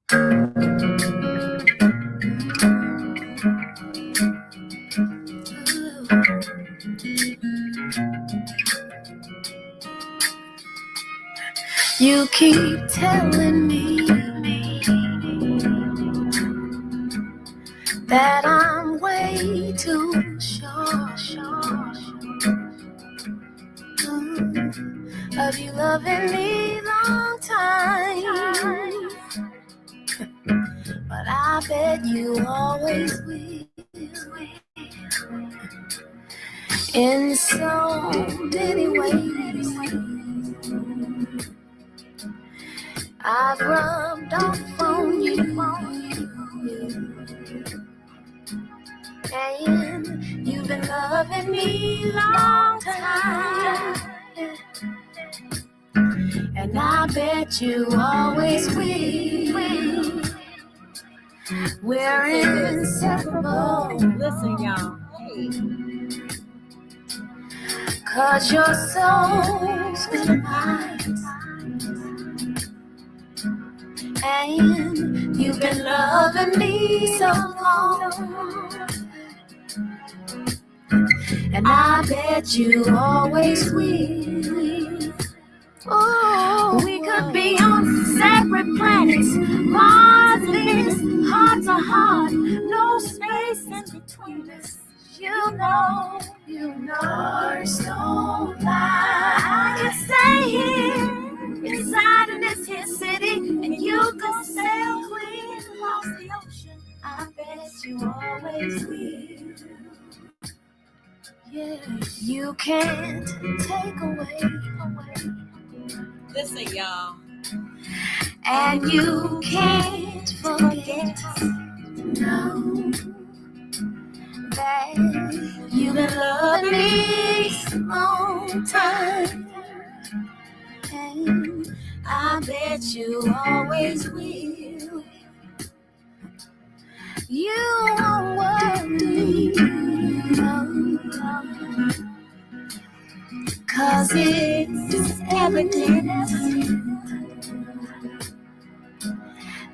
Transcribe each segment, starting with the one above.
You keep telling me that I'm way too short of you loving me long time, but I bet you always will. In so many ways I've rubbed off on you, and you've been loving me long time, and I bet you always will. We're inseparable. Listen, y'all. Cause your soul's been mine, and you've been loving me so long, and I bet you always will. Oh, we could be on separate planets, Mars and Venus, heart to heart, no space in between us. You know, stars don't lie. I can stay here inside of this here city, and you can sail clean across the ocean. I bet you always will. Yeah, you can't take away. Listen, y'all. And you can't forget. No. That you've been loving me a long time, and I bet you always will. You won't worry, cause it's evident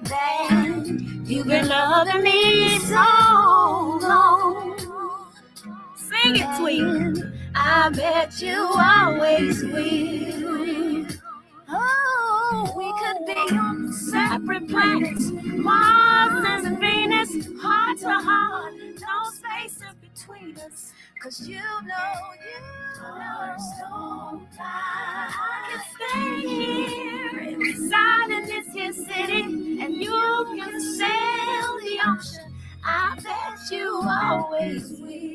that you've been loving me so long. Sing it, Tweet. I bet you always will. Oh, we could be on separate planets, Mars and Venus, heart to heart, no space in between us. Cause you know, don't lie. I can stay here inside in this here city, and you can sail the ocean. I bet you always will.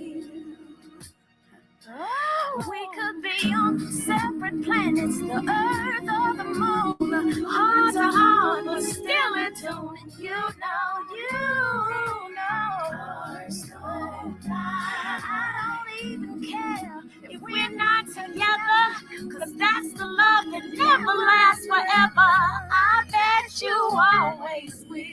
Oh, we could be on separate planets, the Earth or the Moon, heart to heart, but still in tune. And you know, stars don't lie. I don't even care if we're not together, cause that's the love that never lasts forever. I bet you always will.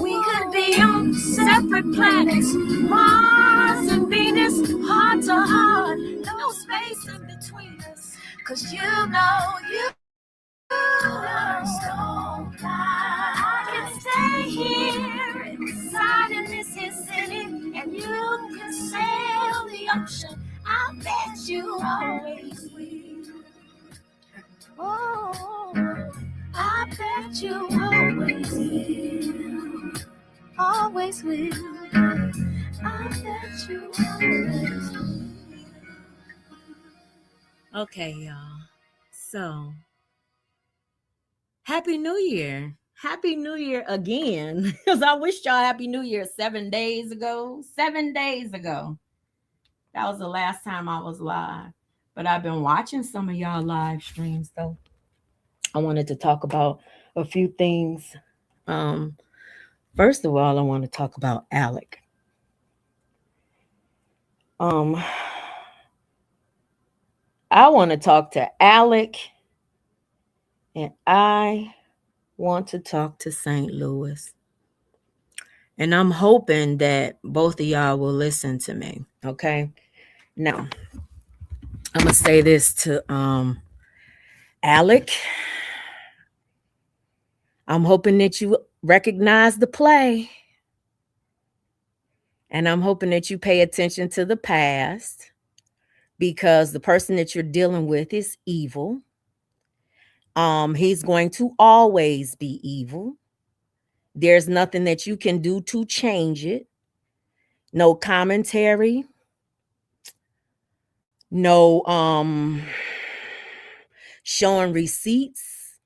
We could be on separate planets, Mars and Venus, heart to heart, no space in between us. Cause you know, stars don't lie. I can stay here inside in this here city, and you can sail the ocean. I bet you always will. Oh, I bet you always will. Always will. I bet you always will. Okay, y'all. So, Happy New Year. Happy New Year again. Because I wished y'all Happy New Year 7 days ago. 7 days ago. That was the last time I was live. But I've been watching some of y'all live streams, though. I wanted to talk about a few things First of all, I want to talk about Alec. Um, I want to talk to Alec, and I want to talk to St. Louis. And I'm hoping that both of y'all will listen to me. Okay. Now, I'm gonna say this to Alec. I'm hoping that you recognize the play. And I'm hoping that you pay attention to the past because the person that you're dealing with is evil. He's going to always be evil. There's nothing that you can do to change it. No commentary, no showing receipts,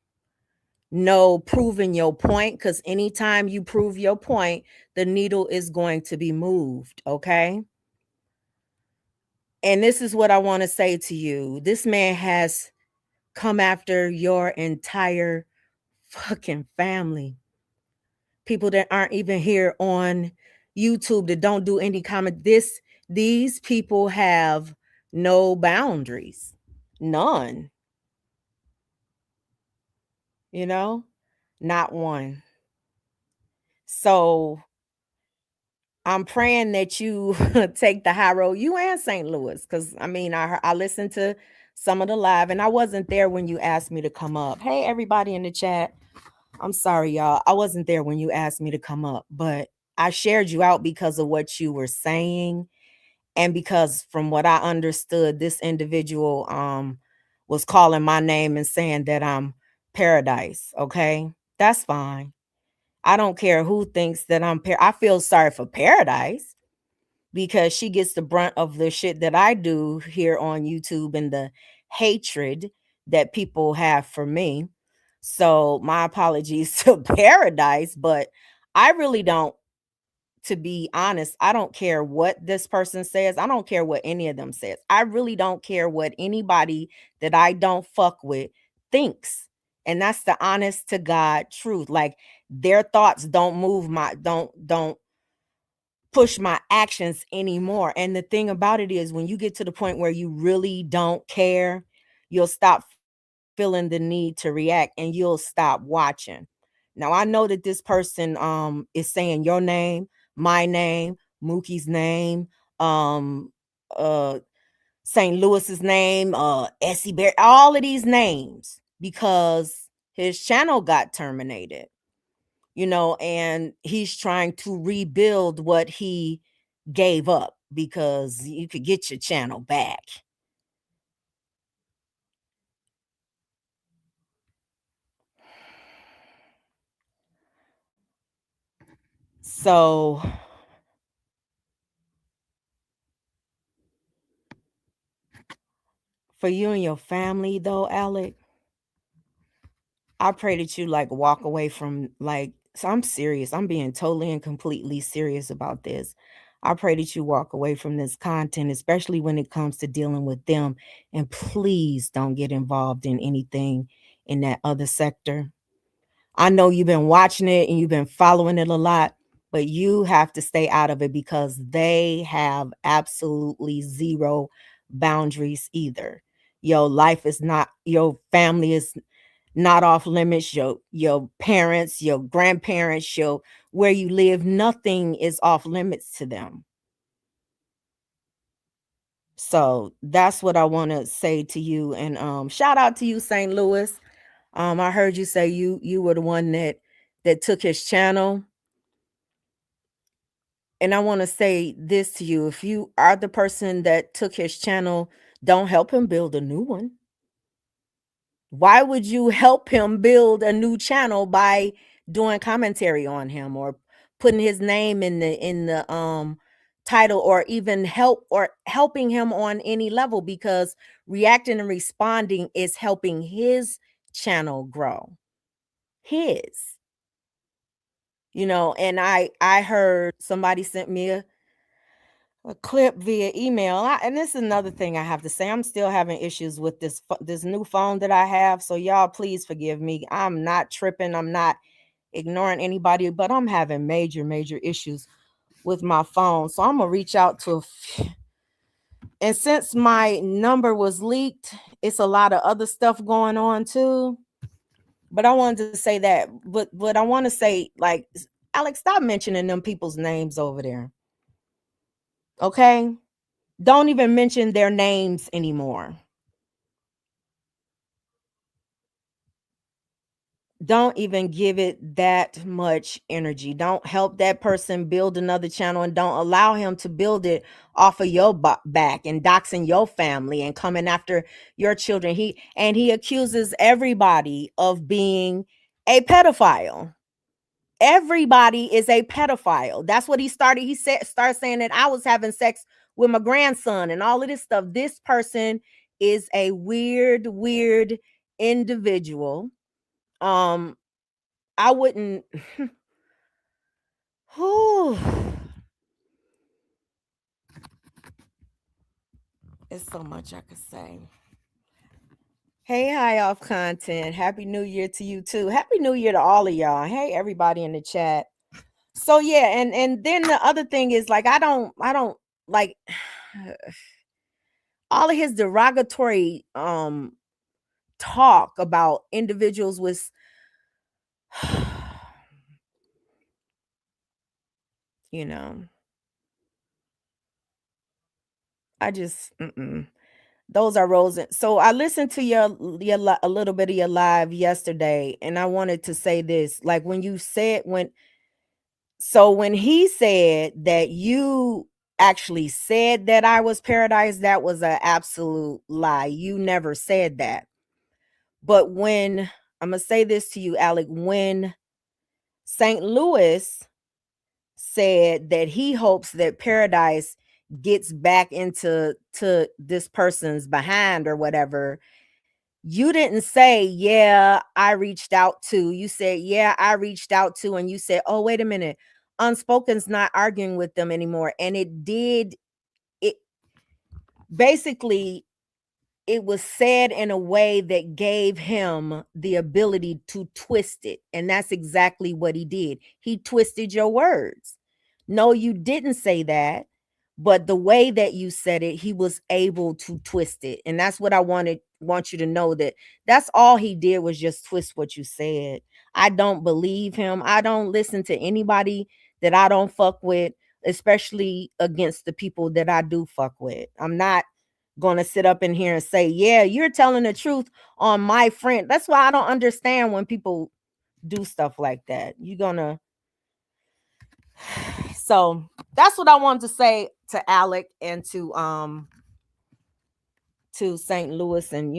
no proving your point, because anytime you prove your point, the needle is going to be moved, okay? And this is what I want to say to you. This man has come after your entire fucking family. People that aren't even here on YouTube, that don't do any comment. These people have no boundaries. None. You know? Not one. So I'm praying that you take the high road, you and St. Louis, because I mean, I listened to some of the live, and I wasn't there when you asked me to come up. Hey, everybody in the chat. I'm sorry, y'all. I wasn't there when you asked me to come up, but I shared you out because of what you were saying, and because from what I understood, this individual was calling my name and saying that I'm Paradise. Okay, that's fine. I don't care who thinks that I feel sorry for Paradise because she gets the brunt of the shit that I do here on YouTube and the hatred that people have for me. So my apologies to Paradise, but I really don't, to be honest, I don't care what this person says. I don't care what any of them says. I really don't care what anybody that I don't fuck with thinks. And that's the honest to God truth. Like, their thoughts don't move my don't push my actions anymore. And the thing about it is, when you get to the point where you really don't care, you'll stop feeling the need to react and you'll stop watching. Now, I know that this person is saying your name, my name, Mookie's name, um uh St. Louis's name, Essie Bear, all of these names, because his channel got terminated, and he's trying to rebuild what he gave up because you could get your channel back. So for you and your family though, Alec, I pray that you like walk away from so I'm serious. I'm being totally and completely serious about this. I pray that you walk away from this content, especially when it comes to dealing with them. And please don't get involved in anything in that other sector. I know you've been watching it and you've been following it a lot, but you have to stay out of it because they have absolutely zero boundaries either. Your life is not, your family is not off limits, your parents, your grandparents, your where you live, nothing is off limits to them. So that's what I want to say to you. And shout out to you, St. Louis. I heard you say you were the one that took his channel. And I want to say this to you. If you are the person that took his channel, don't help him build a new one. Why would you help him build a new channel by doing commentary on him or putting his name in the title, or even helping him on any level? Because reacting and responding is helping his channel grow. His. And I heard somebody sent me a clip via email. And this is another thing I have to say. I'm still having issues with this new phone that I have. So y'all, please forgive me. I'm not tripping. I'm not ignoring anybody, but I'm having major issues with my phone. So I'm gonna reach out to and since my number was leaked, it's a lot of other stuff going on too. But I wanted to say that. But I want to say, like, Alex, stop mentioning them people's names over there. Okay? Don't even mention their names anymore. Don't even give it that much energy. Don't help that person build another channel, and don't allow him to build it off of your back and doxing your family and coming after your children. He accuses everybody of being a pedophile. Everybody is a pedophile. That's what he started. He started saying that I was having sex with my grandson and all of this stuff. This person is a weird individual. I wouldn't. Whew. It's so much I could say. Hey, high off content. Happy New Year to you too. Happy New Year to all of y'all. Hey, everybody in the chat. So yeah, and then the other thing is, like, I don't like all of his derogatory talk about individuals with you know, I just those are rose. So I listened to your a little bit of your live yesterday, and I wanted to say this. Like, when you said when he said that you actually said that I was paradise, that was an absolute lie. You never said that. But when I'm gonna say this to you, Alec, when St. Louis said that he hopes that paradise gets back into this person's behind or whatever, you didn't say, yeah, I reached out to. You said, yeah, I reached out to. And you said, oh, wait a minute. Unspoken's not arguing with them anymore. And it basically, it was said in a way that gave him the ability to twist it. And that's exactly what he did. He twisted your words. No, you didn't say that. But the way that you said it, he was able to twist it. And that's what I want you to know, that that's all he did was just twist what you said. I don't believe him. I don't listen to anybody that I don't fuck with, especially against the people that I do fuck with. I'm not going to sit up in here and say, yeah, you're telling the truth on my friend. That's why I don't understand when people do stuff like that. You're going to. So that's what I wanted to say to Alec and to St. Louis. And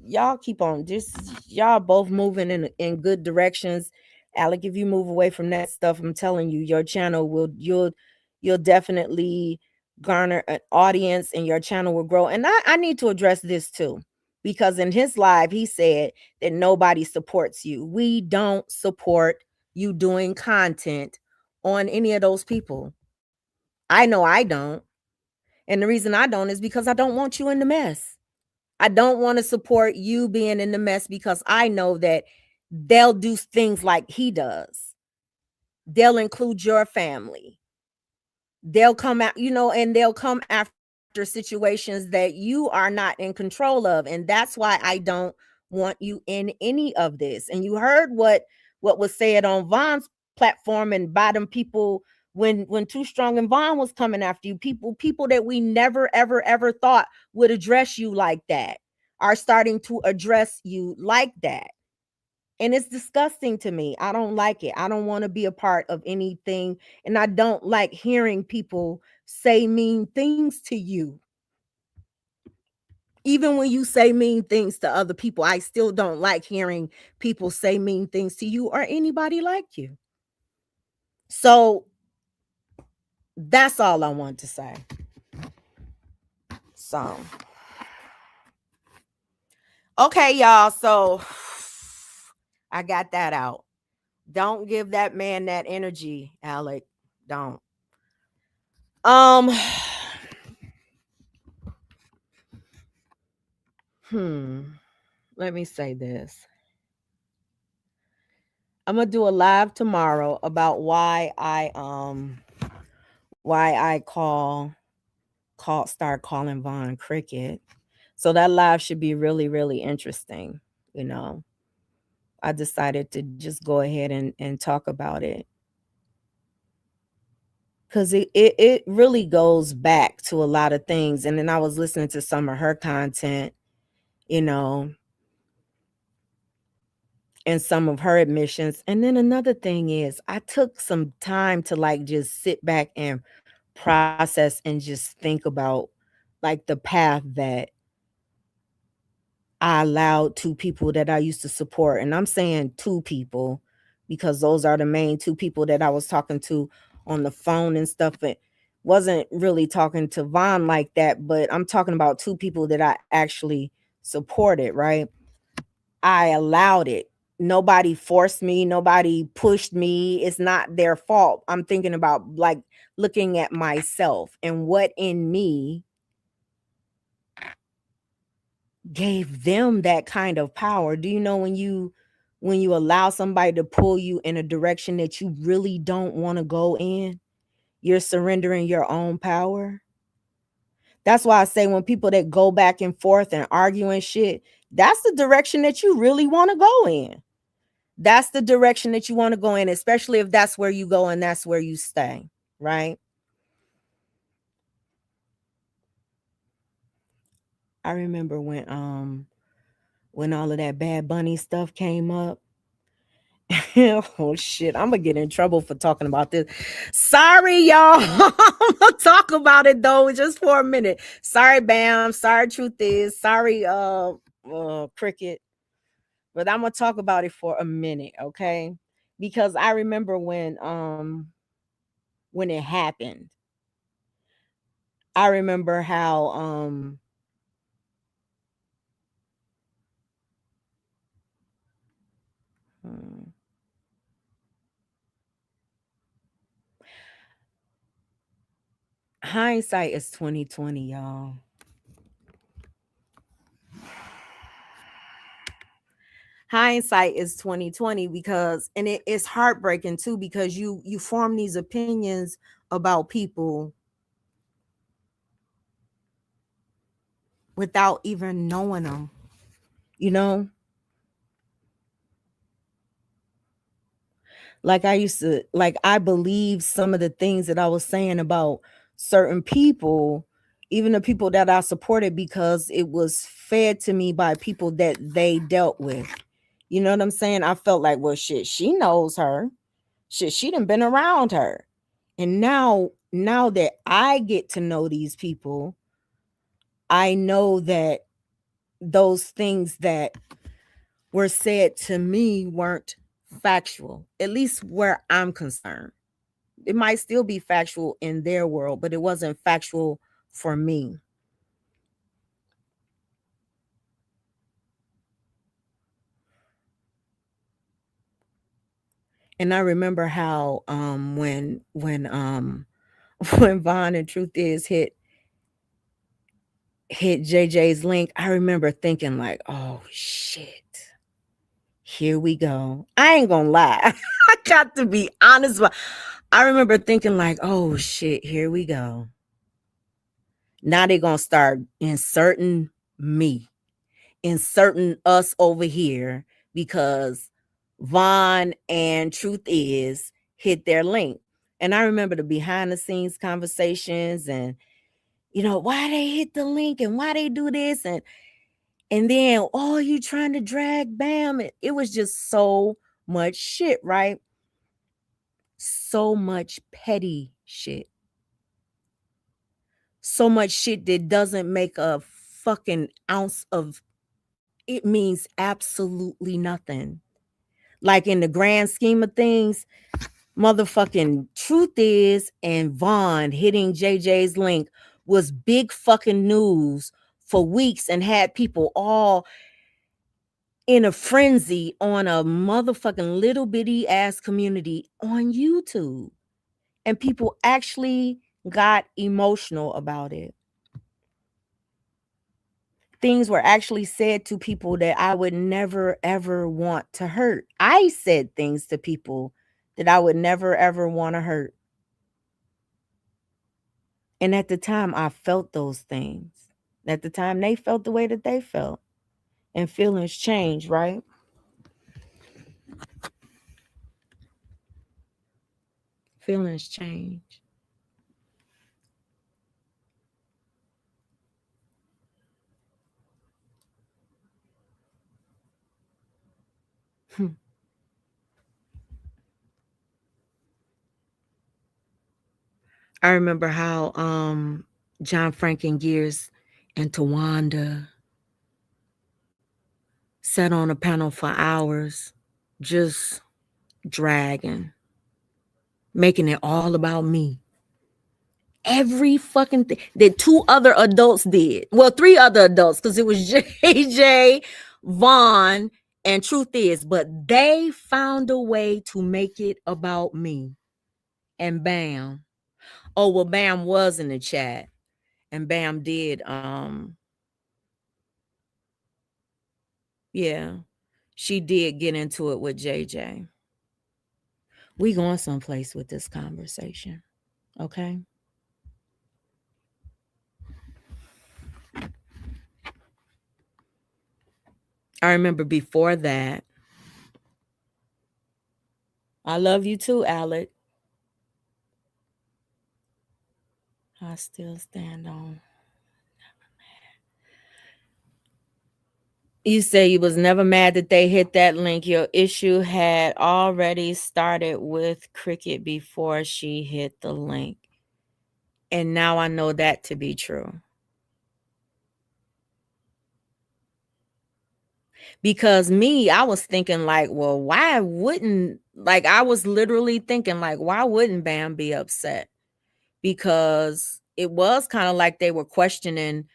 y'all keep on, just y'all both moving in good directions. Alec, if you move away from that stuff, I'm telling you, your channel you'll definitely garner an audience, and your channel will grow. And I need to address this too, because in his live he said that nobody supports you. We don't support you doing content on any of those people. I know I don't. And the reason I don't is because I don't want you in the mess. I don't want to support you being in the mess, because I know that they'll do things like he does. They'll include your family. They'll come out, and they'll come after situations that you are not in control of. And that's why I don't want you in any of this. And you heard what was said on Von's platform and by them people when Too Strong and Von was coming after you. People that we never ever thought would address you like that are starting to address you like that. And it's disgusting to me. I don't like it. I don't want to be a part of anything. And I don't like hearing people say mean things to you. Even when you say mean things to other people, I still don't like hearing people say mean things to you or anybody like you. So that's all I want to say. So, okay, y'all. So I got that out. Don't give that man that energy, Alec. Don't. Let me say this. I'm gonna do a live tomorrow about why I start calling Von Cricket. So that live should be really, really interesting. You know, I decided to just go ahead and talk about it. Because it really goes back to a lot of things. And then I was listening to some of her content, you know, and some of her admissions. And then another thing is I took some time to like just sit back and process and just think about like the path that I allowed two people that I used to support. And I'm saying two people because those are the main two people that I was talking to on the phone and stuff. It wasn't really talking to Vaughn like that, but I'm talking about two people that I actually supported, right? I allowed it. Nobody forced me, nobody pushed me. It's not their fault. I'm thinking about like looking at myself and what in me gave them that kind of power. Do you know when you allow somebody to pull you in a direction that you really don't want to go in, you're surrendering your own power? That's why I say when people that go back and forth and argue and shit, that's the direction that you really want to go in. That's the direction that you want to go in, especially if that's where you go and that's where you stay, right? I remember when all of that Bad Bunny stuff came up. Oh shit, I'm gonna get in trouble for talking about this. Sorry, y'all. I'm gonna talk about it though just for a minute. Sorry, Bam. Sorry, Truth Is. Sorry, Cricket. But I'm gonna talk about it for a minute, okay? Because I remember when it happened. I remember how hmm, hindsight is 2020, y'all. Hindsight is 2020 because and it's heartbreaking too because you form these opinions about people without even knowing them, you know? Like I used to like I believe some of the things that I was saying about certain people, even the people that I supported because it was fed to me by people that they dealt with. You know what I'm saying? I felt like, well, shit, she knows her. Shit, she done been around her. And now that I get to know these people, I know that those things that were said to me weren't factual, at least where I'm concerned. It might still be factual in their world, but it wasn't factual for me. And I remember how when when Vaughn and Truth Is hit JJ's link, I remember thinking like, oh shit. Here we go. I ain't gonna lie. I got to be honest. I remember thinking like, oh shit, here we go. Now they're gonna start inserting me, inserting us over here because Vaughn and Truth Is hit their link. And I remember the behind the scenes conversations and why they hit the link and why they do this and then oh you trying to drag Bam. It was just so much shit, right? So much petty shit. So much shit that doesn't make a fucking ounce of it means absolutely nothing. Like in the grand scheme of things, motherfucking Truth Is and Vaughn hitting JJ's link was big fucking news for weeks and had people all in a frenzy on a motherfucking little bitty ass community on YouTube. And people actually got emotional about it. things were actually said to people that I would never ever want to hurt. I said things to people that I would never ever want to hurt. And at the time, I felt those things. At the time, they felt the way that they felt. And feelings change, right? Feelings change. I remember how John Franken Gears and Tawanda sat on a panel for hours, just dragging, making it all about me. Every fucking thing that 2 other adults did. Well, 3 other adults, because it was JJ, Vaughn, and Truth Is, but they found a way to make it about me. And Bam. Oh, well, Bam was in the chat. And Bam did yeah, she did get into it with JJ. We going someplace with this conversation, okay? I remember before that, I love you too, Alec. I still stand on. You say you was never mad that they hit that link. Your issue had already started with Cricket before she hit the link. And now I know that to be true. Because I was thinking like, well, why wouldn't, like, I was literally thinking like, why wouldn't Bam be upset? Because it was kind of like they were questioning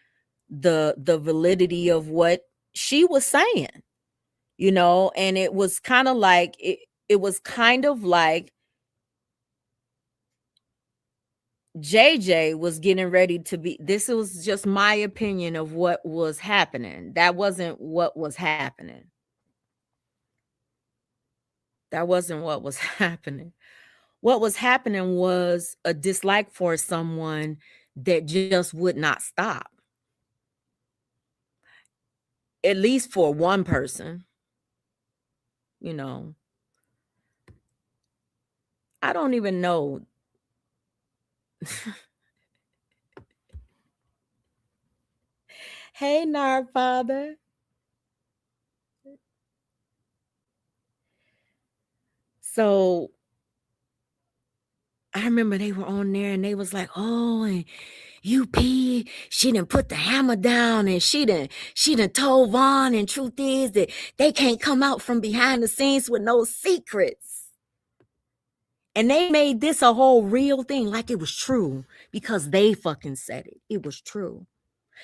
the validity of what she was saying, you know, and it was kind of like it was kind of like JJ was getting ready to be, this was just my opinion of what was happening. That wasn't what was happening. That wasn't what was happening. What was happening was a dislike for someone that just would not stop. At least for one person, you know. I don't even know. Hey, Nard Father. So I remember they were on there and they was like, oh, and UP, she done put the hammer down and she done told Vaughn, and truth is that they can't come out from behind the scenes with no secrets. And they made this a whole real thing, like it was true, because they fucking said it. It was true.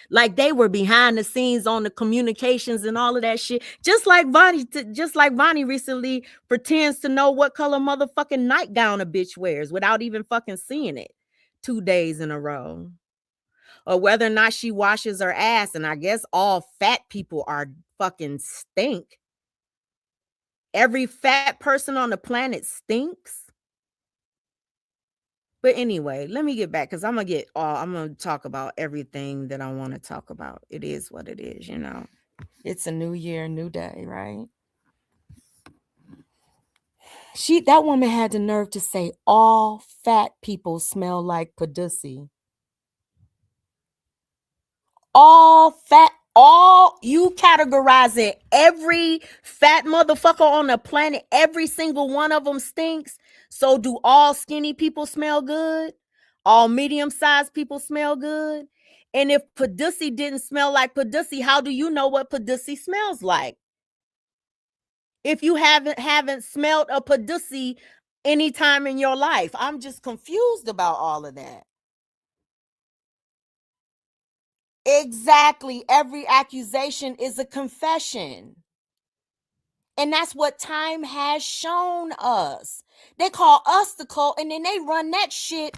Like they were behind the scenes on the communications and all of that shit. Just like Vonnie recently pretends to know what color motherfucking nightgown a bitch wears without even fucking seeing it 2 days in a row. Or whether or not she washes her ass. And I guess all fat people are fucking stink. Every fat person on the planet stinks. But anyway, let me get back, because I'm gonna talk about everything that I want to talk about. It is what it is, you know. It's a new year, new day, right? That woman had the nerve to say all fat people smell like Padusi. You categorizing every fat motherfucker on the planet, every single one of them stinks. So do all skinny people smell good? All medium-sized people smell good? And if Padusi didn't smell like Padusi, how do you know what Padusi smells like? If you haven't smelled a Padusi anytime in your life. I'm just confused about all of that. Exactly. Every accusation is a confession. And that's what time has shown us. They call us the cult, and then they run that shit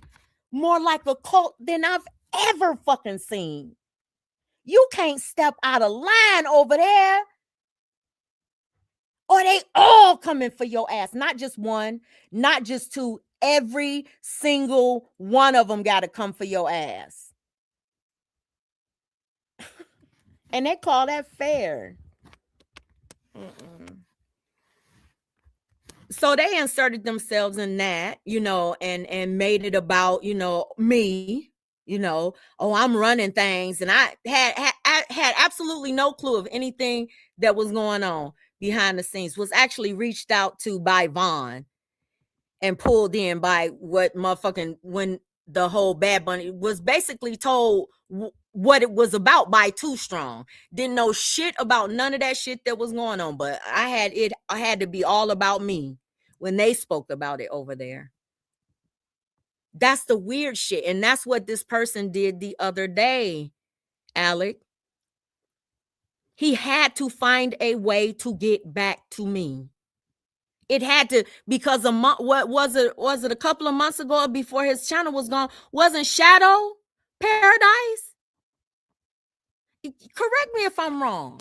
more like a cult than I've ever fucking seen. You can't step out of line over there, or they all coming for your ass. Not just one, not just two. Every single one of them got to come for your ass. And they call that fair. Mm-mm. So they inserted themselves in that, and made it about, me, oh, I'm running things. And I had absolutely no clue of anything that was going on behind the scenes. Was actually reached out to by Vaughn and pulled in by when the whole Bad Bunny was basically told what it was about by Too Strong. Didn't know shit about none of that shit that was going on, but I had to be all about me when they spoke about it over there. That's the weird shit. And that's what this person did the other day, Alec. He had to find a way to get back to me. It had to, because what was it a couple of months ago before his channel was gone? Wasn't Shadow Paradise? Correct me if I'm wrong.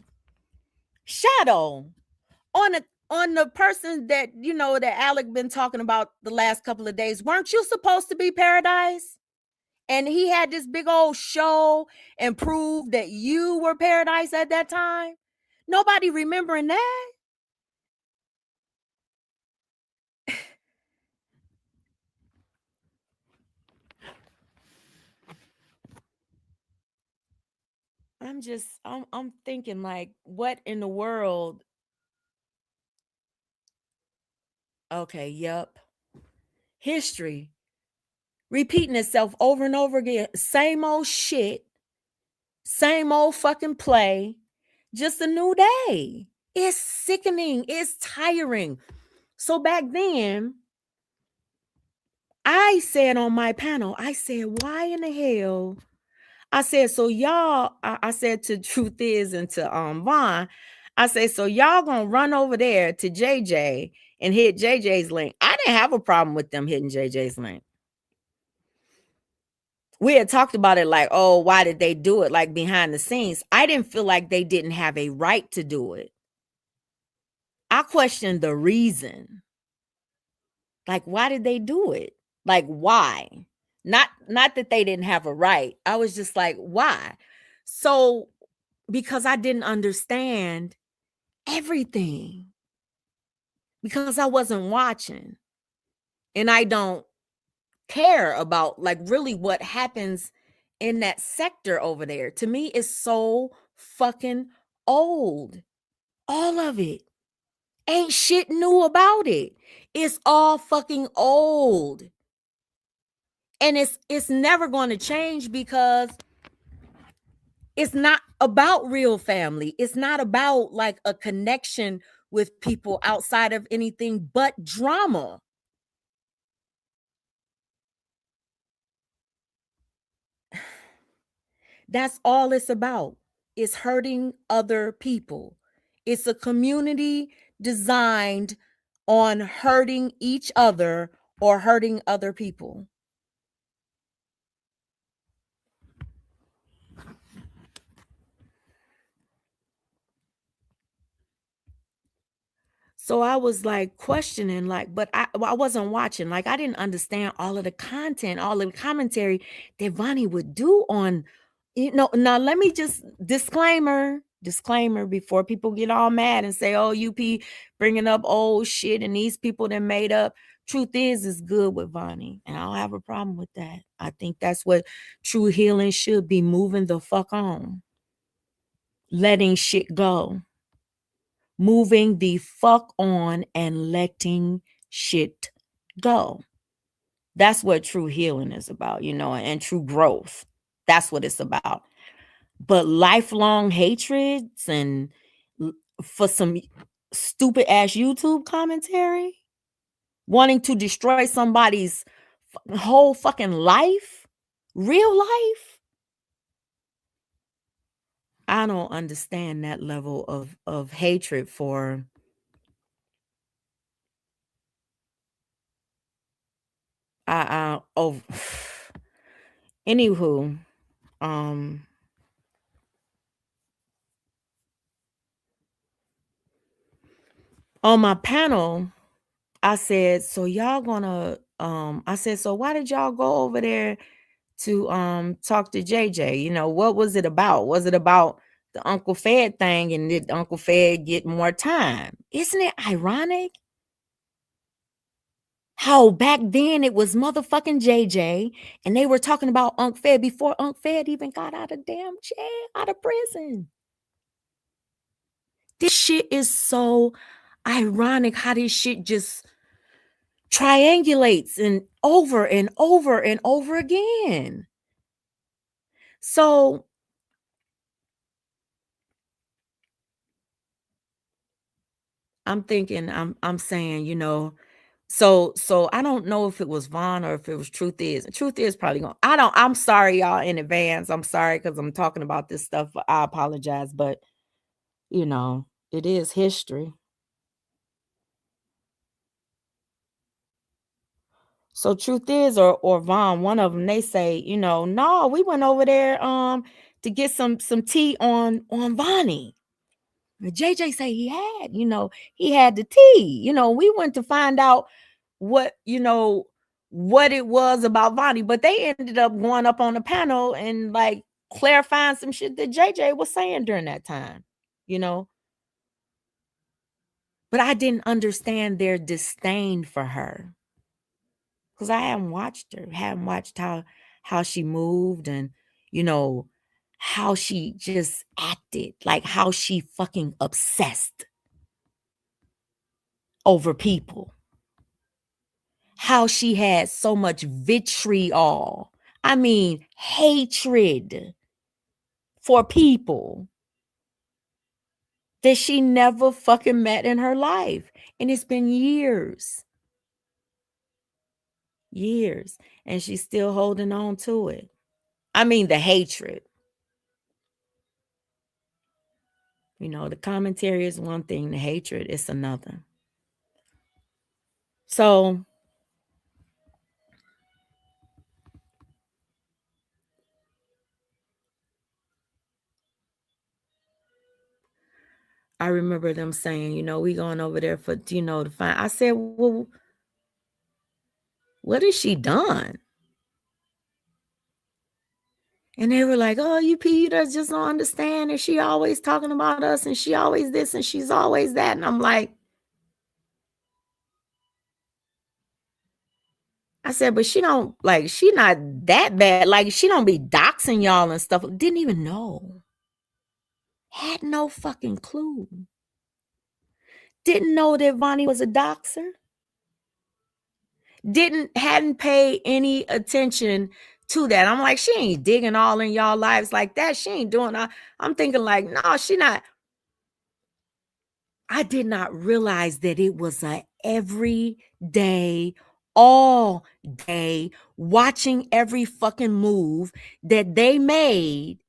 Shadow on the person that that Alec been talking about the last couple of days. Weren't you supposed to be Paradise? And he had this big old show and proved that you were Paradise at that time. Nobody remembering that. I'm thinking, like, what in the world? Okay, yep. History repeating itself over and over again. Same old shit. Same old fucking play. Just a new day. It's sickening. It's tiring. So back then, I said on my panel, I said, why in the hell? I said, so y'all, I said to Truth Is and to Vaughn, I said, so y'all gonna run over there to JJ and hit JJ's link. I didn't have a problem with them hitting JJ's link. We had talked about it like, oh, why did they do it? Like behind the scenes. I didn't feel like they didn't have a right to do it. I questioned the reason. Like, why did they do it? Like, why? Not that they didn't have a right. I was just like, why? So, because I didn't understand everything. Because I wasn't watching. And I don't care about like really what happens in that sector over there. To me, it's so fucking old. All of it. Ain't shit new about it. It's all fucking old. And it's never going to change because it's not about real family. It's not about like a connection with people outside of anything but drama. That's all it's about. It's hurting other people. It's a community designed on hurting each other or hurting other people. So I was like questioning, like, but I wasn't watching. Like, I didn't understand all of the content, all of the commentary that Vonnie would do on, Now, let me just disclaimer before people get all mad and say, oh, UP bringing up old shit and these people that made up. Truth is good with Vonnie, and I don't have a problem with that. I think that's what true healing should be, moving the fuck on, letting shit go. Moving the fuck on and letting shit go. That's what true healing is about, and true growth. That's what it's about. But lifelong hatreds and for some stupid ass YouTube commentary, wanting to destroy somebody's whole fucking life, real life. I don't understand that level of hatred for anywho, On my panel, I said, so y'all gonna I said, so why did y'all go over there to talk to JJ? You know, what was it about? Was it about the Uncle Fed thing, and did Uncle Fed get more time? Isn't it ironic how back then it was motherfucking JJ and they were talking about Unc Fed before Unc Fed even got out of damn jail, out of prison? This shit is so ironic how this shit just triangulates and over and over and over again. So I'm thinking, I'm saying, you know, so I don't know if it was Vaughn or if it was Truth Is. Truth Is probably going. I'm sorry, y'all, in advance. I'm sorry because I'm talking about this stuff. I apologize, but you know, it is history. So Truth Is or Vaughn, one of them, they say, you know, no, we went over there to get some tea on Vonnie. JJ say he had the tea. You know, we went to find out what it was about Vonnie, but they ended up going up on the panel and like clarifying some shit that JJ was saying during that time, you know. But I didn't understand their disdain for her because I hadn't watched her, hadn't watched how she moved and you know how she just acted, like how she fucking obsessed over people. How she had so much vitriol. I mean, hatred for people that she never fucking met in her life. And it's been years. Years. And she's still holding on to it. I mean, the hatred. You know, the commentary is one thing, the hatred is another. So I remember them saying, you know, we going over there for, you know, to find. I said, well, what has she done? And they were like, oh, you Peters just don't understand. And she always talking about us and she always this and she's always that. And I'm like, I said, but she not that bad. Like she don't be doxing y'all and stuff. Didn't even know. Had no fucking clue. Didn't know that Vonnie was a doxer. Hadn't paid any attention to that. I'm like, she ain't digging all in y'all lives like that. She ain't doing that. I'm thinking like, no, she not. I did not realize that it was a everyday, all day, watching every fucking move that they made,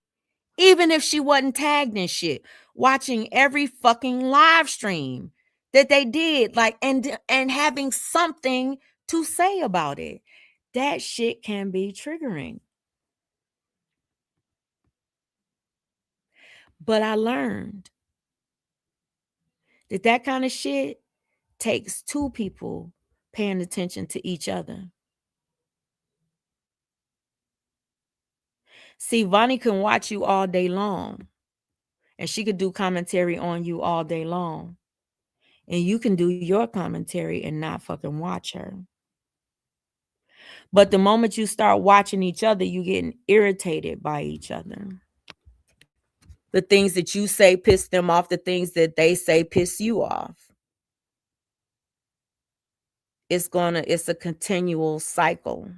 even if she wasn't tagged in shit, watching every fucking live stream that they did, like, and having something to say about it. That shit can be triggering. But I learned that kind of shit takes two people paying attention to each other. See, Vonnie can watch you all day long, and she could do commentary on you all day long, and you can do your commentary and not fucking watch her. But the moment you start watching each other, you getting irritated by each other. The things that you say piss them off. The things that they say piss you off. It's a continual cycle.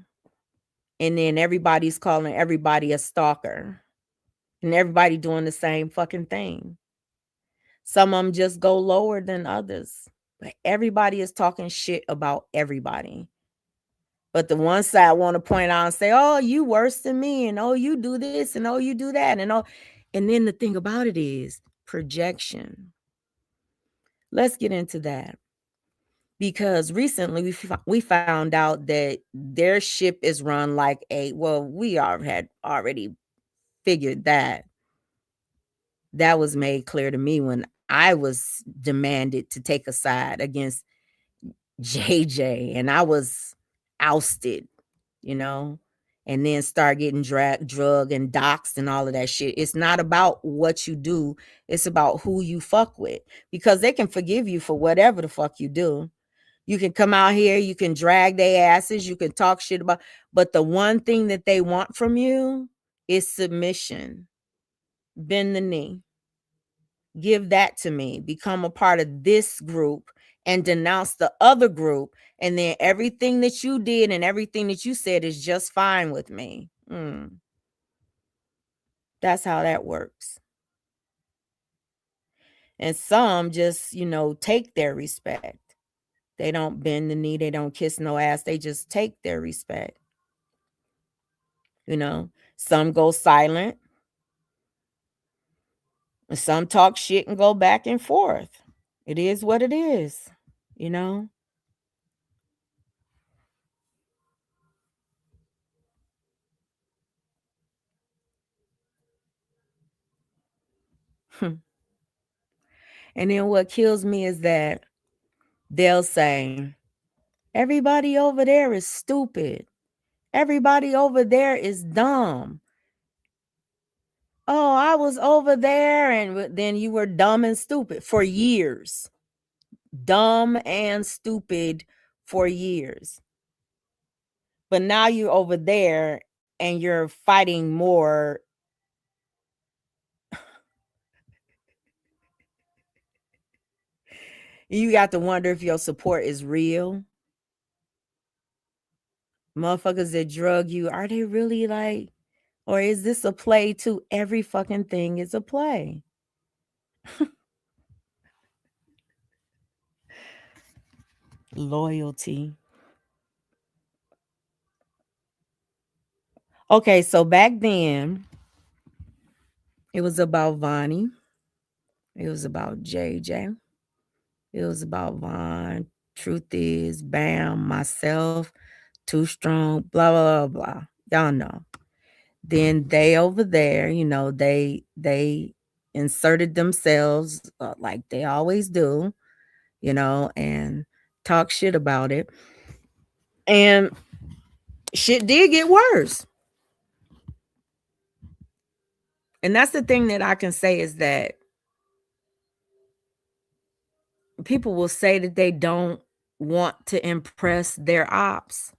And then everybody's calling everybody a stalker. And everybody doing the same fucking thing. Some of them just go lower than others. But everybody is talking shit about everybody. But the one side want to point out and say, oh, you worse than me. And oh, you do this. And oh, you do that. And oh, and then the thing about it is projection. Let's get into that. Because recently we found out that their ship is run like we had already figured that. That was made clear to me when I was demanded to take a side against JJ, and I was ousted, and then start getting drug and doxxed and all of that shit. It's not about what you do, it's about who you fuck with, because they can forgive you for whatever the fuck you do. You can come out here, you can drag their asses, you can talk shit about, but the one thing that they want from you is submission. Bend the knee. Give that to me. Become a part of this group and denounce the other group. And then everything that you did and everything that you said is just fine with me. That's how that works. And some just, take their respect. They don't bend the knee. They don't kiss no ass. They just take their respect. Some go silent. And some talk shit and go back and forth. It is what it is, And then what kills me is that they'll say, everybody over there is stupid. Everybody over there is dumb. Oh, I was over there, and then you were dumb and stupid for years. Dumb and stupid for years. But now you're over there and you're fighting more. You got to wonder if your support is real. Motherfuckers that drug you, are they really like, or is this a play too? Every fucking thing is a play. Loyalty. Okay, so back then, it was about Vonnie. It was about JJ. It was about Von. Truth is, Bam, myself, Too Strong, blah, blah, blah, blah. Y'all know. Then they over there, they inserted themselves like they always do, and talk shit about it. And shit did get worse. And that's the thing that I can say is that people will say that they don't want to impress their ops,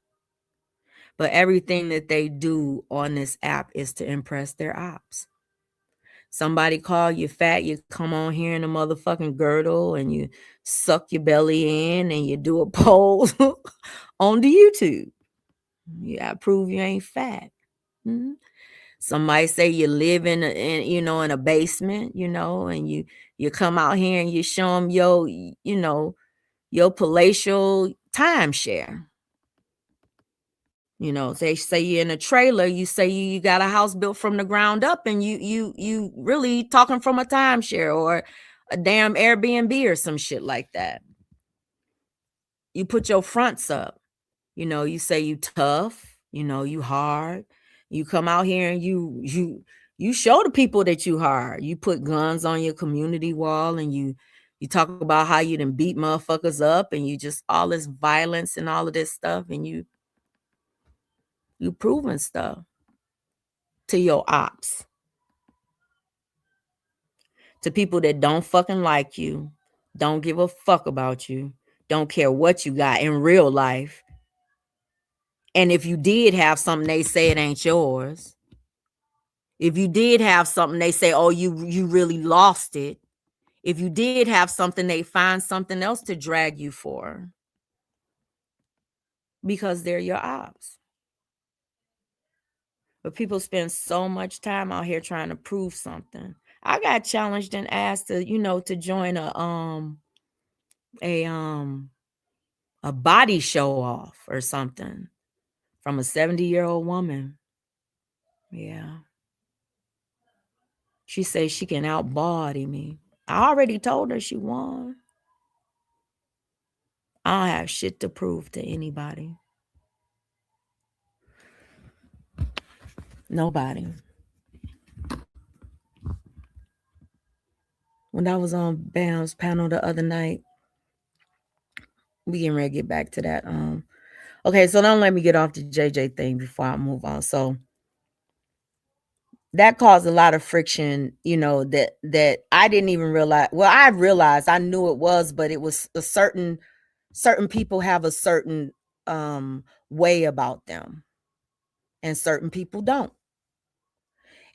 but everything that they do on this app is to impress their ops. Somebody call you fat, you come on here in a motherfucking girdle and you suck your belly in and you do a pose on the YouTube. You gotta prove you ain't fat. Mm-hmm. Somebody say you live in a basement, and you come out here and you show them your palatial timeshare. They say you're in a trailer, you say you got a house built from the ground up, and you really talking from a timeshare or a damn Airbnb or some shit like that. You put your fronts up, you say you tough, you hard. You come out here and you show the people that you hard. You put guns on your community wall and you talk about how you done beat motherfuckers up and you just all this violence and all of this stuff, and you proving stuff to your ops, to people that don't fucking like you, don't give a fuck about you, don't care what you got in real life. And if you did have something, they say it ain't yours. If you did have something, they say, oh, you really lost it. If you did have something, they find something else to drag you for, because they're your ops. But people spend so much time out here trying to prove something. I got challenged and asked to join a body show off or something from a 70-year-old woman. Yeah. She says she can out-body me. I already told her she won. I don't have shit to prove to anybody. Nobody. when I was on Bam's panel the other night. We getting ready to get back to that. Okay, so don't let me get off the JJ thing before I move on. So that caused a lot of friction, that I didn't even realize. Well, I realized, I knew it was, but it was a certain people have a certain way about them, and certain people don't.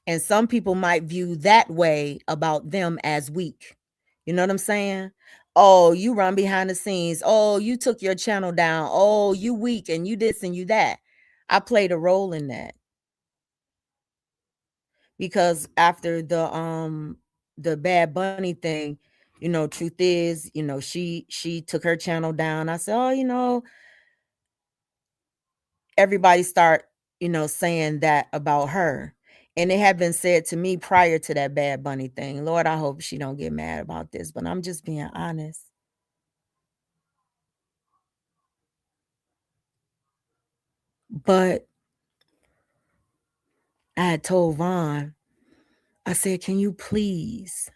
And some people might view that way about them as weak. You know what I'm saying? Oh, you run behind the scenes. Oh, you took your channel down. Oh, you weak and you this and you that. I played a role in that. Because after the Bad Bunny thing, truth is, she took her channel down. I said, "Oh, everybody start, saying that about her." And it had been said to me prior to that Bad Bunny thing. Lord, I hope she don't get mad about this, but I'm just being honest. But I had told Vaughn, I said, "Can you please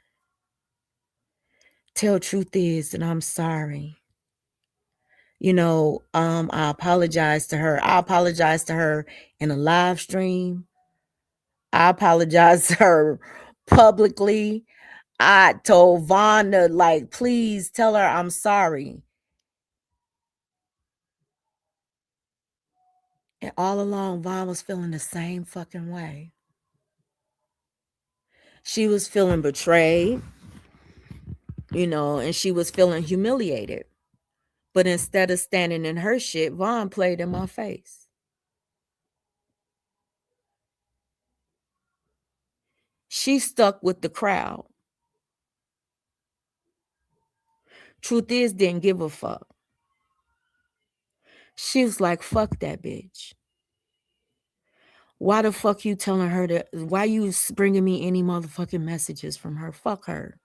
tell Truth is that I'm sorry? I apologize to her. I apologize to her in a live stream. I apologize to her publicly. I told Vaughn to, please tell her I'm sorry." And all along, Vaughn was feeling the same fucking way. She was feeling betrayed, and she was feeling humiliated. But instead of standing in her shit, Vaughn played in my face. She stuck with the crowd. Truth is, didn't give a fuck. She was like, "Fuck that bitch. Why the fuck you telling her that? Why you bringing me any motherfucking messages from her? Fuck her."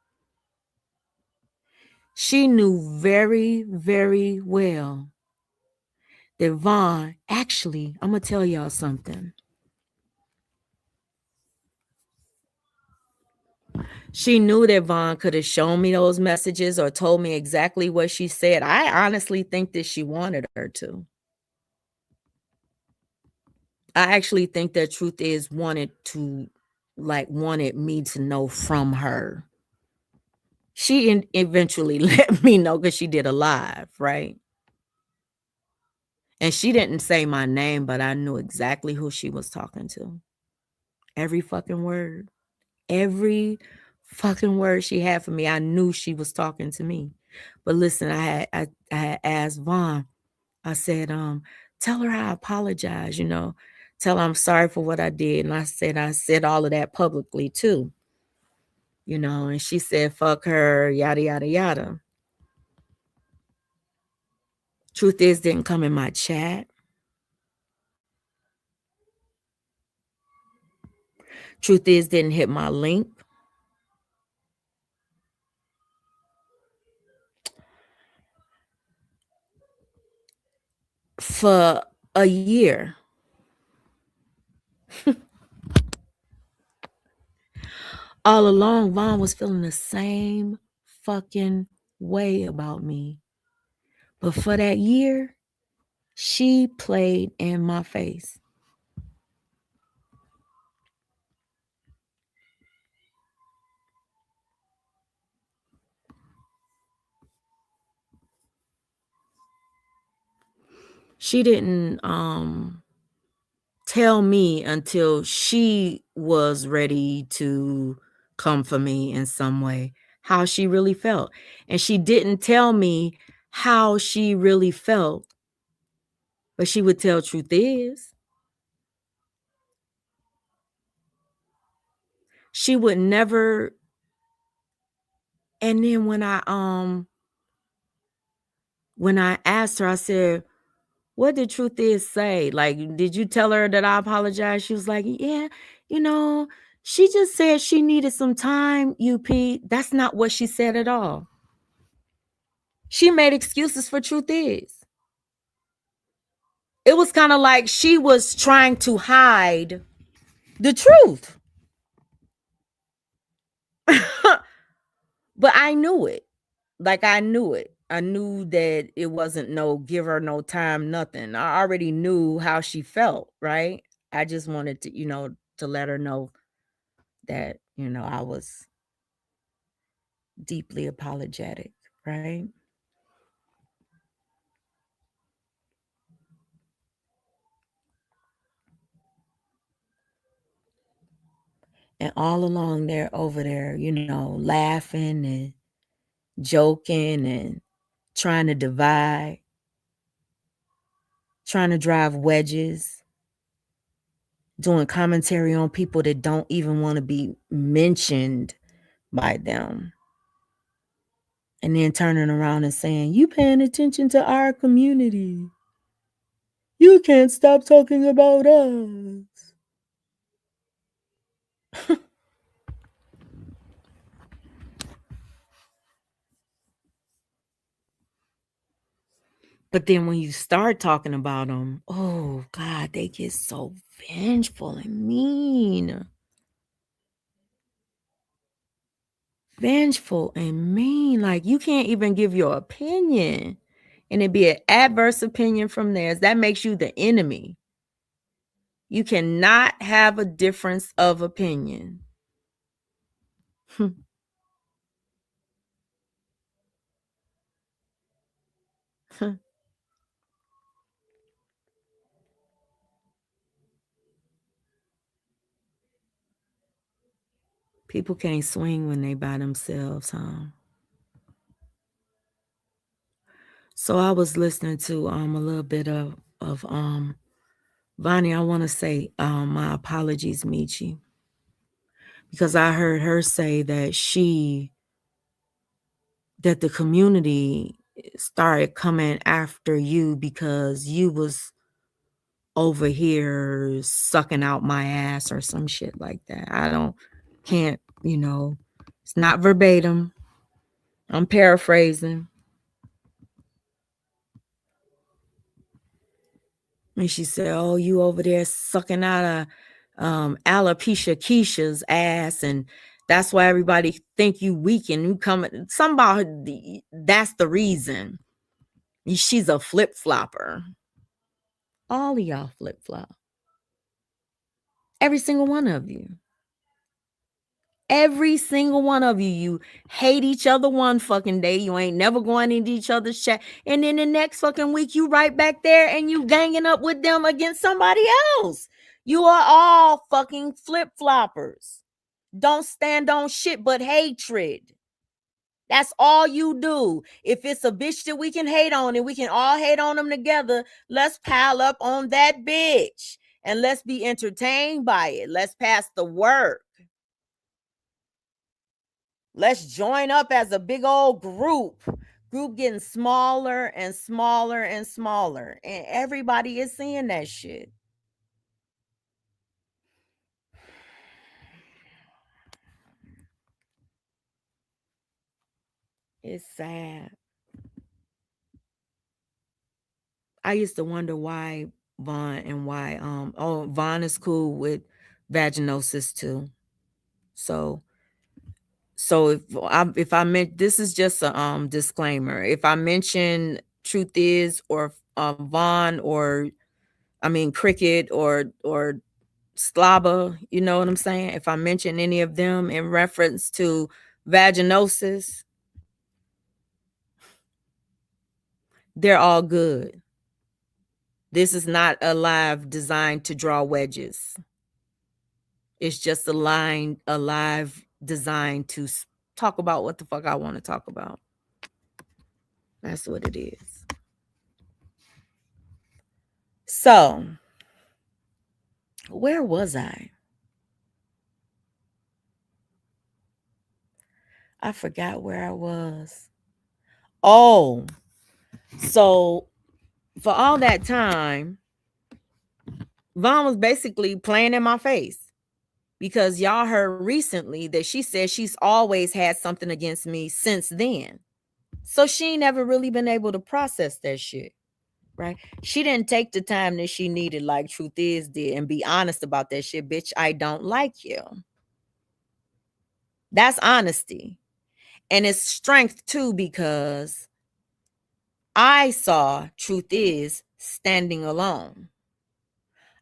She knew very, very well that Vaughn, actually, I'm going to tell y'all something. She knew that Vaughn could have shown me those messages or told me exactly what she said. I honestly think that she wanted her to. I actually think that Truth is wanted me to know from her. She eventually let me know because she did a live, right? And she didn't say my name, but I knew exactly who she was talking to. Every fucking word. Every fucking word she had for me, I knew she was talking to me. But listen, I had asked Vaughn, I said, tell her I apologize, tell her I'm sorry for what I did. And I said all of that publicly too, and she said, fuck her, yada, yada, yada. Truth is, didn't come in my chat. Truth is, didn't hit my link. For a year. All along, Vaughn was feeling the same fucking way about me. But for that year, she played in my face. She didn't tell me until she was ready to come for me in some way, how she really felt. And she didn't tell me how she really felt, but she would tell Truth is. She would never. And then when I asked her, I said, "What did Truth is say? Like, did you tell her that I apologize?" She was like, "Yeah, she just said she needed some time, UP." That's not what she said at all. She made excuses for Truth is. It was kind of like she was trying to hide the truth. But I knew it. Like I knew it. I knew that it wasn't no give her no time, nothing. I already knew how she felt, right? I just wanted to, to let her know that, I was deeply apologetic, right? And all along there, over there, laughing and joking and trying to divide, trying to drive wedges, doing commentary on people that don't even want to be mentioned by them. And then turning around and saying, you paying attention to our community. You can't stop talking about us. But then when you start talking about them, oh God, they get so vengeful and mean. Vengeful and mean. Like you can't even give your opinion. And it'd be an adverse opinion from theirs. That makes you the enemy. You cannot have a difference of opinion. People can't swing when they by themselves, huh? So I was listening to a little bit of Vonnie. I want to say my apologies, Michi, because I heard her say that the community started coming after you because you was over here sucking out my ass or some shit like that. Can't, it's not verbatim. I'm paraphrasing. And she said, oh, you over there sucking out of alopecia Keisha's ass, and that's why everybody think you weak and you come. Somebody, that's the reason. She's a flip-flopper. All of y'all flip-flop. Every single one of you. Every single one of you. You hate each other one fucking day. You ain't never going into each other's chat. And then the next fucking week, you right back there and you ganging up with them against somebody else. You are all fucking flip-floppers. Don't stand on shit but hatred. That's all you do. If it's a bitch that we can hate on and we can all hate on them together, let's pile up on that bitch and let's be entertained by it. Let's pass the work. Let's join up as a big old group getting smaller and smaller and smaller. And everybody is seeing that shit. It's sad. I used to wonder why Vaughn and why Vaughn is cool with vaginosis too. So if I meant, this is just a disclaimer. If I mention Truth Is or Vaughn or Cricket or Slaba, you know what I'm saying? If I mention any of them in reference to vaginosis, they're all good. This is not a live designed to draw wedges. It's just a live designed to talk about what the fuck I want to talk about. That's what it is. So, where was I? I forgot where I was. Oh, so for all that time, Vaughn was basically playing in my face because y'all heard recently that she said she's always had something against me since then. So she ain't never really been able to process that shit, right? She didn't take the time that she needed, like Truth Is did, and be honest about that shit. Bitch, I don't like you. That's honesty. And it's strength too, because I saw Truth Is standing alone.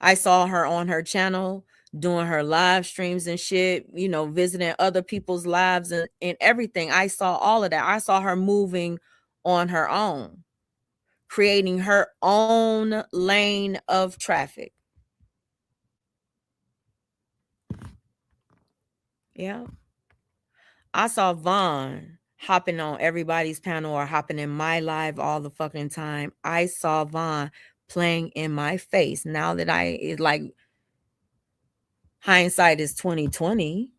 I saw her on her channel doing her live streams and shit, visiting other people's lives and everything. I saw all of that. I saw her moving on her own, creating her own lane of traffic. Yeah. I saw Vaughn hopping on everybody's panel or hopping in my live all the fucking time. I saw Vaughn playing in my face. Now that it's like hindsight is 2020,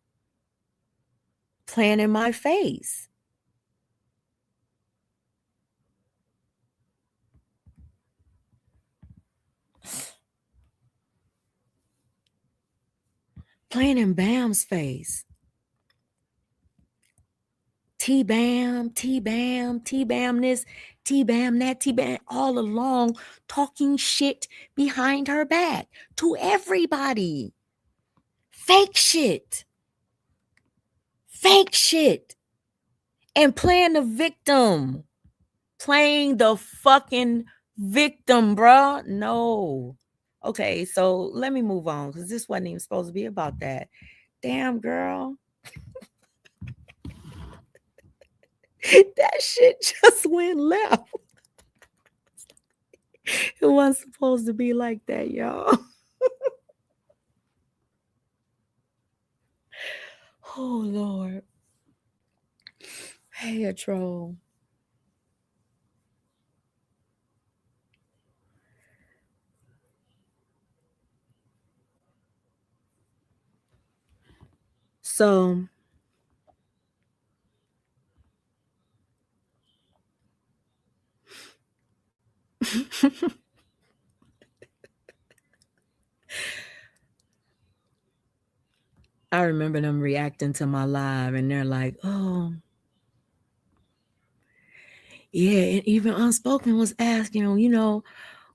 playing in my face. Playing in Bam's face. T-Bam, T-Bam, T-Bam this, T-Bam that, T-Bam, all along talking shit behind her back to everybody. Fake shit. Fake shit. And playing the victim. Playing the fucking victim, bruh. No. Okay, so let me move on, because this wasn't even supposed to be about that. Damn, girl. That shit just went left. It wasn't supposed to be like that, y'all. Oh, Lord. Hey, a troll. So, I remember them reacting to my live, and they're like, oh, yeah. And even Unspoken was asking,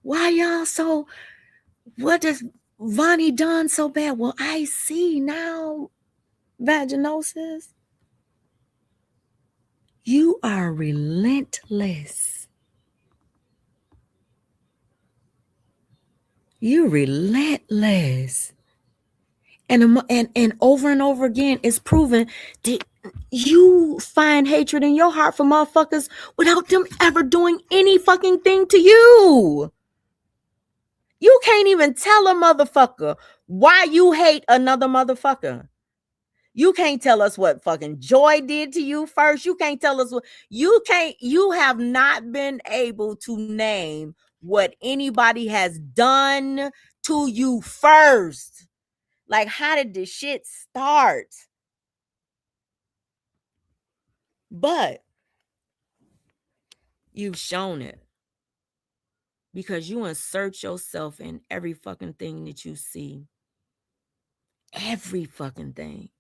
why y'all so, what does Vonnie done so bad? Well, I see now, Vaginosis. You are relentless. You relentless. And over and over again, it's proven that you find hatred in your heart for motherfuckers without them ever doing any fucking thing to you. You can't even tell a motherfucker why you hate another motherfucker. You can't tell us what fucking Joy did to you first. You can't tell us you have not been able to name what anybody has done to you first. Like, how did this shit start? But you've shown it, because you insert yourself in every fucking thing that you see. Every fucking thing.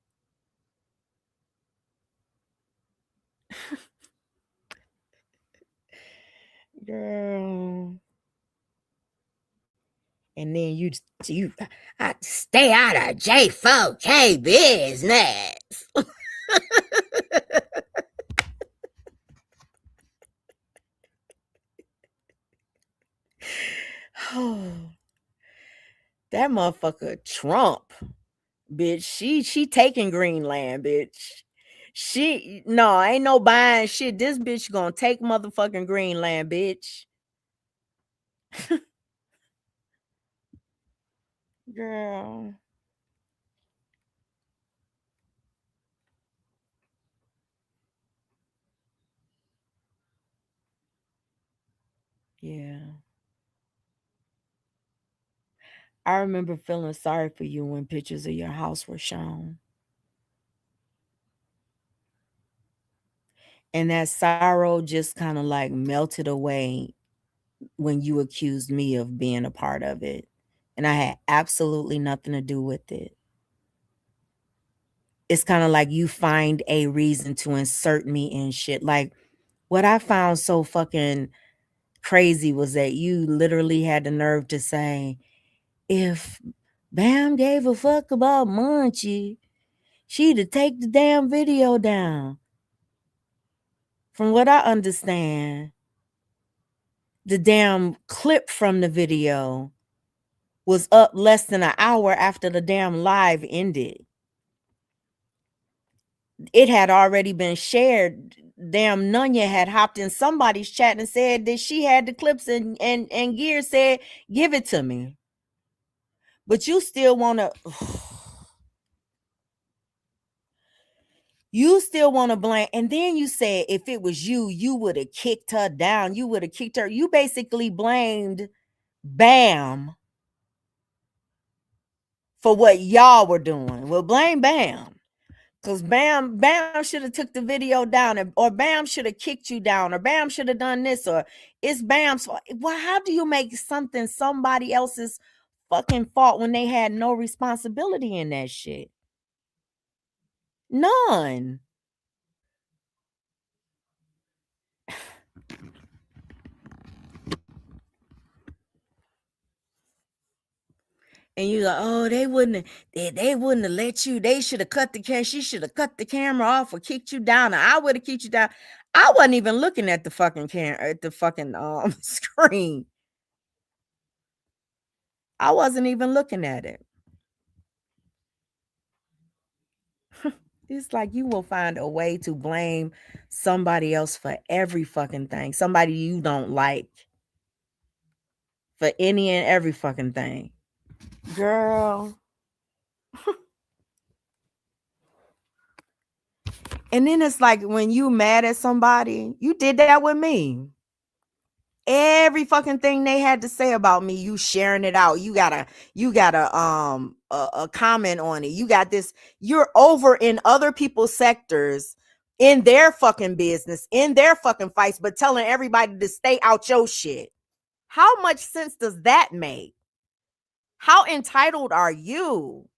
Girl. And then you stay out of J4K business. Oh, that motherfucker Trump, bitch. She taking Greenland, bitch. Ain't no buying shit. This bitch gonna take motherfucking Greenland, bitch. Girl. Yeah. I remember feeling sorry for you when pictures of your house were shown. And that sorrow just kind of like melted away when you accused me of being a part of it. And I had absolutely nothing to do with it. It's kind of like you find a reason to insert me in shit. Like, what I found so fucking crazy was that you literally had the nerve to say, if Bam gave a fuck about Munchie, she'd have take the damn video down. From what I understand, the damn clip from the video was up less than an hour after the damn live ended. It had already been shared. Damn, Nunya had hopped in somebody's chat and said that she had the clips, and Gear said, give it to me. But you still want to... You still want to blame. And then you said if it was you, you would have kicked her down. You would have kicked her. You basically blamed Bam for what y'all were doing. Well, blame Bam. Because Bam should have took the video down, or Bam should have kicked you down, or Bam should have done this, or it's Bam's fault. Well, how do you make something somebody else's fucking fault when they had no responsibility in that shit? None. And you're like, oh, they wouldn't have let you. They should have cut the camera. She should have cut the camera off or kicked you down. Or I would have kicked you down. I wasn't even looking at the fucking camera, at the fucking screen. I wasn't even looking at it. It's like you will find a way to blame somebody else for every fucking thing. Somebody you don't like for any and every fucking thing. Girl. And then it's like when you mad at somebody, you did that with me. Every fucking thing they had to say about me, you sharing it out. You got a comment on it. You got this. You're over in other people's sectors, in their fucking business, in their fucking fights, but telling everybody to stay out your shit. How much sense does that make? How entitled are you?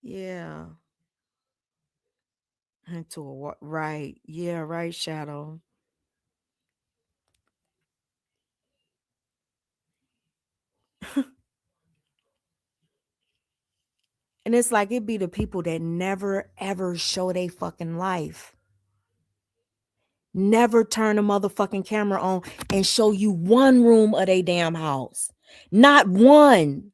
Yeah. Into a what? Right. Yeah, right, Shadow. And it's like it be the people that never ever show they fucking life. Never turn a motherfucking camera on and show you one room of their damn house. Not one.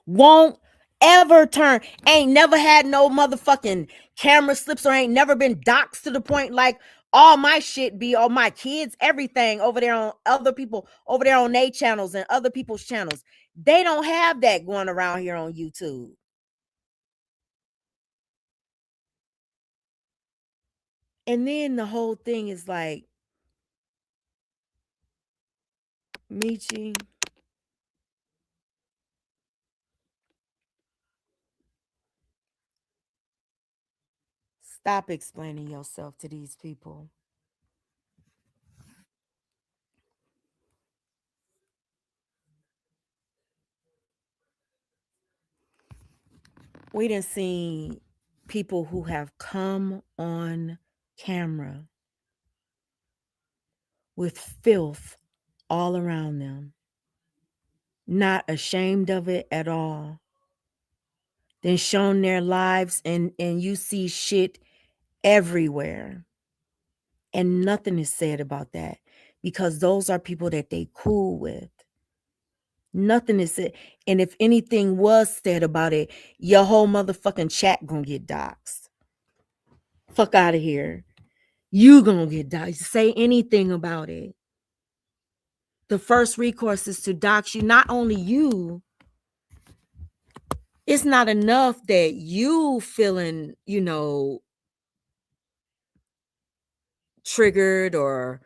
Won't ever turn. Ain't never had no motherfucking camera slips, or ain't never been doxxed to the point like all my shit be, all my kids, everything over there on other people, over there on their channels and other people's channels. They don't have that going around here on YouTube. And then the whole thing is like, Michi, stop explaining yourself to these people. We done seen people who have come on camera with filth all around them, not ashamed of it at all, then shown their lives, and you see shit everywhere, and nothing is said about that, because those are people that they cool with. Nothing is said. And if anything was said about it, your whole motherfucking chat gonna get doxxed. Fuck out of here. You gonna get doxxed. Say anything about it. The first recourse is to dox you. Not only you, it's not enough that you feeling, triggered or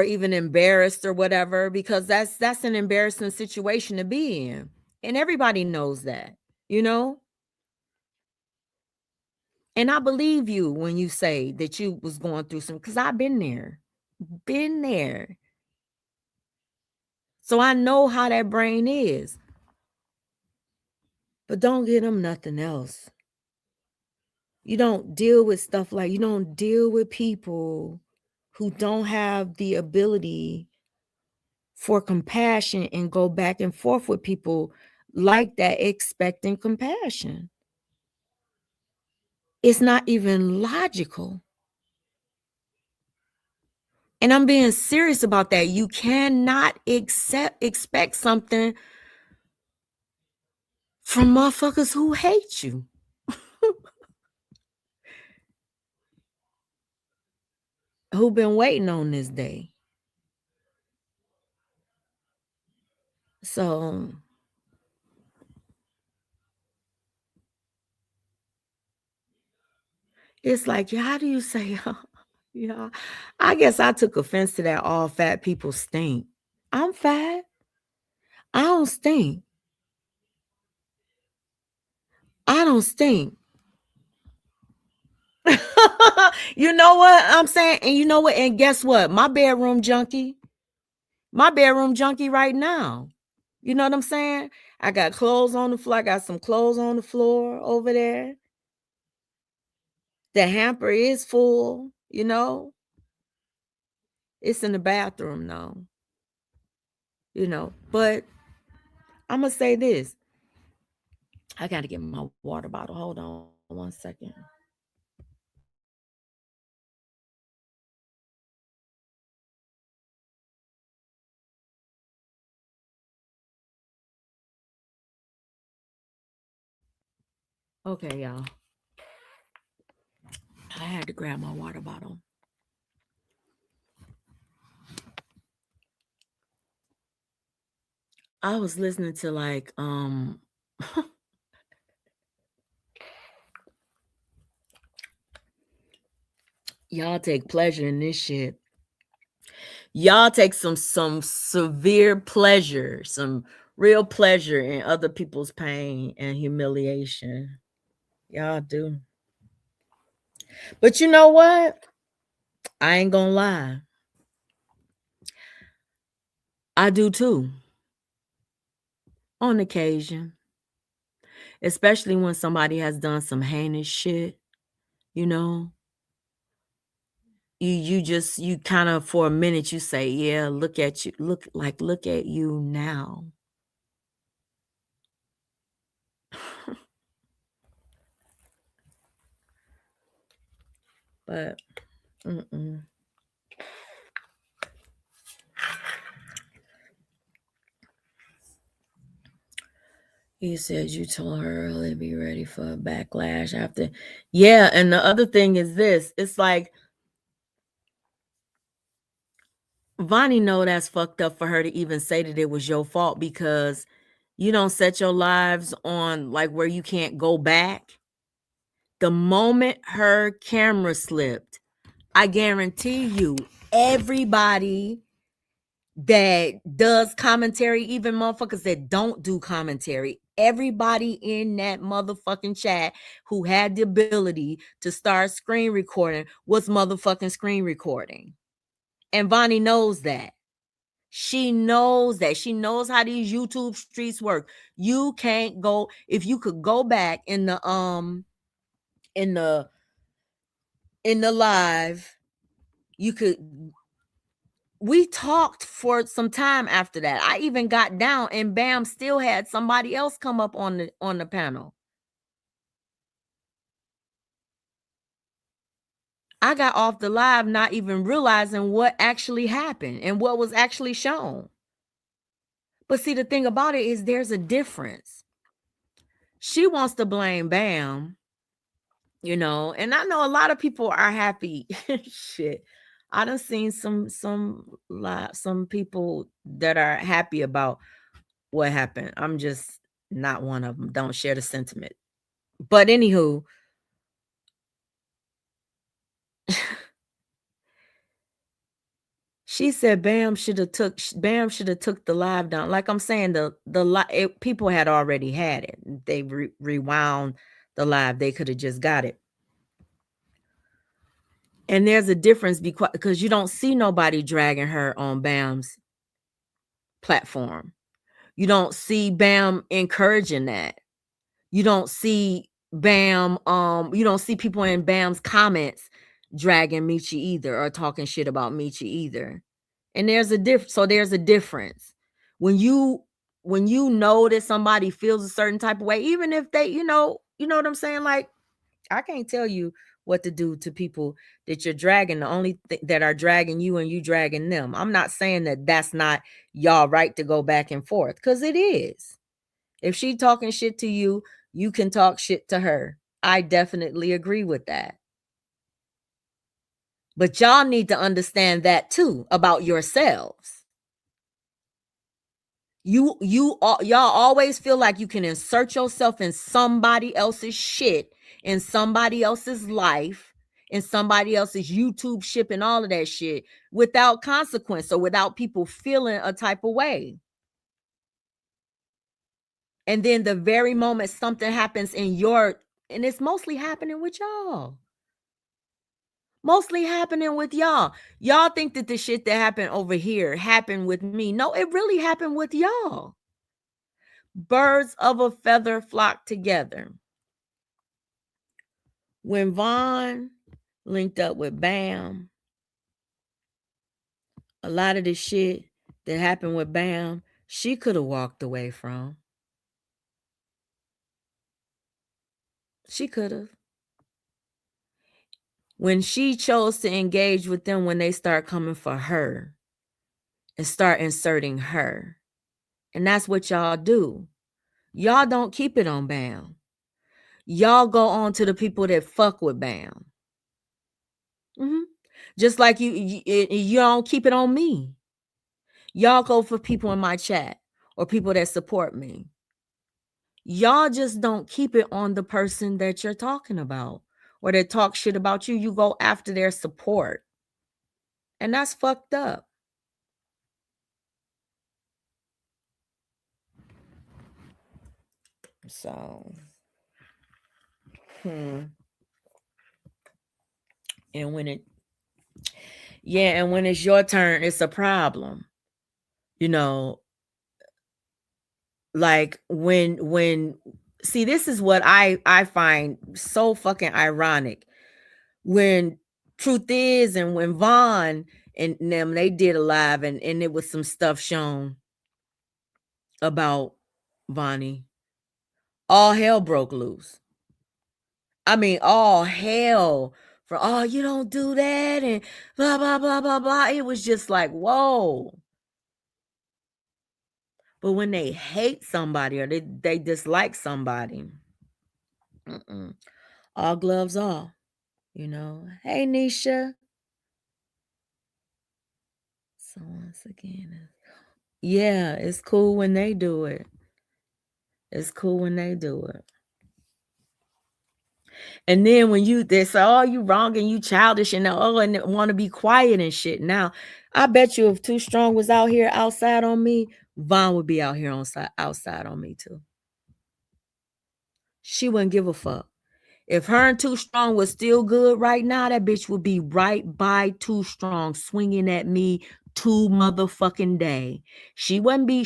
even embarrassed or whatever, because that's an embarrassing situation to be in. And everybody knows that, And I believe you when you say that you was going through some, because I've been there. So I know how that brain is. But don't give them nothing else. You don't deal with stuff like, you don't deal with people who don't have the ability for compassion and go back and forth with people like that, expecting compassion. It's not even logical. And I'm being serious about that. You cannot expect something from motherfuckers who hate you. Who been waiting on this day. So it's like, how do you say, yeah, I guess I took offense to that all fat people stink. I'm fat. I don't stink. I don't stink. You know what I'm saying? And you know what? And guess what? My bedroom junkie right now. You know what I'm saying? I got clothes on the floor. I got some clothes on the floor over there. The hamper is full, you know. It's in the bathroom now. You know, but I'm going to say this. I got to get my water bottle. Hold on 1 second. Okay, y'all. I had to grab my water bottle. I was listening to like y'all take pleasure in this shit. Y'all take some severe pleasure, some real pleasure in other people's pain and humiliation. Y'all do. But you know what? I ain't gonna lie. I do too. On occasion. Especially when somebody has done some heinous shit, you know. You kind of for a minute you say, yeah, look at you, look at you now. But he said you told her earlier, be ready for a backlash after. Yeah, and the other thing is this. It's like Vonnie know that's fucked up for her to even say that it was your fault, because you don't set your lives on like where you can't go back. The moment her camera slipped, I guarantee you, everybody that does commentary, even motherfuckers that don't do commentary, everybody in that motherfucking chat who had the ability to start screen recording was motherfucking screen recording. And Vonnie knows that. She knows that. She knows how these YouTube streets work. You can't go, if you could go back in the live, you could. We talked for some time after that. I even got down and Bam still had somebody else come up on the panel. I got off the live not even realizing what actually happened and what was actually shown. But see, the thing about it is there's a difference. She wants to blame Bam, you know, and I know a lot of people are happy. Shit. I done seen some people that are happy about what happened. I'm just not one of them. Don't share the sentiment. But anywho, she said Bam should have took the live down. Like I'm saying, people had already had it. They rewound the live. They could have just got it. And there's a difference because you don't see nobody dragging her on Bam's platform. You don't see Bam encouraging that. You don't see Bam, you don't see people in Bam's comments dragging Meechie either or talking shit about Meechie either. And there's a difference. When you know that somebody feels a certain type of way, even if they, you know what I'm saying? Like, I can't tell you what to do to people that you're dragging. The only that are dragging you and you dragging them. I'm not saying that that's not y'all right to go back and forth, because it is. If she talking shit to you, you can talk shit to her. I definitely agree with that. But y'all need to understand that too about yourselves. Y'all always feel like you can insert yourself in somebody else's shit, in somebody else's life, in somebody else's YouTube ship and all of that shit without consequence or without people feeling a type of way. And then the very moment something happens and it's mostly happening with y'all. Mostly happening with y'all. Y'all think that the shit that happened over here happened with me. No, it really happened with y'all. Birds of a feather flock together. When Von linked up with Bam, a lot of the shit that happened with Bam, she could have walked away from. She could have. When she chose to engage with them, when they start coming for her and start inserting her. And that's what y'all do. Y'all don't keep it on Bam. Y'all go on to the people that fuck with Bam. Just like you don't keep it on me. Y'all go for people in my chat or people that support me. Y'all just don't keep it on the person that you're talking about or that talk shit about you. You go after their support. And that's fucked up. So, and when it's your turn, it's a problem. You know, like when see, this is what I find so fucking ironic. When Truth Is and when Von and them, they did a live and it was some stuff shown about Vonnie. All hell broke loose. I mean, all hell for, oh, you don't do that and blah, blah, blah, blah, blah. It was just like, whoa. But when they hate somebody or they dislike somebody, all gloves off, you know. Hey, Nisha. So once again, yeah, it's cool when they do it. It's cool when they do it. And then when they say, oh, you wrong and you childish and and want to be quiet and shit. Now, I bet you if Too Strong was out here outside on me, Von would be out here outside on me too. She wouldn't give a fuck. If her and Too Strong was still good right now, that bitch would be right by Too Strong swinging at me to motherfucking day. She wouldn't be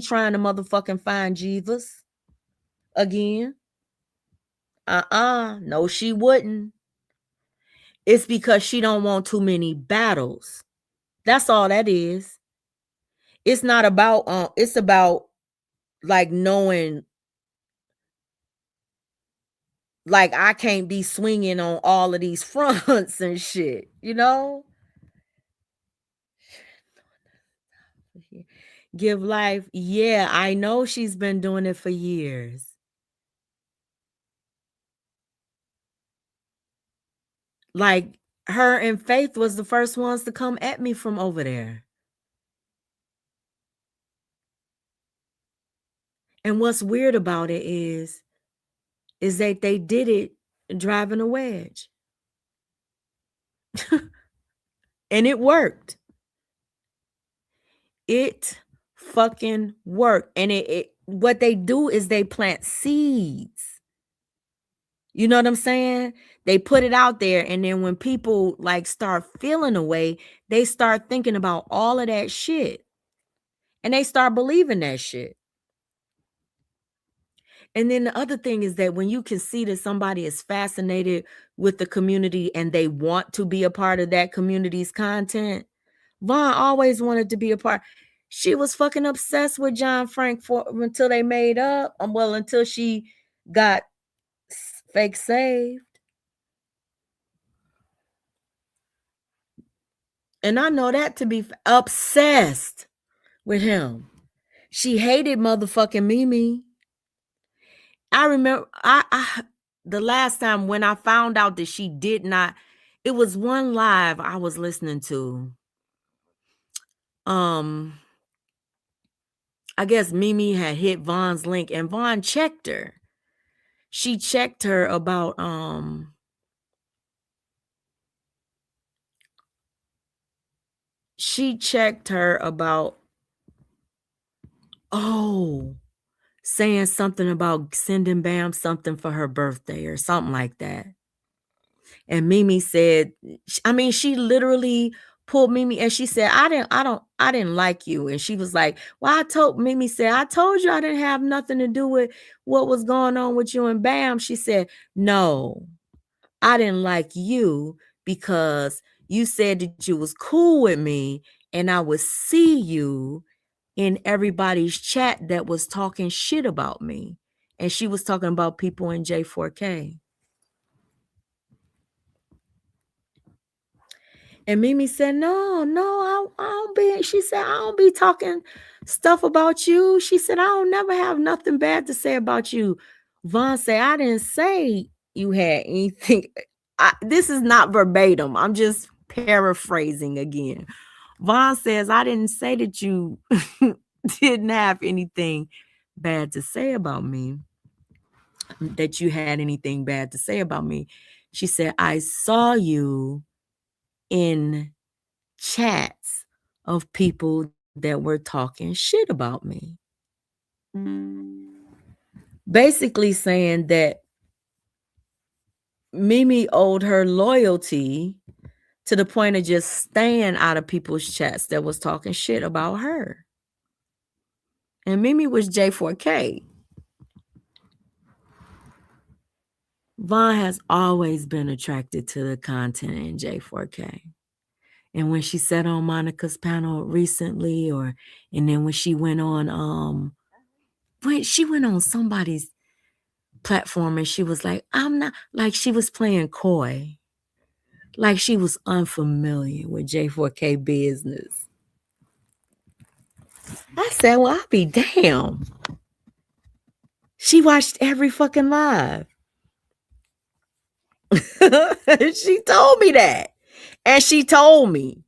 trying to motherfucking find Jeeves again. No, she wouldn't. It's because she don't want too many battles. That's all that is. It's not about it's about like knowing, like, I can't be swinging on all of these fronts and shit, you know? Give life. Yeah, I know she's been doing it for years. Like, her and Faith was the first ones to come at me from over there. And what's weird about it is that they did it driving a wedge. And it worked. It fucking worked. And what they do is they plant seeds. You know what I'm saying? They put it out there, and then when people like start feeling a way, they start thinking about all of that shit. And they start believing that shit. And then the other thing is that when you can see that somebody is fascinated with the community and they want to be a part of that community's content, Von always wanted to be a part. She was fucking obsessed with John Frank until they made up. Until she got fake saved. And I know that to be obsessed with him. She hated motherfucking Mimi. I remember the last time when I found out that she did not, it was one live I was listening to. I guess Mimi had hit Von's link and Von checked her. She checked her about saying something about sending Bam something for her birthday or something like that. And Mimi said, she literally pulled Mimi and she said, I didn't like you. And she was like, well, Mimi said, I told you I didn't have nothing to do with what was going on with you and Bam. She said, no, I didn't like you because you said that you was cool with me and I would see you in everybody's chat that was talking shit about me. And she was talking about people in J4K. And Mimi said, no, I don't be. She said, I don't be talking stuff about you. She said, I don't never have nothing bad to say about you. Von said, I didn't say you had anything. This is not verbatim. I'm just paraphrasing again. Von says, I didn't say that you didn't have anything bad to say about me, that you had anything bad to say about me. She said, I saw you in chats of people that were talking shit about me. Basically saying that Mimi owed her loyalty to the point of just staying out of people's chats that was talking shit about her. And Mimi was J4K. Von has always been attracted to the content in J4K. And when she sat on Monica's panel recently, and then when she went on somebody's platform and she was like, I'm not, like she was playing coy. Like she was unfamiliar with J4K business. I said, well, I'll be damned. She watched every fucking live. She told me that. And she told me.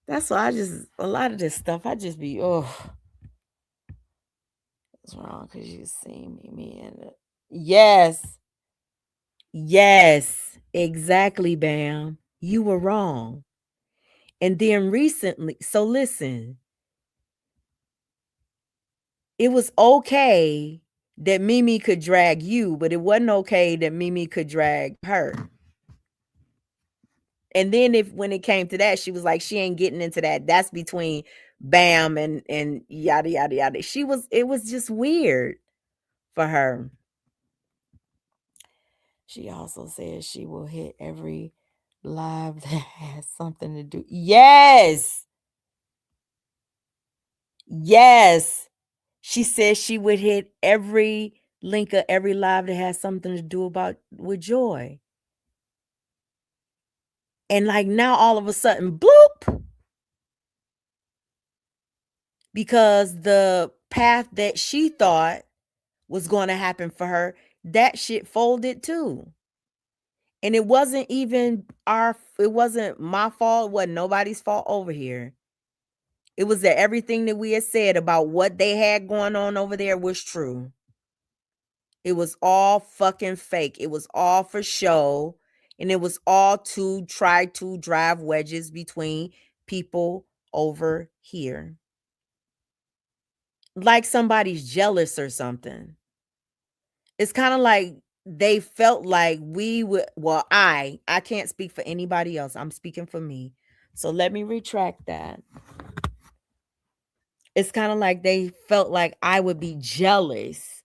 That's why a lot of this stuff, I just be, what's wrong? Because you see me in it. Yes, exactly, Bam. You were wrong. And then recently, so listen, it was okay that Mimi could drag you, but it wasn't okay that Mimi could drag her. And then when it came to that, she was like, she ain't getting into that. That's between Bam and yada, yada, yada. It was just weird for her. She also says she will hit every live that has something to do. Yes. She says she would hit every link of every live that has something to do with Joy. And like now all of a sudden, bloop. Because the path that she thought was going to happen for her, that shit folded too. And it wasn't even it wasn't my fault. It wasn't nobody's fault over here. It was that everything that we had said about what they had going on over there was true. It was all fucking fake. It was all for show. And it was all to try to drive wedges between people over here. Like somebody's jealous or something. It's kind of like they felt like we would, well, I can't speak for anybody else. I'm speaking for me. So let me retract that. It's kind of like they felt like I would be jealous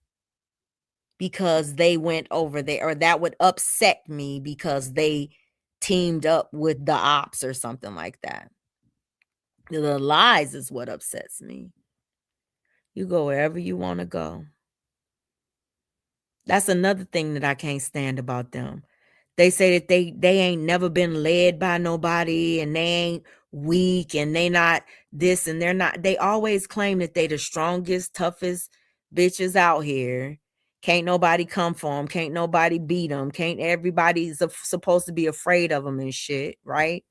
because they went over there, or that would upset me because they teamed up with the ops or something like that. The lies is what upsets me. You go wherever you want to go. That's another thing that I can't stand about them. They say that they ain't never been led by nobody, and they ain't weak, and they not this, and they're not. They always claim that they the strongest, toughest bitches out here. Can't nobody come for them. Can't nobody beat them. Can't everybody's supposed to be afraid of them and shit, right?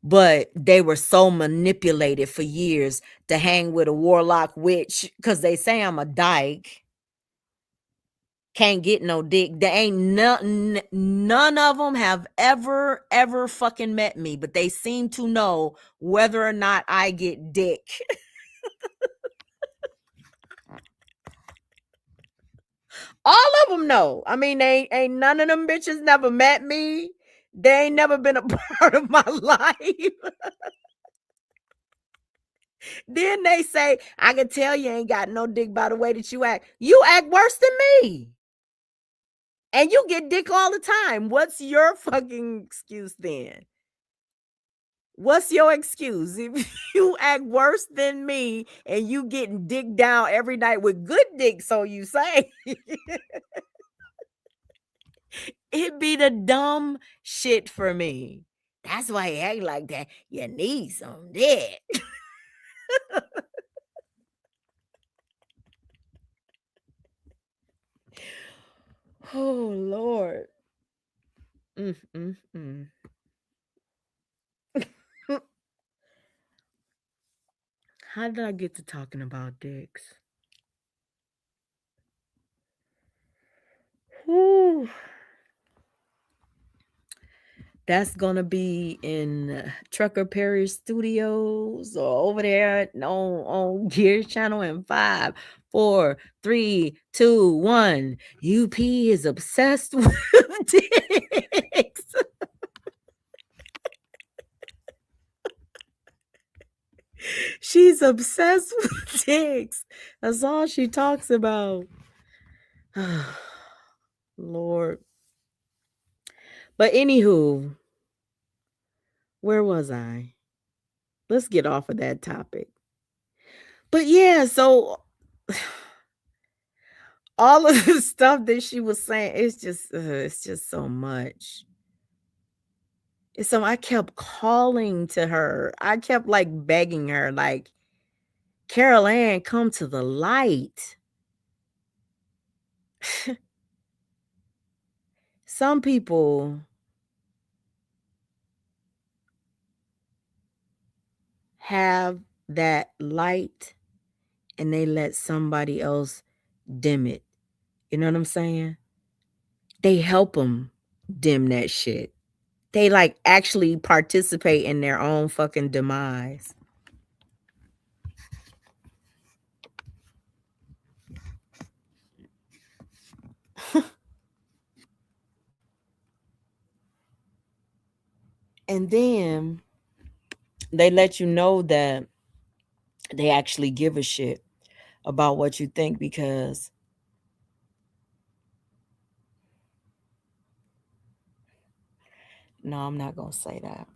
But they were so manipulated for years to hang with a warlock witch because they say I'm a dyke. Can't get no dick. There ain't none of them have ever fucking met me, but they seem to know whether or not I get dick. All of them know. I mean, they ain't none of them bitches never met me. They ain't never been a part of my life. Then they say, I can tell you ain't got no dick by the way that you act. You act worse than me. And you get dick all the time. What's your fucking excuse then? What's your excuse? If you act worse than me and you getting dick down every night with good dick, so you say. It be the dumb shit for me. That's why you act like that. You need some dick. Oh, Lord. How did I get to talking about dicks? Whew. That's gonna be in Trucker Perry Studios or over there on Gears Channel in 5, 4, 3, 2, 1. UP is obsessed with dicks. She's obsessed with dicks. That's all she talks about. Lord. But anywho, where was I? Let's get off of that topic. But yeah, so all of the stuff that she was saying, it's just so much. So I kept calling to her. I kept like begging her, like, Carol Ann, come to the light. Some people have that light and they let somebody else dim it. You know what I'm saying? They help them dim that shit. They like actually participate in their own fucking demise. And then they let you know that they actually give a shit about what you think because no, I'm not gonna say that.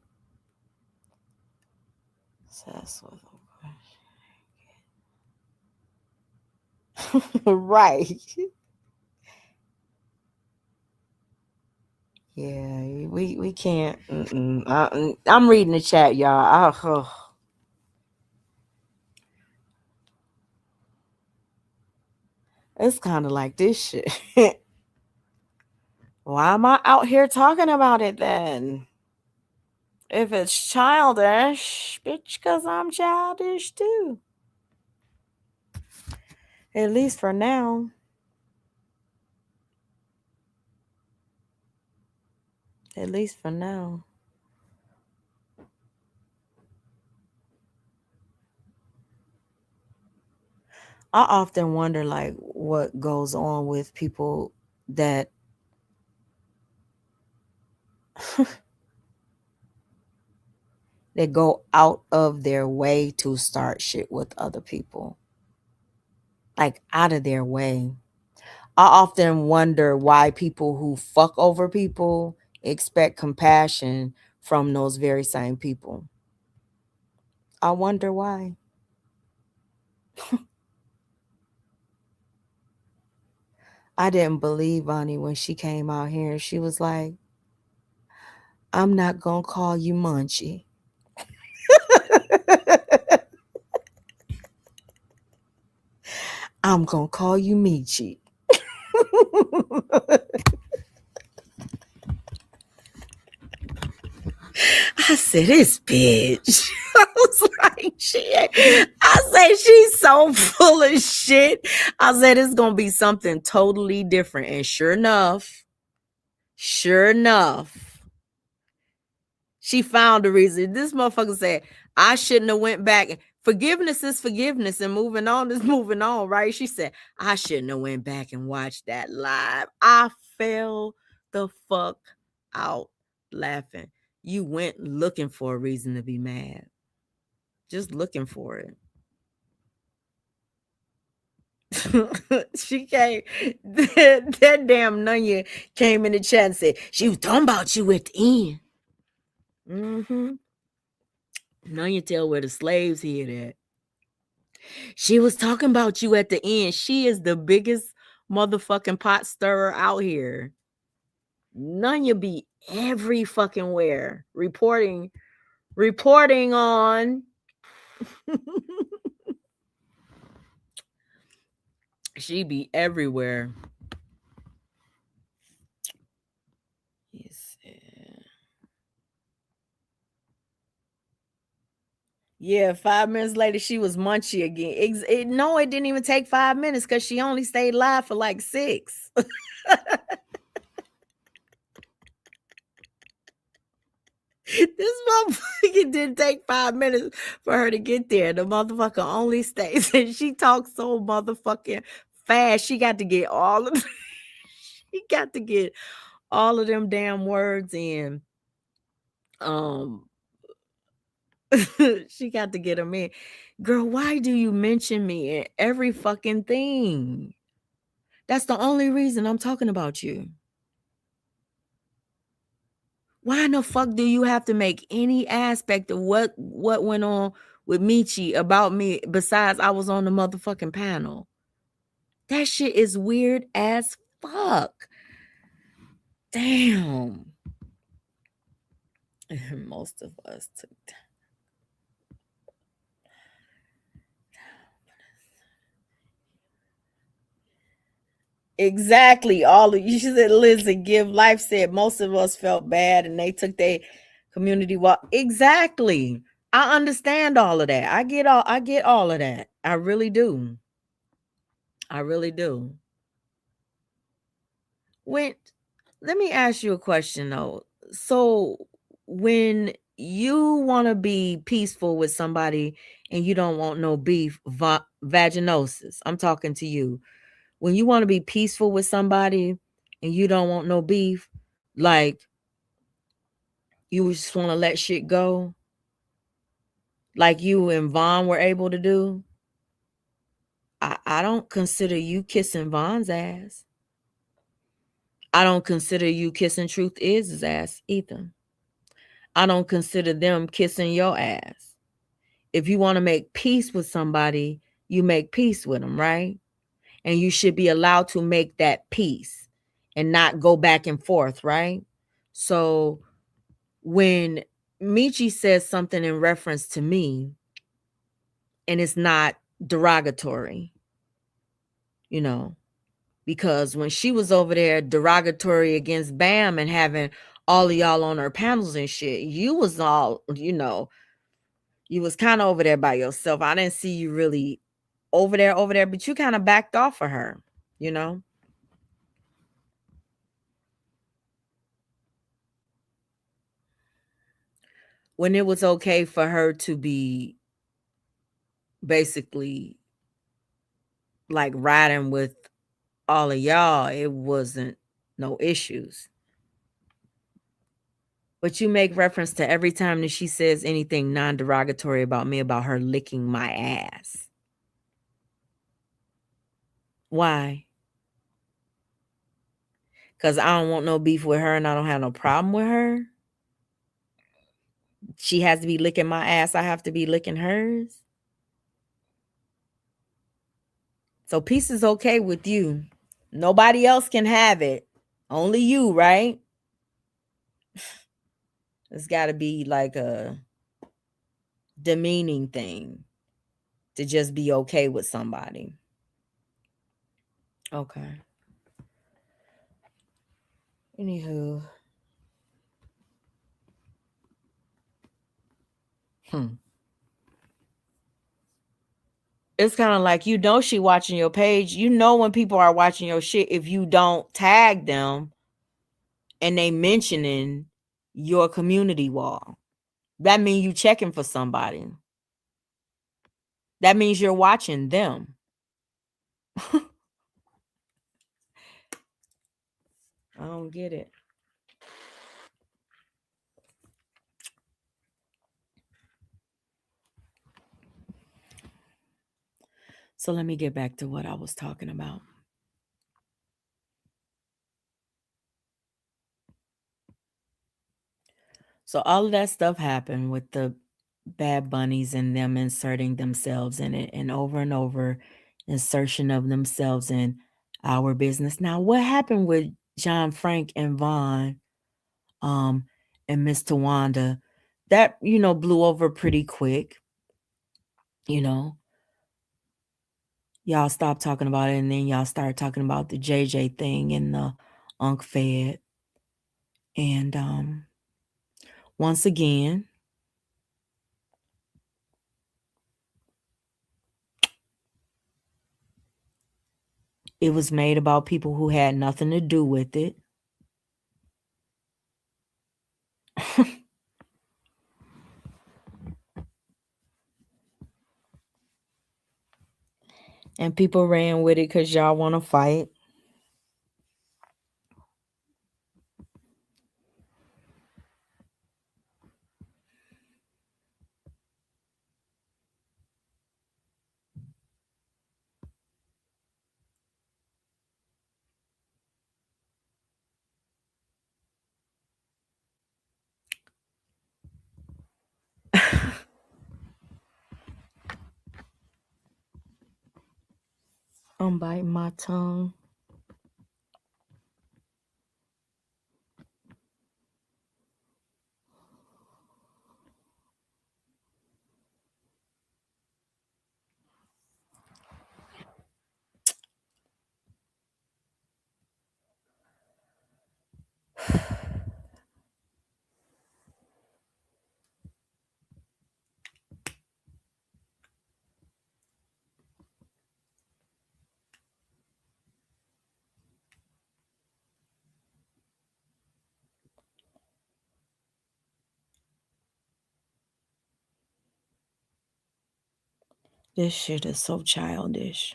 Right. Yeah, we can't. I'm reading the chat, y'all. It's kind of like this shit. Why am I out here talking about it then? If it's childish, bitch, because I'm childish too. At least for now. At least for now. I often wonder, like, what goes on with people that that go out of their way to start shit with other people. Like, out of their way. I often wonder why people who fuck over people expect compassion from those very same people. I wonder why. I didn't believe Bonnie when she came out here. She was like, I'm not going to call you Munchie. I'm going to call you Michi. I said, this bitch. I was like, shit. I said, she's so full of shit. I said, it's going to be something totally different. And sure enough, she found the reason. This motherfucker said, I shouldn't have went back. Forgiveness is forgiveness and moving on is moving on, right? She said, I shouldn't have went back and watched that live. I fell the fuck out laughing. You went looking for a reason to be mad. Just looking for it. She came, that damn Nunya came in the chat and said, she was talking about you at the end. Now you tell where the slaves hid at. She was talking about you at the end. She is the biggest motherfucking pot stirrer out here. Nunya be every fucking where. Reporting on. She be everywhere. Yeah, 5 minutes later, she was Munchie again. No, it didn't even take 5 minutes because she only stayed live for like 6. This motherfucker didn't take 5 minutes for her to get there. The motherfucker only stays, and she talks so motherfucking fast. She got to get all of them damn words in. She got to get them in. Girl, why do you mention me in every fucking thing? That's the only reason I'm talking about you. Why in the fuck do you have to make any aspect of what went on with Michi about me besides I was on the motherfucking panel? That shit is weird as fuck. Damn. Most of us took time. Exactly. All of you said, listen, Give Life said most of us felt bad and they took their community walk. Exactly. I understand all of that. I get all of that. I really do. Let me ask you a question though. So when you want to be peaceful with somebody and you don't want no beef, vaginosis, I'm talking to you. When you want to be peaceful with somebody and you don't want no beef, like you just want to let shit go, like you and Vaughn were able to do, I don't consider you kissing Vaughn's ass. I don't consider you kissing Truth Is' ass either. I don't consider them kissing your ass. If you want to make peace with somebody, you make peace with them, right? And you should be allowed to make that peace and not go back and forth, right? So when Michi says something in reference to me and it's not derogatory, because when she was over there derogatory against Bam and having all of y'all on her panels and shit, you was all, you was kind of over there by yourself. I didn't see you really over there, but you kind of backed off of her, when it was okay for her to be basically like riding with all of y'all, it wasn't no issues. But you make reference to every time that she says anything non-derogatory about me, about her licking my ass. Why? Because I don't want no beef with her and I don't have no problem with her? She has to be licking my ass. I have to be licking hers. So peace is okay with you. Nobody else can have it. Only you, right? It's got to be like a demeaning thing to just be okay with somebody. Okay. Anywho. It's kind of like, you know, she watching your page. You know when people are watching your shit if you don't tag them and they mentioning your community wall. That means you checking for somebody. That means you're watching them. I don't get it. So let me get back to what I was talking about. So all of that stuff happened with the Bad Bunnies and them inserting themselves in it, and over insertion of themselves in our business. Now, what happened with John Frank and Vaughn and Miss Tawanda? That, you know, blew over pretty quick. You know, y'all stopped talking about it, and then y'all started talking about the JJ thing and the Unc Fed. And once again, it was made about people who had nothing to do with it. And people ran with it because y'all want to fight. I'm biting my tongue. This shit is so childish.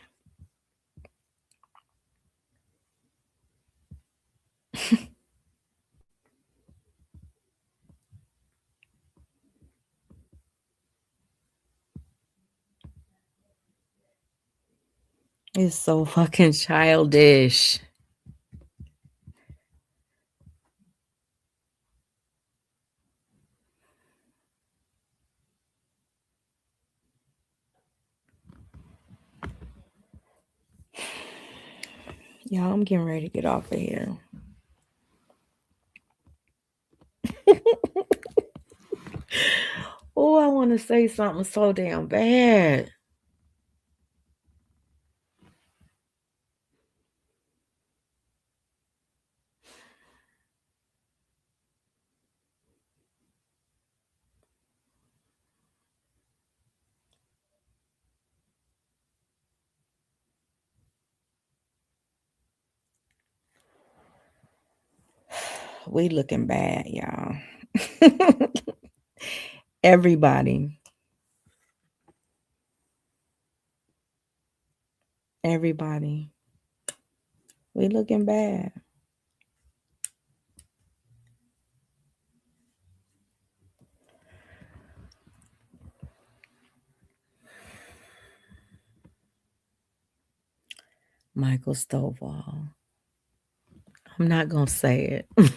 It's so fucking childish. Y'all, I'm getting ready to get off of here. Oh, I want to say something so damn bad. We looking bad, y'all. Everybody. Everybody. We looking bad. Michael Stovall. I'm not going to say it.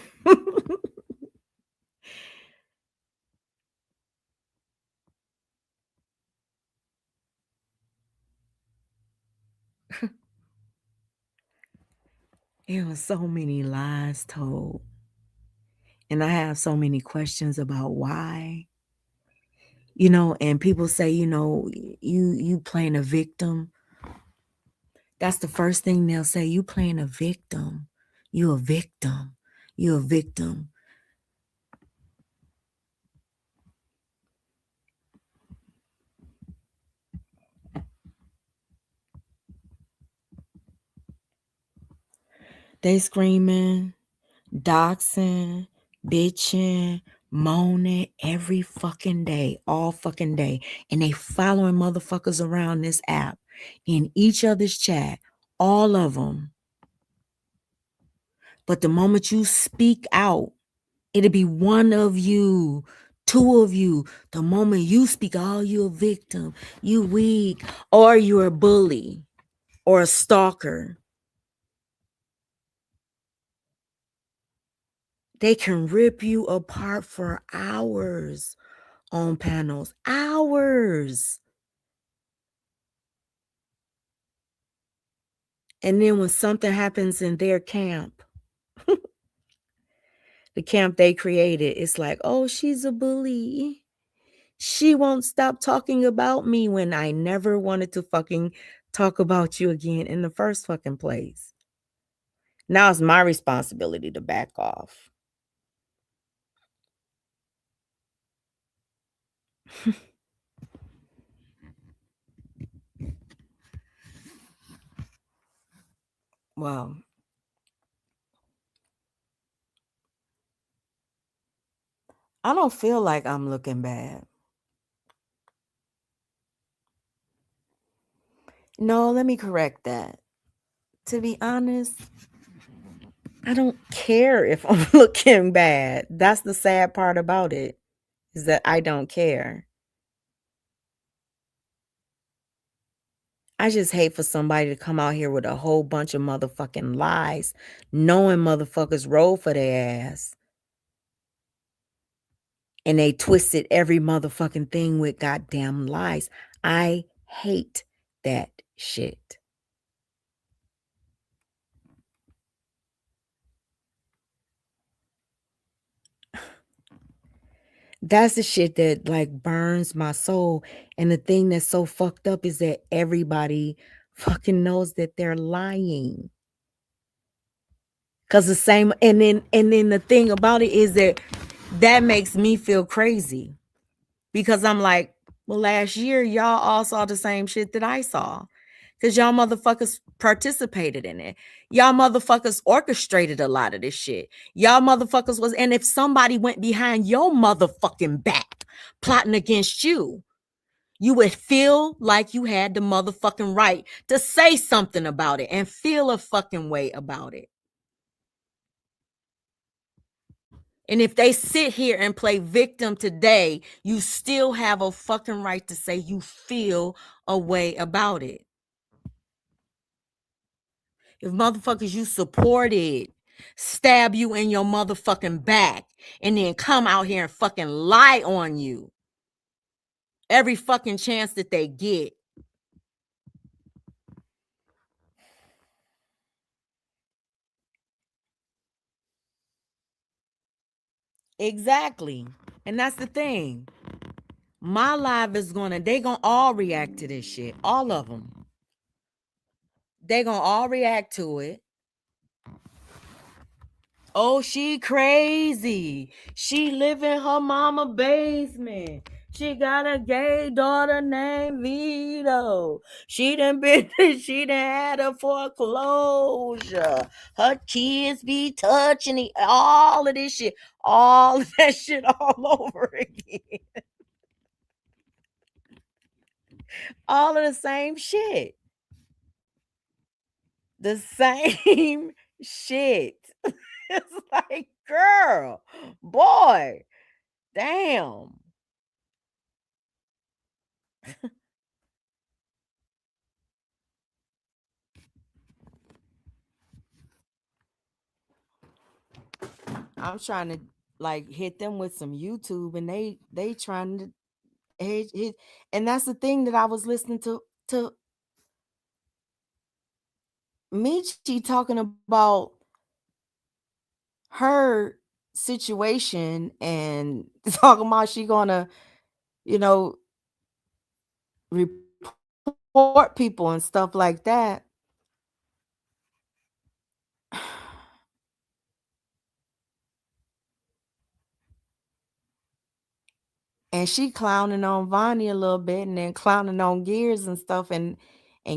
It was so many lies told. And I have so many questions about why. And people say, you playing a victim. That's the first thing they'll say. You playing a victim. You a victim. You a victim. They screaming, doxing, bitching, moaning every fucking day, all fucking day. And they following motherfuckers around this app in each other's chat, all of them. But the moment you speak out, it'll be one of you, two of you. The moment you speak, oh, you're a victim, you weak, or you're a bully or a stalker. They can rip you apart for hours on panels. Hours. And then when something happens in their camp, the camp they created, it's like, oh, she's a bully. She won't stop talking about me when I never wanted to fucking talk about you again in the first fucking place. Now it's my responsibility to back off. Well, I don't feel like I'm looking bad. No, let me correct that. To be honest, I don't care if I'm looking bad. That's the sad part about it, is that I don't care. I just hate for somebody to come out here with a whole bunch of motherfucking lies, knowing motherfuckers roll for their ass. And they twisted every motherfucking thing with goddamn lies. I hate that shit. That's the shit that like burns my soul. And the thing that's so fucked up is that everybody fucking knows that they're lying. Cause the same, and then the thing about it is that makes me feel crazy. Because I'm like, well, last year y'all all saw the same shit that I saw. Cause y'all motherfuckers participated in it. Y'all motherfuckers orchestrated a lot of this shit. Y'all motherfuckers was, and if somebody went behind your motherfucking back plotting against you, you would feel like you had the motherfucking right to say something about it and feel a fucking way about it. And if they sit here and play victim today, you still have a fucking right to say you feel a way about it. If motherfuckers you supported stab you in your motherfucking back and then come out here and fucking lie on you every fucking chance that they get. Exactly. And that's the thing. My live is they gonna all react to this shit. All of them. They gonna all react to it. Oh, she crazy. She live in her mama basement. She got a gay daughter named Vito. She done had a foreclosure. Her kids be touching all of this shit. All of that shit all over again. All of the same shit. The same shit. It's like, girl, boy, damn. I'm trying to like hit them with some YouTube, and they trying to hit, and that's the thing that I was listening to Michi talking about her situation and talking about she gonna, you know, report people and stuff like that. And she clowning on Vonnie a little bit and then clowning on Gears and stuff, and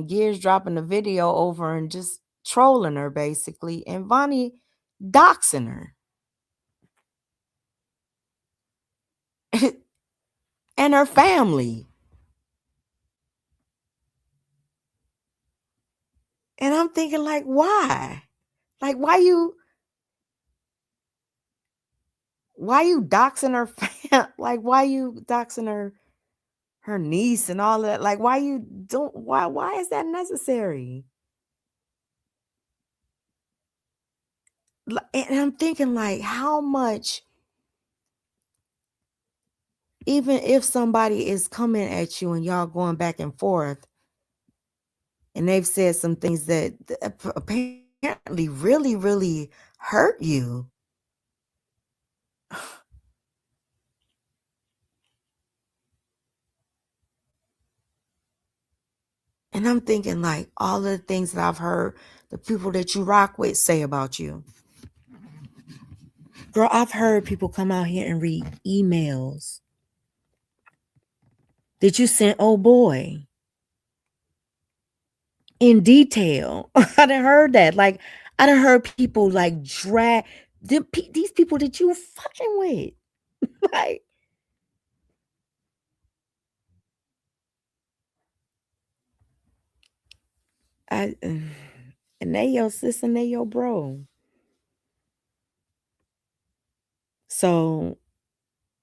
Gears dropping the video over and just trolling her basically, and Vonnie doxing her. And her family. And I'm thinking, like, why? Like, why you doxing her like, why you doxing her niece and all that? Like, why is that necessary? And I'm thinking, like, how much, even if somebody is coming at you and y'all going back and forth, and they've said some things that apparently really, really hurt you. And I'm thinking, like, all of the things that I've heard the people that you rock with say about you. Girl, I've heard people come out here and read emails that you sent old boy in detail. I done heard that. Like, I done heard people like drag these people that you fucking with. Like, and they your sis and they your bro. So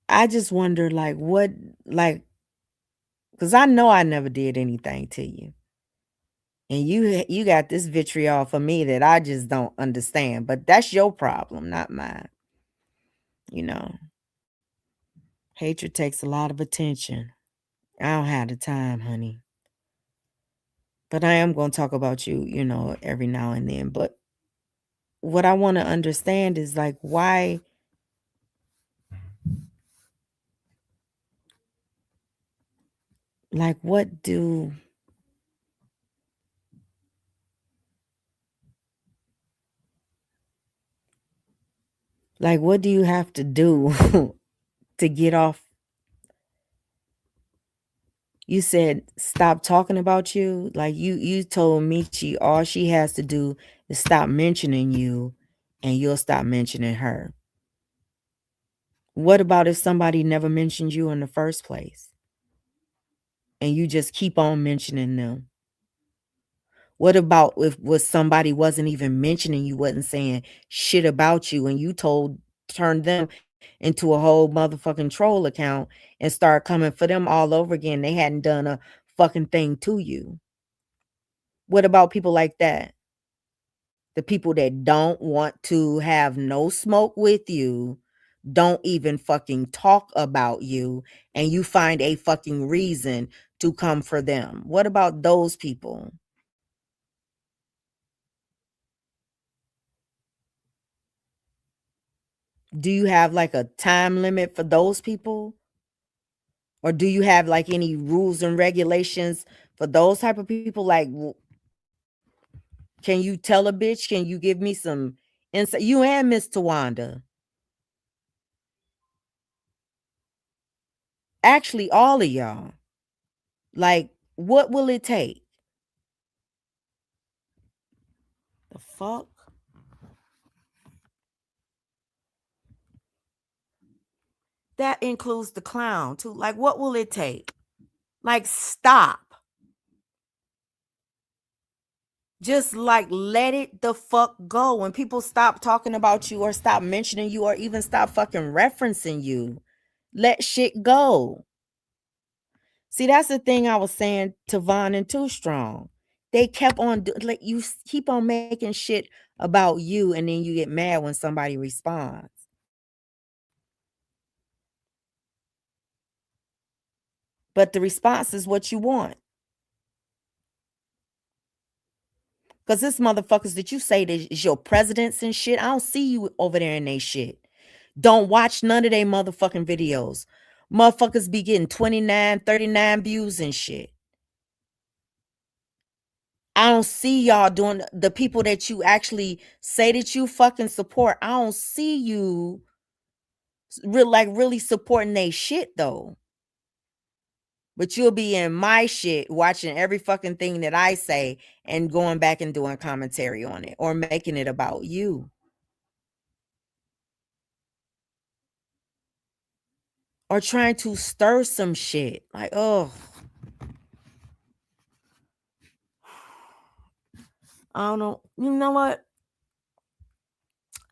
I just wonder, like, what, like, because I know I never did anything to you. And you got this vitriol for me that I just don't understand. But that's your problem, not mine. You know, hatred takes a lot of attention. I don't have the time, honey. But I am going to talk about you, every now and then. But what I want to understand is, like, why, like, what do, like, what do you have to do to get off? You said stop talking about you. Like, you told Michi all she has to do is stop mentioning you and you'll stop mentioning her. What about if somebody never mentioned you in the first place and you just keep on mentioning them? What about if somebody wasn't even mentioning you, wasn't saying shit about you, and you turned them into a whole motherfucking troll account and start coming for them all over again? They hadn't done a fucking thing to you. What about people like that? The people that don't want to have no smoke with you, don't even fucking talk about you, and you find a fucking reason to come for them. What about those people? Do you have like a time limit for those people? Or do you have like any rules and regulations for those type of people? Like, can you tell a bitch? Can you give me some insight? You and Miss Tawanda. Actually, all of y'all. Like, what will it take? The fuck? That includes the clown too. Like, what will it take? Like, stop. Just like let it the fuck go. When people stop talking about you or stop mentioning you or even stop fucking referencing you, let shit go. See, that's the thing I was saying to Von and Too Strong. They kept on like, you keep on making shit about you, and then you get mad when somebody responds. But the response is what you want. Because this motherfuckers that you say that is your presidents and shit, I don't see you over there in they shit. Don't watch none of they motherfucking videos. Motherfuckers be getting 29, 39 views and shit. I don't see y'all doing the people that you actually say that you fucking support. I don't see you really supporting they shit though. But you'll be in my shit watching every fucking thing that I say and going back and doing commentary on it or making it about you. Or trying to stir some shit. Like, oh. I don't know. You know what?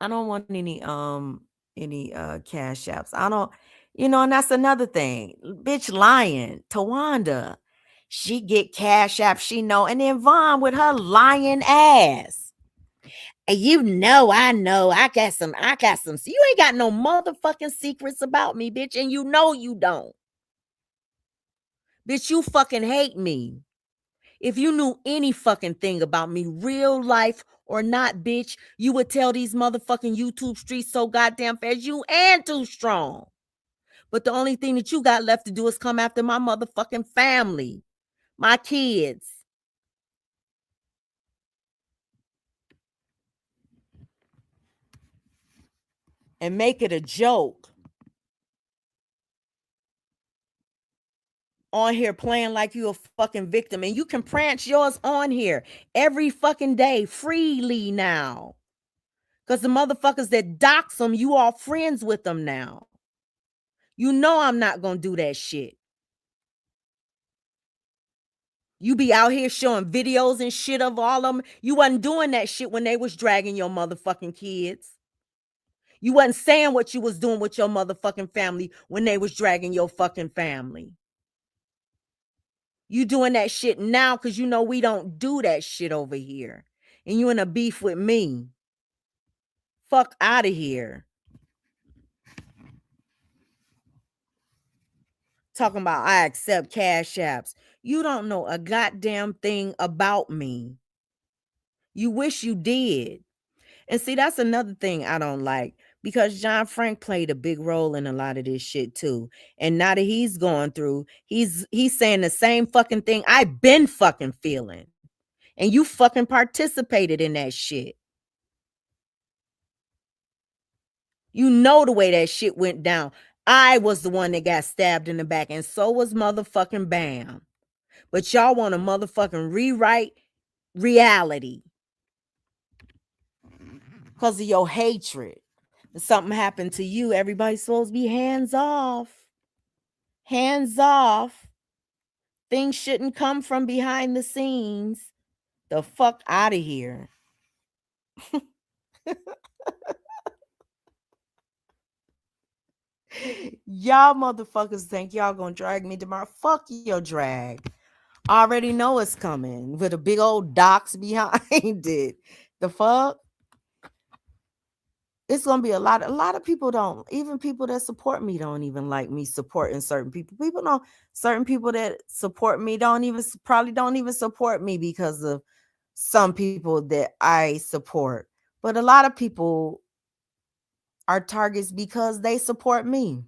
I don't want any cash apps. I don't, and that's another thing. Bitch lying. Tawanda. She get cash app, she know. And then Vaughn with her lying ass. And I got some. So you ain't got no motherfucking secrets about me, bitch. And you know you don't. Bitch, you fucking hate me. If you knew any fucking thing about me, real life or not, bitch, you would tell these motherfucking YouTube streets so goddamn fast. You and too strong. But the only thing that you got left to do is come after my motherfucking family, my kids. And make it a joke. On here playing like you a fucking victim. And you can prance yours on here every fucking day freely now. Because the motherfuckers that dox them, you all friends with them now. You know I'm not going to do that shit. You be out here showing videos and shit of all of them. You wasn't doing that shit when they was dragging your motherfucking kids. You wasn't saying what you was doing with your motherfucking family when they was dragging your fucking family. You doing that shit now because you know we don't do that shit over here. And you in a beef with me. Fuck out of here. Talking about I accept cash apps. You don't know a goddamn thing about me. You wish you did. And see, that's another thing I don't like. Because John Frank played a big role in a lot of this shit too. And now that he's going through, he's saying the same fucking thing I've been fucking feeling. And you fucking participated in that shit. You know the way that shit went down. I was the one that got stabbed in the back, and so was motherfucking Bam. But y'all want to motherfucking rewrite reality because of your hatred. If something happened to you, everybody's supposed to be hands off. Hands off. Things shouldn't come from behind the scenes. The fuck out of here. Y'all motherfuckers think y'all gonna drag me tomorrow. Fuck your drag. I already know it's coming with a big old docs behind it. The fuck? It's gonna be a lot of people don't, even people that support me don't even like me supporting certain people. Certain people that support me probably don't even support me because of some people that I support. But a lot of people are targets because they support me.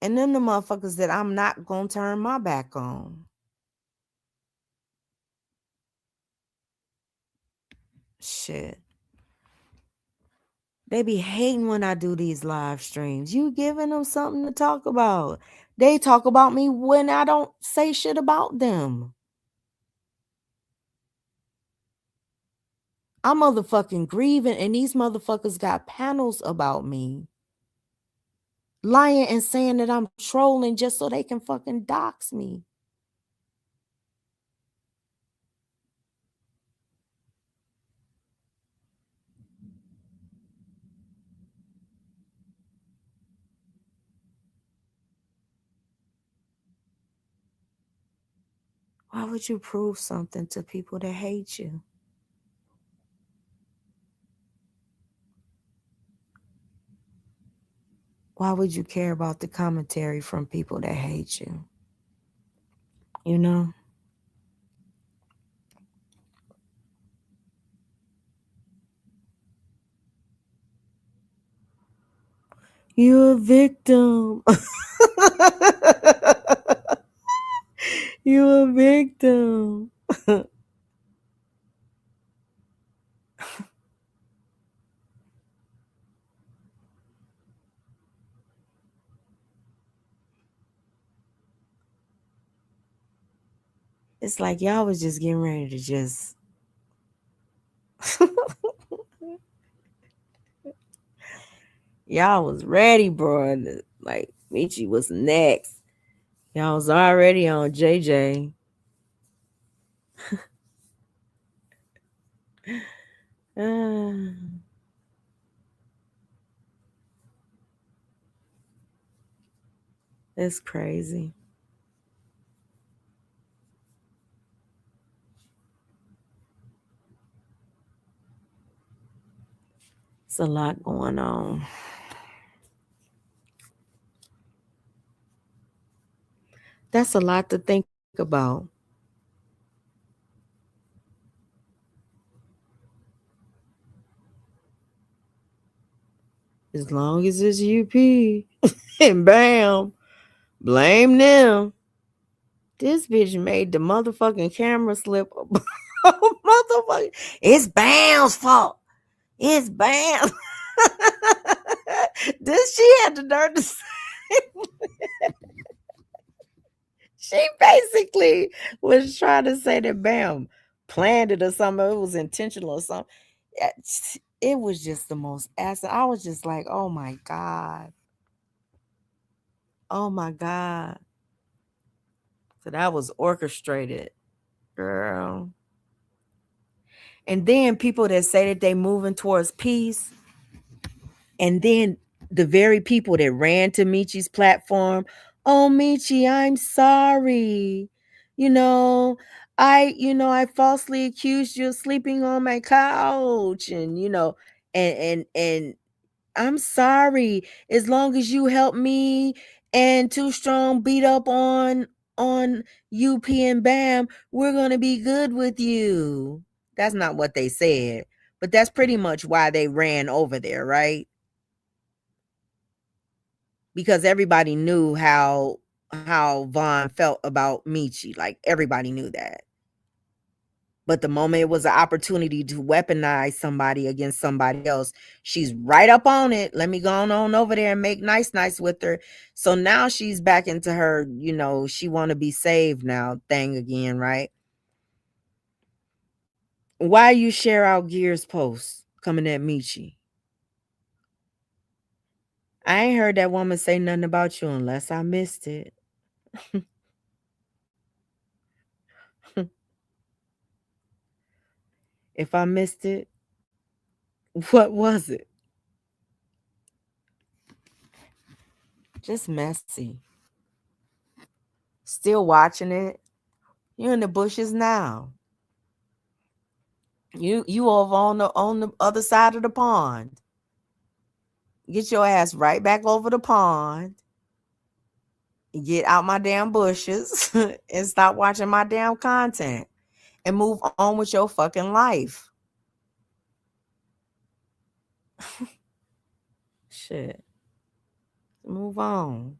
And then the motherfuckers that I'm not gonna turn my back on. Shit. They be hating when I do these live streams. You giving them something to talk about. They talk about me when I don't say shit about them. I'm motherfucking grieving, and these motherfuckers got panels about me. Lying and saying that I'm trolling just so they can fucking dox me. Why would you prove something to people that hate you? Why would you care about the commentary from people that hate you? You know? You're a victim. You're a victim. It's like y'all was just getting ready to just y'all was ready, bro. Like Michi was next. Y'all was already on JJ. It's crazy. It's a lot going on. That's a lot to think about. As long as it's UP. And bam. Blame them. This bitch made the motherfucking camera slip. Motherfucker. It's Bam's fault. It's Bam. This she had the nerve to say. She basically was trying to say that Bam planned it or something. It was intentional or something. It was just the most acid. I was just like, oh my God. Oh my God. So that was orchestrated, girl. And then people that say that they moving towards peace, and then the very people that ran to Michi's platform, oh Michi, I'm sorry. I falsely accused you of sleeping on my couch, and and I'm sorry. As long as you help me and Too Strong beat up on UP and Bam, we're gonna be good with you. That's not what they said, but that's pretty much why they ran over there, right? Because everybody knew how Vaughn felt about Michi. Like everybody knew that. But the moment it was an opportunity to weaponize somebody against somebody else, she's right up on it. Let me go on over there and make nice with her. So now she's back into her, she want to be saved now thing again, right? Why you share out Gears posts coming at Michi? I ain't heard that woman say nothing about you unless I missed it. If I missed it, what was it? Just messy. Still watching it. You're in the bushes now. You over on the other side of the pond. Get your ass right back over the pond. Get out my damn bushes and stop watching my damn content and move on with your fucking life. Shit. Move on.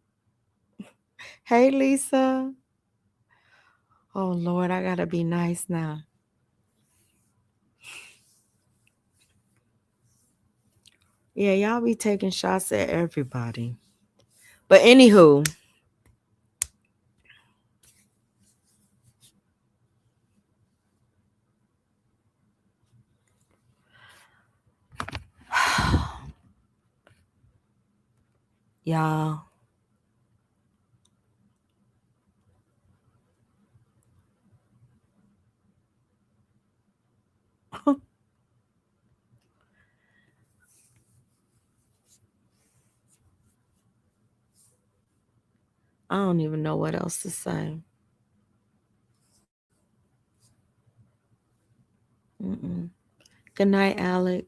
Hey, Lisa. Oh, Lord, I gotta be nice now. Yeah, y'all be taking shots at everybody. But anywho, y'all. I don't even know what else to say. Good night, Alec.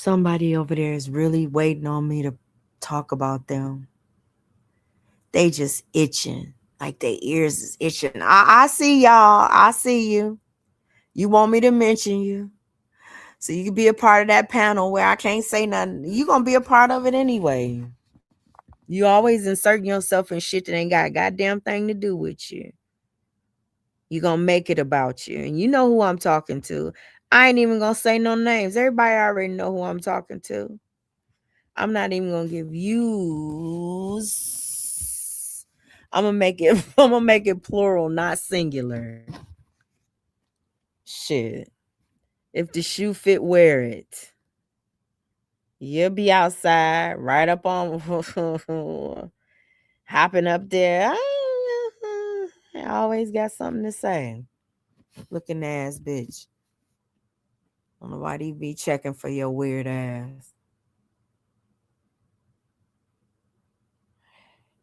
somebody over there is really waiting on me to talk about them. They just itching. Like their ears is itching. I see y'all. I see you. You want me to mention you. So you can be a part of that panel where I can't say nothing. You gonna be a part of it anyway. You always inserting yourself in shit that ain't got a goddamn thing to do with you. You gonna make it about you. And you know who I'm talking to. I ain't even gonna say no names. Everybody already know who I'm talking to. I'm not even gonna give views. I'm gonna make it plural, not singular. Shit. If the shoe fit, wear it. You'll be outside, right up on hopping up there. I always got something to say. Looking ass bitch. Don't know why they be checking for your weird ass.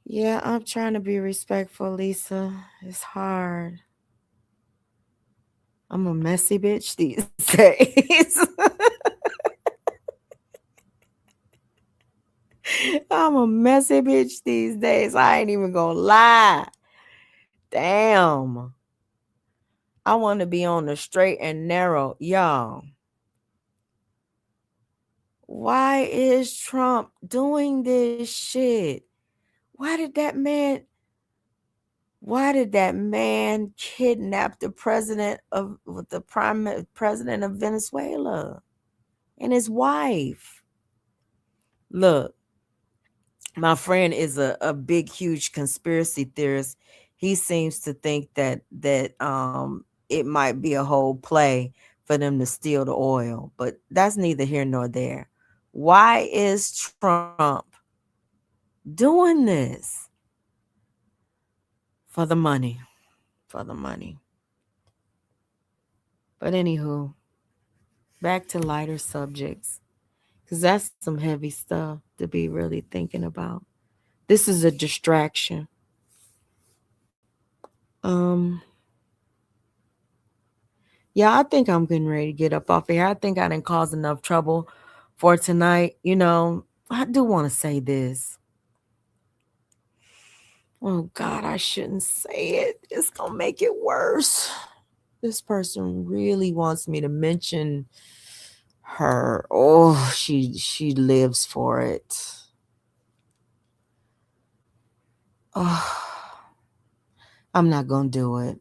Yeah, I'm trying to be respectful, Lisa. It's hard. I'm a messy bitch these days. I'm a messy bitch these days. I ain't even gonna lie. Damn. I want to be on the straight and narrow. Y'all, why is Trump doing this shit? Why did that man kidnap the president of Venezuela and his wife? Look, my friend is a big, huge conspiracy theorist. He seems to think that it might be a whole play for them to steal the oil, but that's neither here nor there. Why is Trump doing this? For the money. For the money. But anywho, back to lighter subjects, because that's some heavy stuff to be really thinking about. This is a distraction. Yeah, I think I'm getting ready to get up off here. I think I didn't cause enough trouble for tonight. You know, I do want to say this. Oh, God, I shouldn't say it. It's going to make it worse. This person really wants me to mention her. Oh, she lives for it. Oh, I'm not going to do it.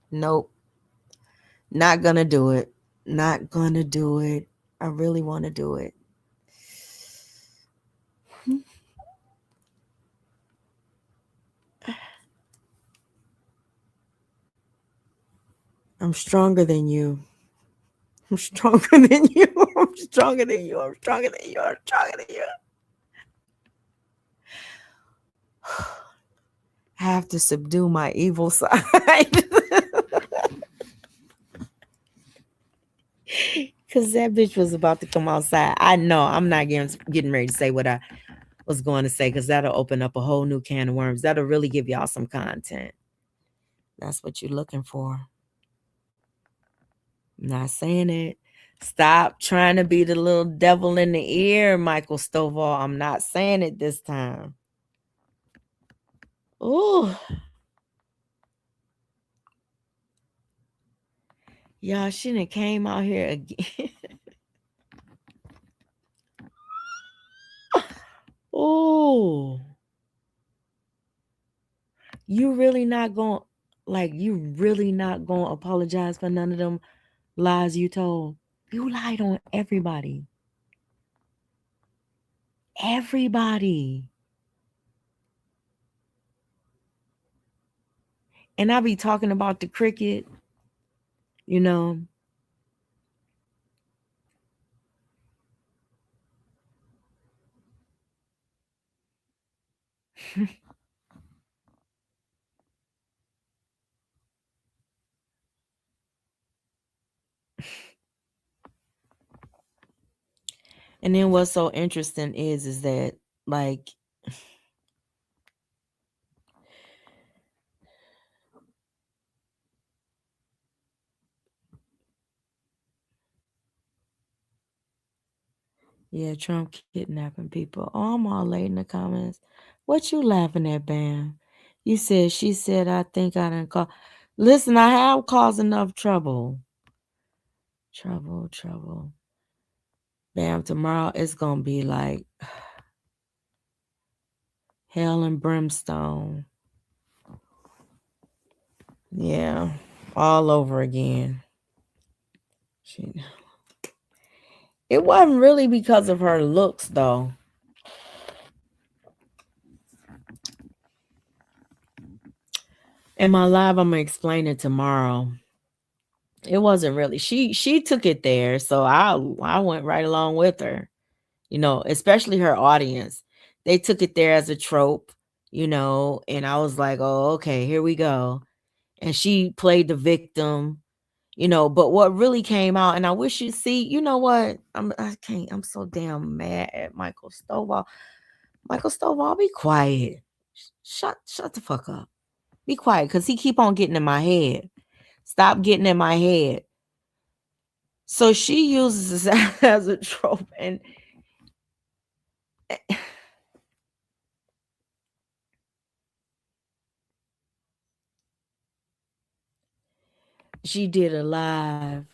Nope. Not going to do it. Not going to do it. I really want to do it. I'm stronger than you. I'm stronger than you. I'm stronger than you. I'm stronger than you. I'm stronger than you. I have to subdue my evil side. Because that bitch was about to come outside. I know I'm not getting ready to say what I was going to say, because that'll open up a whole new can of worms. That'll really give y'all some content. That's what you're looking for. I'm not saying it. Stop trying to be the little devil in the ear, Michael Stovall. I'm not saying it this time. Ooh. Y'all shouldn't have came out here again. Ooh. You really not going to apologize for none of them lies you told? You lied on everybody. Everybody. And I be talking about the cricket, you know. And then what's so interesting is that, like, Yeah, Trump kidnapping people. Oh, I'm all late in the comments. What you laughing at, Bam? You said, she said, I think I didn't call. Listen, I have caused enough trouble. Trouble. Bam, tomorrow it's going to be like hell and brimstone. Yeah, all over again. It wasn't really because of her looks, though. In my live, I'm gonna explain it tomorrow. It wasn't really. She took it there, so I went right along with her. You know, especially her audience. They took it there as a trope, you know, and I was like, oh, okay, here we go. And she played the victim, you know, but what really came out, and I wish you see, you know what? I'm so damn mad at Michael Stovall. Michael Stovall, be quiet. Shut the fuck up. Be quiet, because he keep on getting in my head. Stop getting in my head. So she uses this as a trope, and she did a live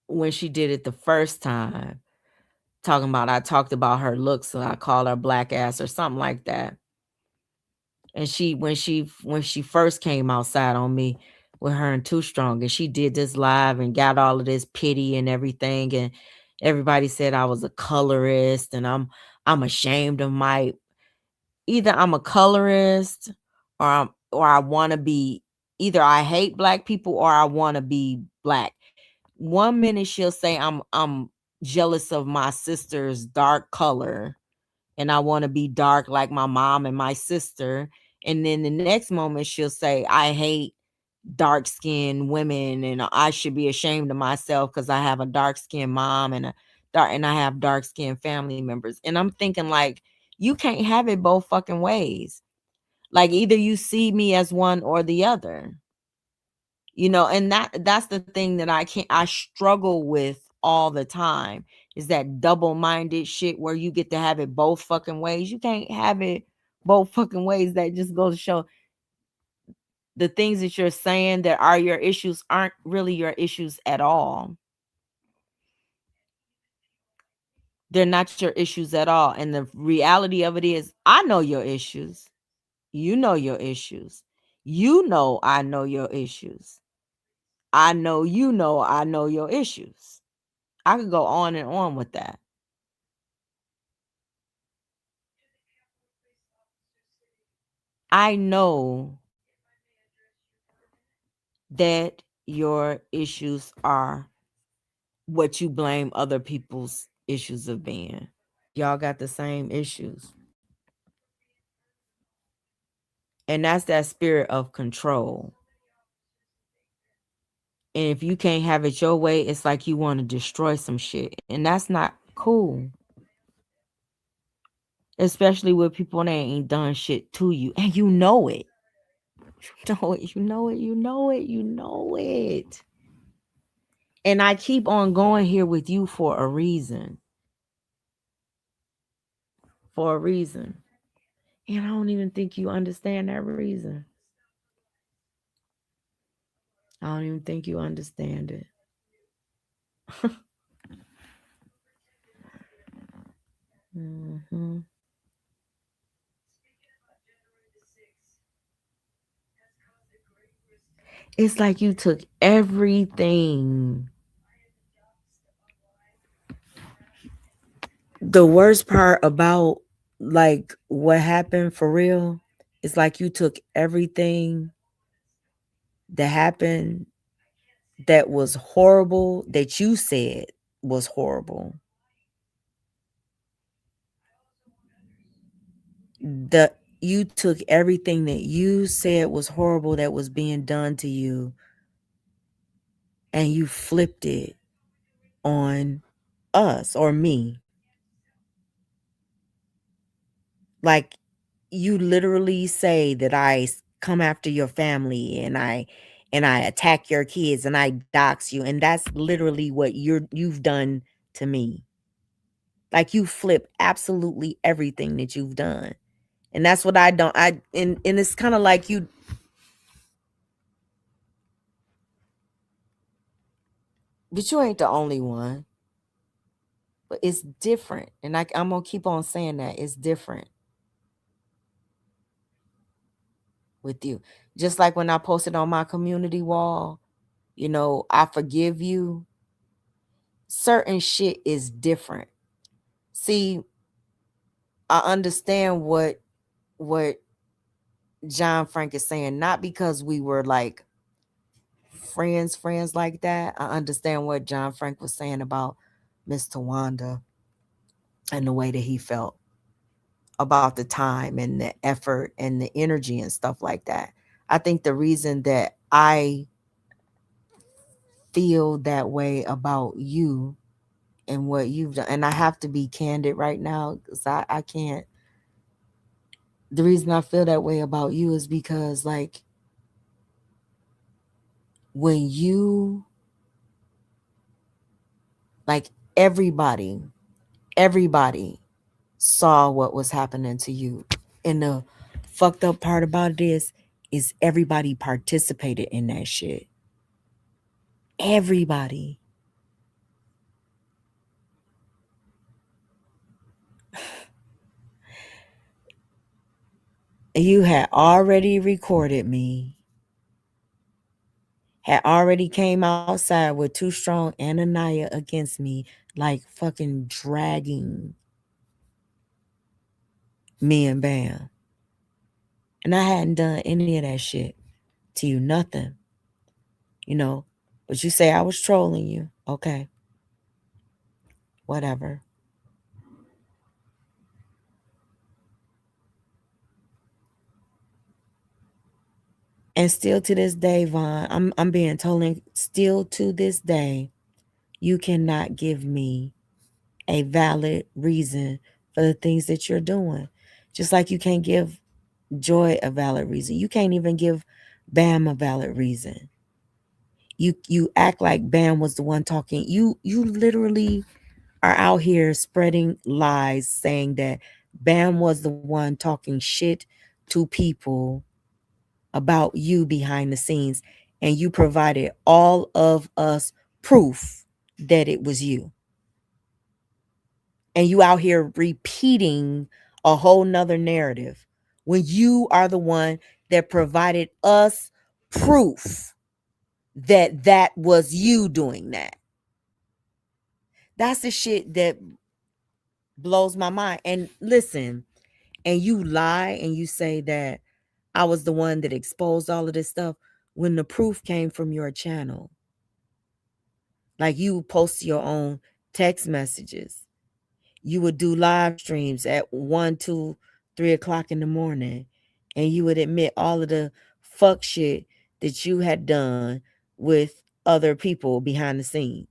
when she did it the first time, talking about, I talked about her looks, so I called her black ass or something like that. And when she first came outside on me with her and Too Strong, and she did this live and got all of this pity and everything, and everybody said I was a colorist, and I'm ashamed of my, either I'm a colorist or I want to be, either I hate black people or I want to be black. One minute she'll say I'm jealous of my sister's dark color and I want to be dark like my mom and my sister. And then the next moment she'll say I hate dark skinned women and I should be ashamed of myself because I have a dark skinned mom and I have dark skinned family members. And I'm thinking, like, you can't have it both fucking ways. Like, either you see me as one or the other. You know, and that's the thing that I struggle with all the time, is that double-minded shit where you get to have it both fucking ways. You can't have it both fucking ways. That just goes to show the things that you're saying that are your issues aren't really your issues at all. They're not your issues at all. And the reality of it is, I know your issues. You know your issues. You know I know your issues. I know I know your issues. I could go on and on with that. I know that your issues are what you blame other people's issues of being. Y'all got the same issues. And that's that spirit of control. And if you can't have it your way, it's like you want to destroy some shit. And that's not cool. Especially with people that ain't done shit to you. And you know it. You know it. And I keep on going here with you for a reason. For a reason. And I don't even think you understand that reason. I don't even think you understand it. Mm-hmm. It's like you took everything. The worst part about, like, what happened for real, it's like you took everything that happened that was horrible, that you said was horrible. You took everything that you said was horrible that was being done to you, and you flipped it on us or me. Like, you literally say that I come after your family and I attack your kids and I dox you, and that's literally what you've done to me. Like you flip absolutely everything that you've done. And that's what I don't and it's kind of like you, but you ain't the only one. But it's different. And I'm gonna keep on saying that it's different with you. Just like when I posted on my community wall, I forgive you. Certain shit is different. See, I understand what John Frank is saying, not because we were like friends like that. I understand what John Frank was saying about Miss Tawanda and the way that he felt about the time and the effort and the energy and stuff like that. I think the reason that I feel that way about you and what you've done, and I have to be candid right now because I can't. The reason I feel that way about you is because, like, when you, like, everybody saw what was happening to you. And the fucked up part about it is everybody participated in that shit. Everybody. You had already recorded me, had already came outside with Too Strong and Anaya against me, like fucking dragging me and Bam. And I hadn't done any of that shit to you, nothing, But you say I was trolling you. Okay. Whatever. And still to this day, Vaughn, I'm being told, still to this day, you cannot give me a valid reason for the things that you're doing. Just like you can't give Joy a valid reason. You can't even give Bam a valid reason. You act like Bam was the one talking. You literally are out here spreading lies saying that Bam was the one talking shit to people about you behind the scenes, and you provided all of us proof that it was you. And you out here repeating a whole nother narrative when you are the one that provided us proof that that was you doing that. That's the shit that blows my mind. And listen, and you lie and you say that I was the one that exposed all of this stuff when the proof came from your channel. Like, you post your own text messages. You would do live streams at 1, 2, 3 o'clock in the morning, and you would admit all of the fuck shit that you had done with other people behind the scenes.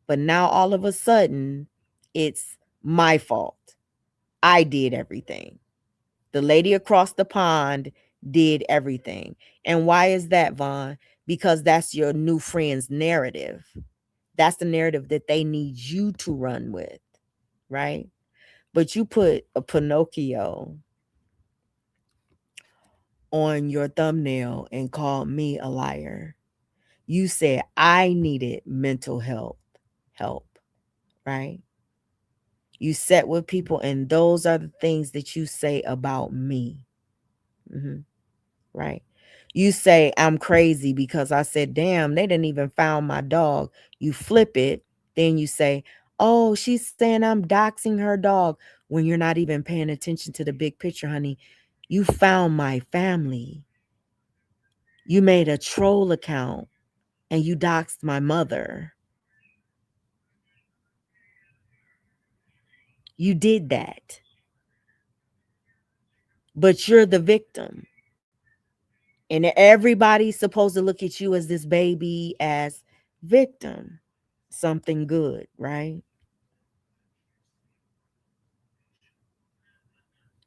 But now all of a sudden, it's my fault. I did everything. The lady across the pond did everything. And why is that, Vaughn? Because that's your new friend's narrative. That's the narrative that they need you to run with, right? But you put a Pinocchio on your thumbnail and called me a liar. You said I needed mental health help, right? You sat with people, and those are the things that you say about me. Right? You say I'm crazy because I said, damn, they didn't even found my dog. You flip it, then you say, oh, she's saying I'm doxing her dog, when you're not even paying attention to the big picture, honey. You found my family. You made a troll account and you doxed my mother. You did that. But you're the victim. And everybody's supposed to look at you as this baby, as victim. Something good, right?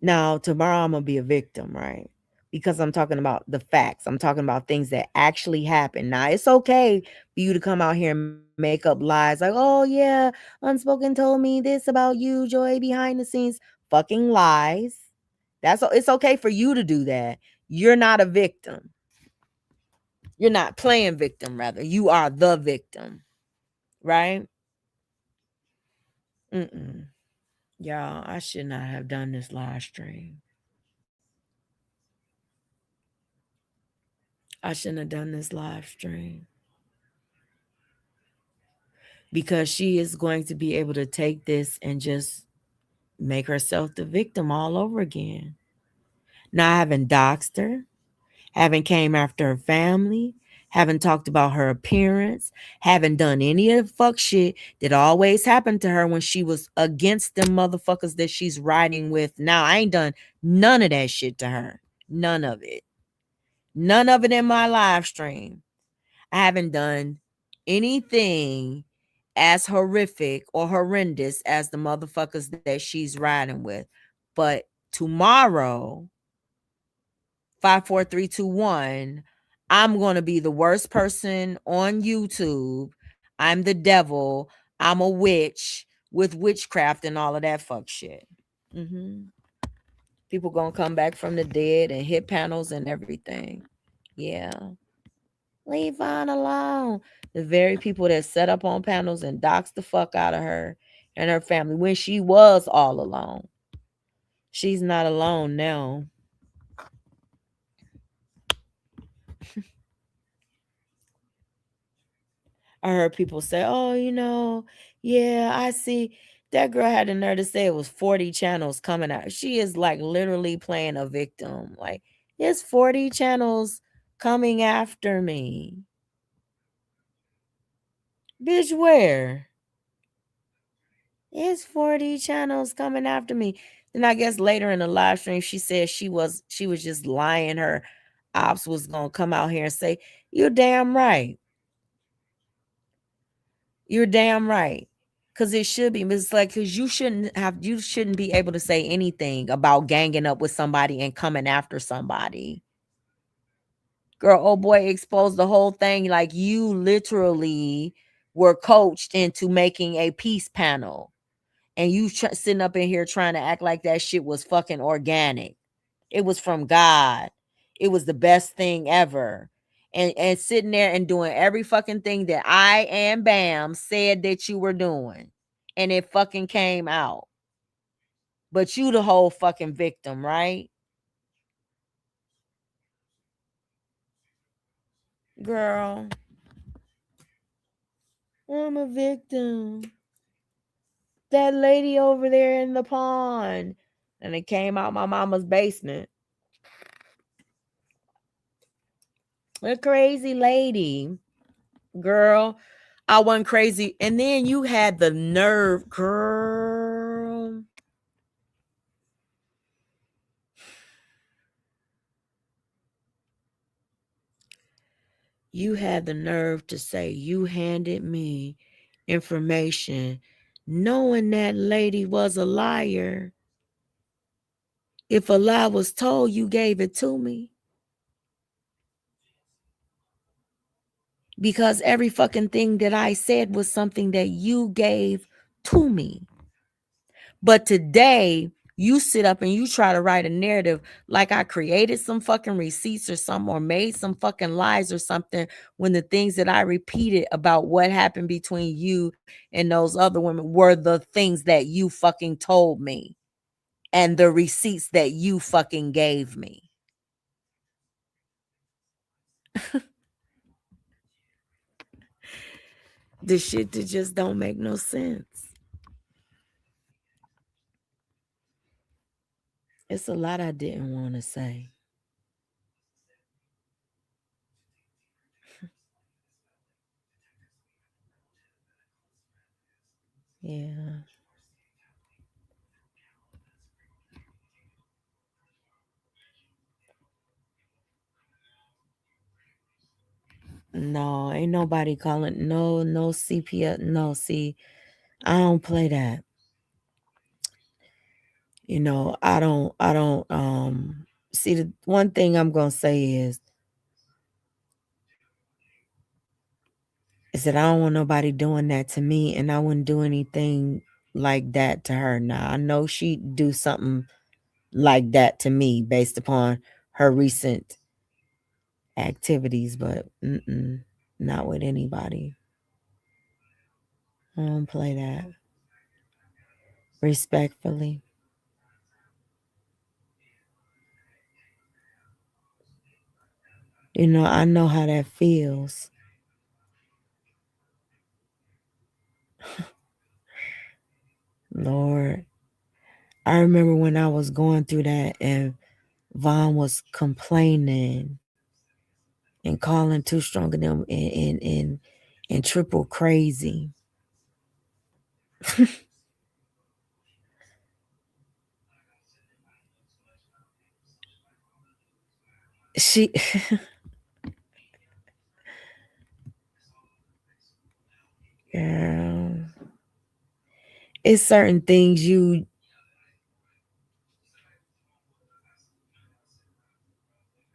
Now, tomorrow I'm going to be a victim, right? because I'm talking about the facts. I'm talking about things that actually happen. Now, it's okay for you to come out here and make up lies like, oh, yeah, Unspoken told me this about you, Joy, behind the scenes. Fucking lies. It's okay for you to do that. You're not a victim. You're not playing victim, rather. You are the victim, right? Mm-mm. Y'all, I should not have done this live stream. I shouldn't have done this live stream because she is going to be able to take this and just make herself the victim all over again. Now, I haven't doxed her, haven't came after her family, haven't talked about her appearance, haven't done any of the fuck shit that always happened to her when she was against them motherfuckers that she's riding with. Now, I ain't done none of that shit to her. None of it. None of it in my live stream. I haven't done anything as horrific or horrendous as the motherfuckers that she's riding with. But tomorrow, 5, 4, 3, 2, 1, I'm going to be the worst person on YouTube. I'm the devil. I'm a witch with witchcraft and all of that fuck shit. People going to come back from the dead and hit panels and everything. Yeah. Leave Vaughn alone. The very people that set up on panels and doxed the fuck out of her and her family when she was all alone. She's not alone now. I heard people say, oh, yeah, I see. That girl had the nerve to say it was 40 channels coming out. She is like literally playing a victim. Like, there's 40 channels coming after me. Bitch, where? It's 40 channels coming after me. Then I guess later in the live stream, she said she was just lying. Her ops was gonna come out here and say, "You're damn right. You're damn right." Cause it should be. It's like, cause you shouldn't be able to say anything about ganging up with somebody and coming after somebody. Girl, oh boy, exposed the whole thing. Like, you literally were coached into making a peace panel. And you sitting up in here trying to act like that shit was fucking organic. It was from God. It was the best thing ever. And sitting there and doing every fucking thing that I and Bam said that you were doing. And it fucking came out. But you the whole fucking victim, right? Girl, I'm a victim. That lady over there in the pond. And it came out my mama's basement. A crazy lady. Girl, I wasn't crazy. And then you had the nerve, girl. You had the nerve to say you handed me information knowing that lady was a liar. If a lie was told, you gave it to me. Because every fucking thing that I said was something that you gave to me. But today, you sit up and you try to write a narrative like I created some fucking receipts or something, or made some fucking lies or something, when the things that I repeated about what happened between you and those other women were the things that you fucking told me and the receipts that you fucking gave me. The shit that just don't make no sense. It's a lot I didn't want to say. Yeah. No, ain't nobody calling. No CPS. No, see, I don't play that. I don't see, the one thing I'm gonna say is that I don't want nobody doing that to me, and I wouldn't do anything like that to her. Now I know she'd do something like that to me based upon her recent activities, but not with anybody. I don't play that. Respectfully. You know, I know how that feels. Lord. I remember when I was going through that and Vaughn was complaining and calling Too Strong and them and triple crazy. She yeah. It's certain things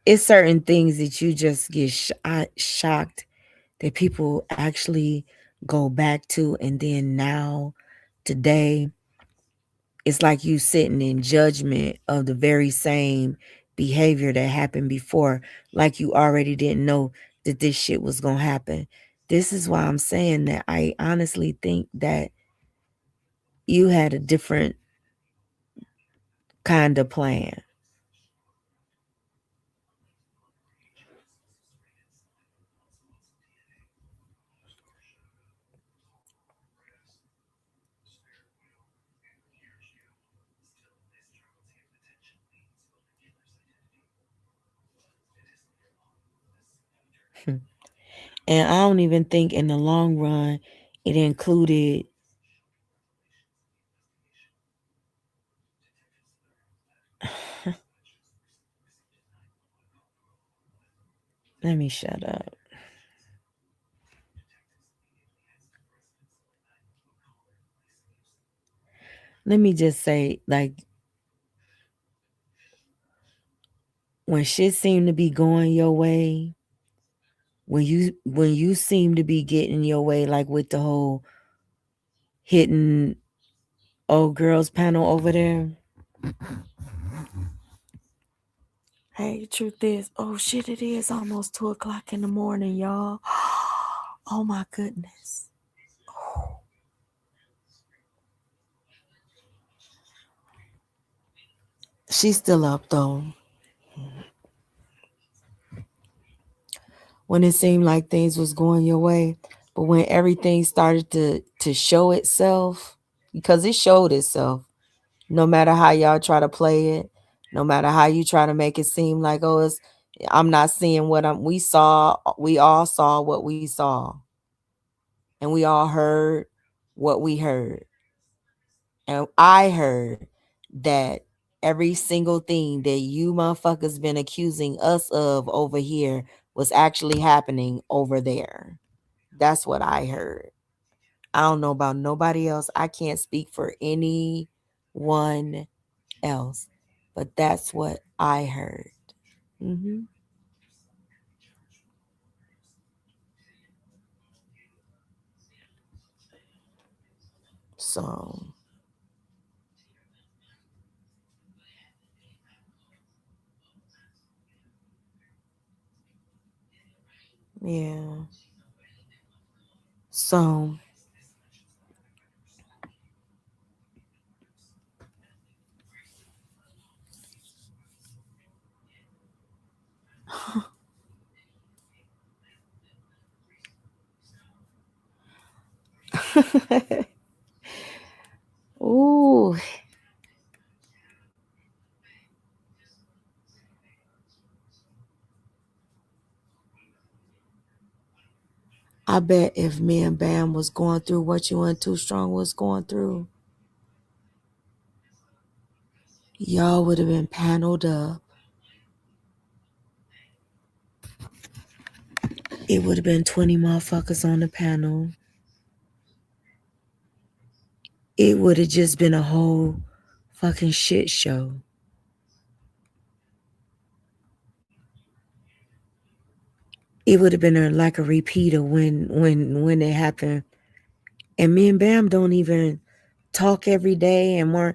it's certain things that you just get shocked that people actually go back to, and then now today it's like you sitting in judgment of the very same behavior that happened before, like you already didn't know that this shit was gonna happen. This is why I'm saying that I honestly think that you had a different kind of plan. And I don't even think in the long run it included let me shut up. Let me just say, like, when shit seemed to be going your way, when you seem to be getting your way, like with the whole hitting old girls panel over there. Hey, truth is, oh shit, it is almost 2:00 in the morning, y'all. Oh my goodness. Oh. She's still up though. When it seemed like things was going your way, but when everything started to show itself, because it showed itself, no matter how y'all try to play it, no matter how you try to make it seem like, oh, I'm not seeing what we all saw what we saw, and we all heard what we heard, and I heard that every single thing that you motherfuckers been accusing us of over here was actually happening over there. That's what I heard. I don't know about nobody else. I can't speak for anyone else, but that's what I heard. Mm-hmm. So, yeah. So, ooh, I bet if me and Bam was going through what you and Too Strong was going through, y'all would have been paneled up. It would have been 20 motherfuckers on the panel. It would have just been a whole fucking shit show. it would have been like a repeater when it happened. And me and Bam don't even talk every day, and we're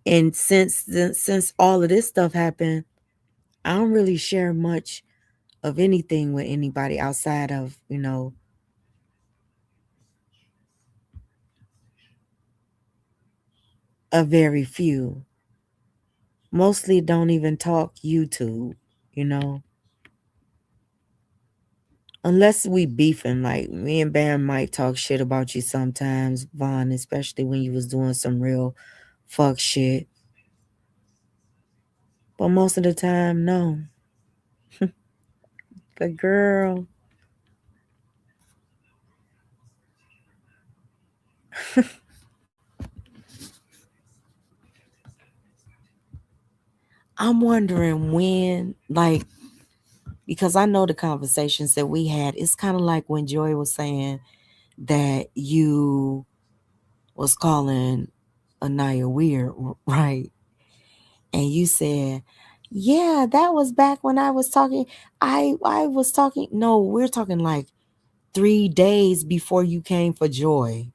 and since all of this stuff happened, I don't really share much of anything with anybody outside of, a very few. Mostly don't even talk YouTube, you know. Unless we beefing, like me and Bam might talk shit about you sometimes, Vaughn, especially when you was doing some real fuck shit. But most of the time, no. But girl, I'm wondering when, like, because I know the conversations that we had, it's kind of like when Joy was saying that you was calling Anaya weird, right? And you said, yeah, that was back when I was talking. I was talking. No, we're talking like 3 days before you came for Joy.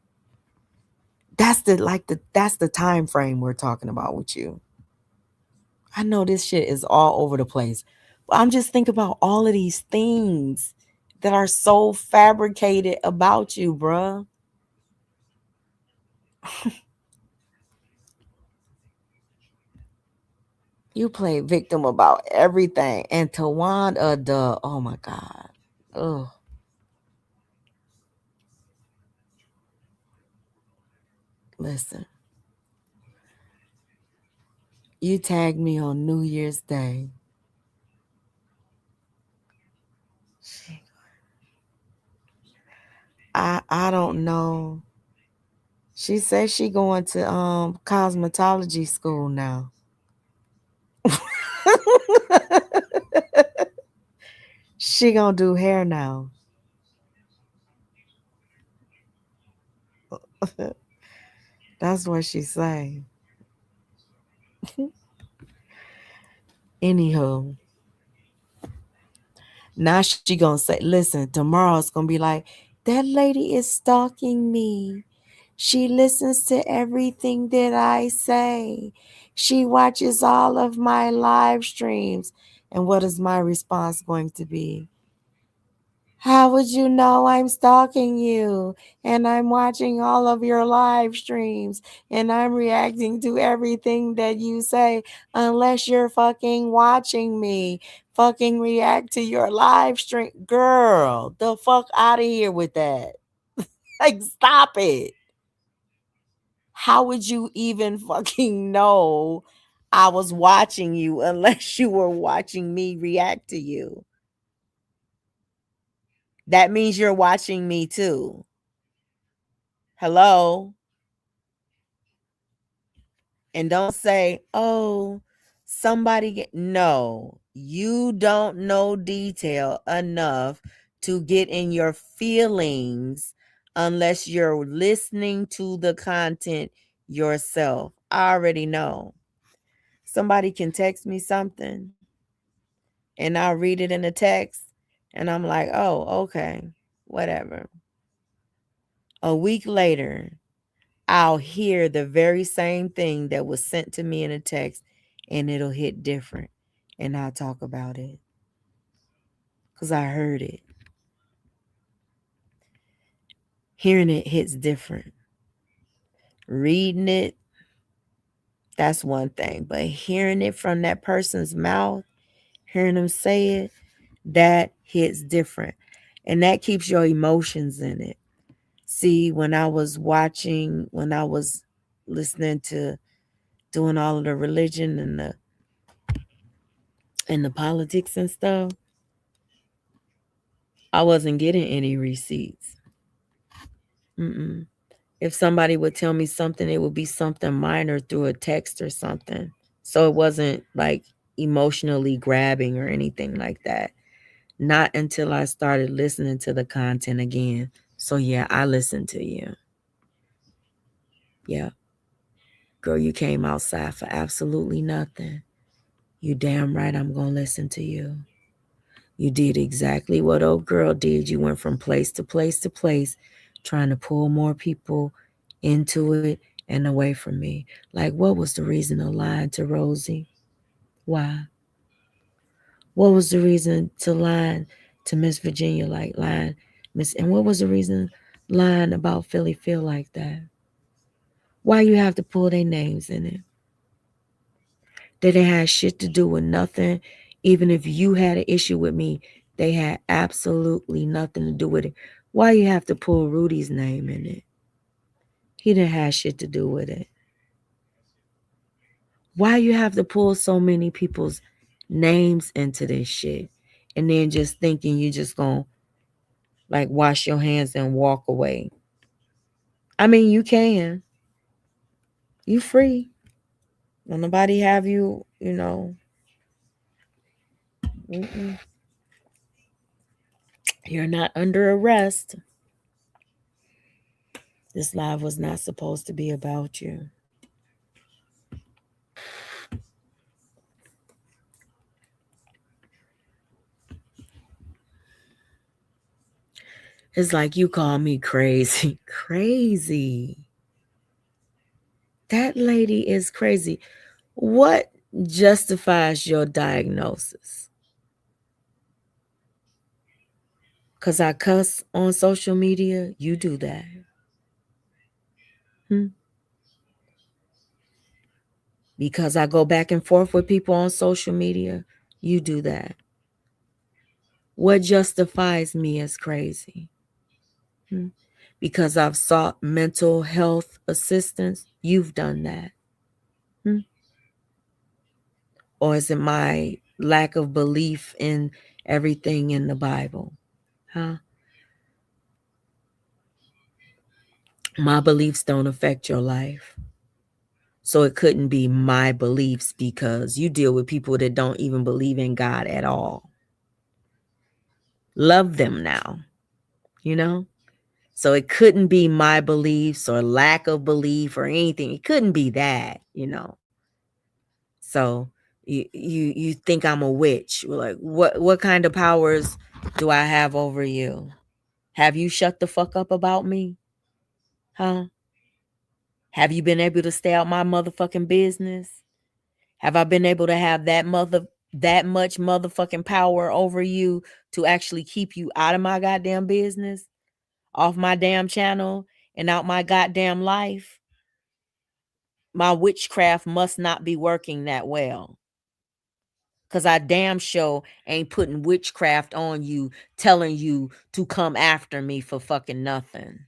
That's the time frame we're talking about with you. I know this shit is all over the place. But I'm just thinking about all of these things that are so fabricated about you, bruh. You play victim about everything. And Tawanda, oh my God. Ugh. Listen. You tagged me on New Year's Day. I don't know. She says she going to cosmetology school now. She gonna do hair now. That's what she say. Anywho, now she gonna say, listen, tomorrow's gonna be like, that lady is stalking me. She listens to everything that I say. She watches all of my live streams. And what is my response going to be? How would you know I'm stalking you and I'm watching all of your live streams and I'm reacting to everything that you say unless you're fucking watching me fucking react to your live stream? Girl, the fuck out of here with that. Like, stop it. How would you even fucking know I was watching you unless you were watching me react to you? That means you're watching me too. Hello? And don't say, oh, no, you don't know detail enough to get in your feelings unless you're listening to the content yourself. I already know. Somebody can text me something and I'll read it in the text and I'm like, oh, okay, whatever. A week later, I'll hear the very same thing that was sent to me in a text and it'll hit different. And I'll talk about it because I heard it. Hearing it hits different. Reading it, that's one thing. But hearing it from that person's mouth, hearing them say it, that hits different. And that keeps your emotions in it. See, when I was listening to doing all of the religion and the politics and stuff, I wasn't getting any receipts. If somebody would tell me something, it would be something minor through a text or something. So it wasn't like emotionally grabbing or anything like that. Not until I started listening to the content again. So yeah, I listened to you. Yeah. Girl, you came outside for absolutely nothing. You damn right I'm going to listen to you. You did exactly what old girl did. You went from place to place to place, trying to pull more people into it and away from me. Like, what was the reason of lying to Rosie? Why? What was the reason to lying to Miss Virginia, like lying, Miss? And what was the reason lying about Philly Phil like that? Why you have to pull their names in it? That it had shit to do with nothing. Even if you had an issue with me, they had absolutely nothing to do with it. Why you have to pull Rudy's name in it? He didn't have shit to do with it. Why you have to pull so many people's names into this shit and then just thinking you just gonna like wash your hands and walk away? I mean, you can. You free. Don't nobody have you, mm-mm. You're not under arrest. This live was not supposed to be about you. It's like you call me crazy. Crazy. That lady is crazy. What justifies your diagnosis? Because I cuss on social media? You do that. Because I go back and forth with people on social media? You do that. What justifies me as crazy? Because I've sought mental health assistance? You've done that. Or is it my lack of belief in everything in the Bible? Huh? My beliefs don't affect your life. So it couldn't be my beliefs because you deal with people that don't even believe in God at all. Love them now, So it couldn't be my beliefs or lack of belief or anything. It couldn't be that, So you think I'm a witch. Like, what kind of powers do I have over you? Have you shut the fuck up about me? Huh? Have you been able to stay out my motherfucking business? Have I been able to have that much motherfucking power over you to actually keep you out of my goddamn business, off my damn channel, and out my goddamn life? My witchcraft must not be working that well. Because I damn sure ain't putting witchcraft on you, telling you to come after me for fucking nothing,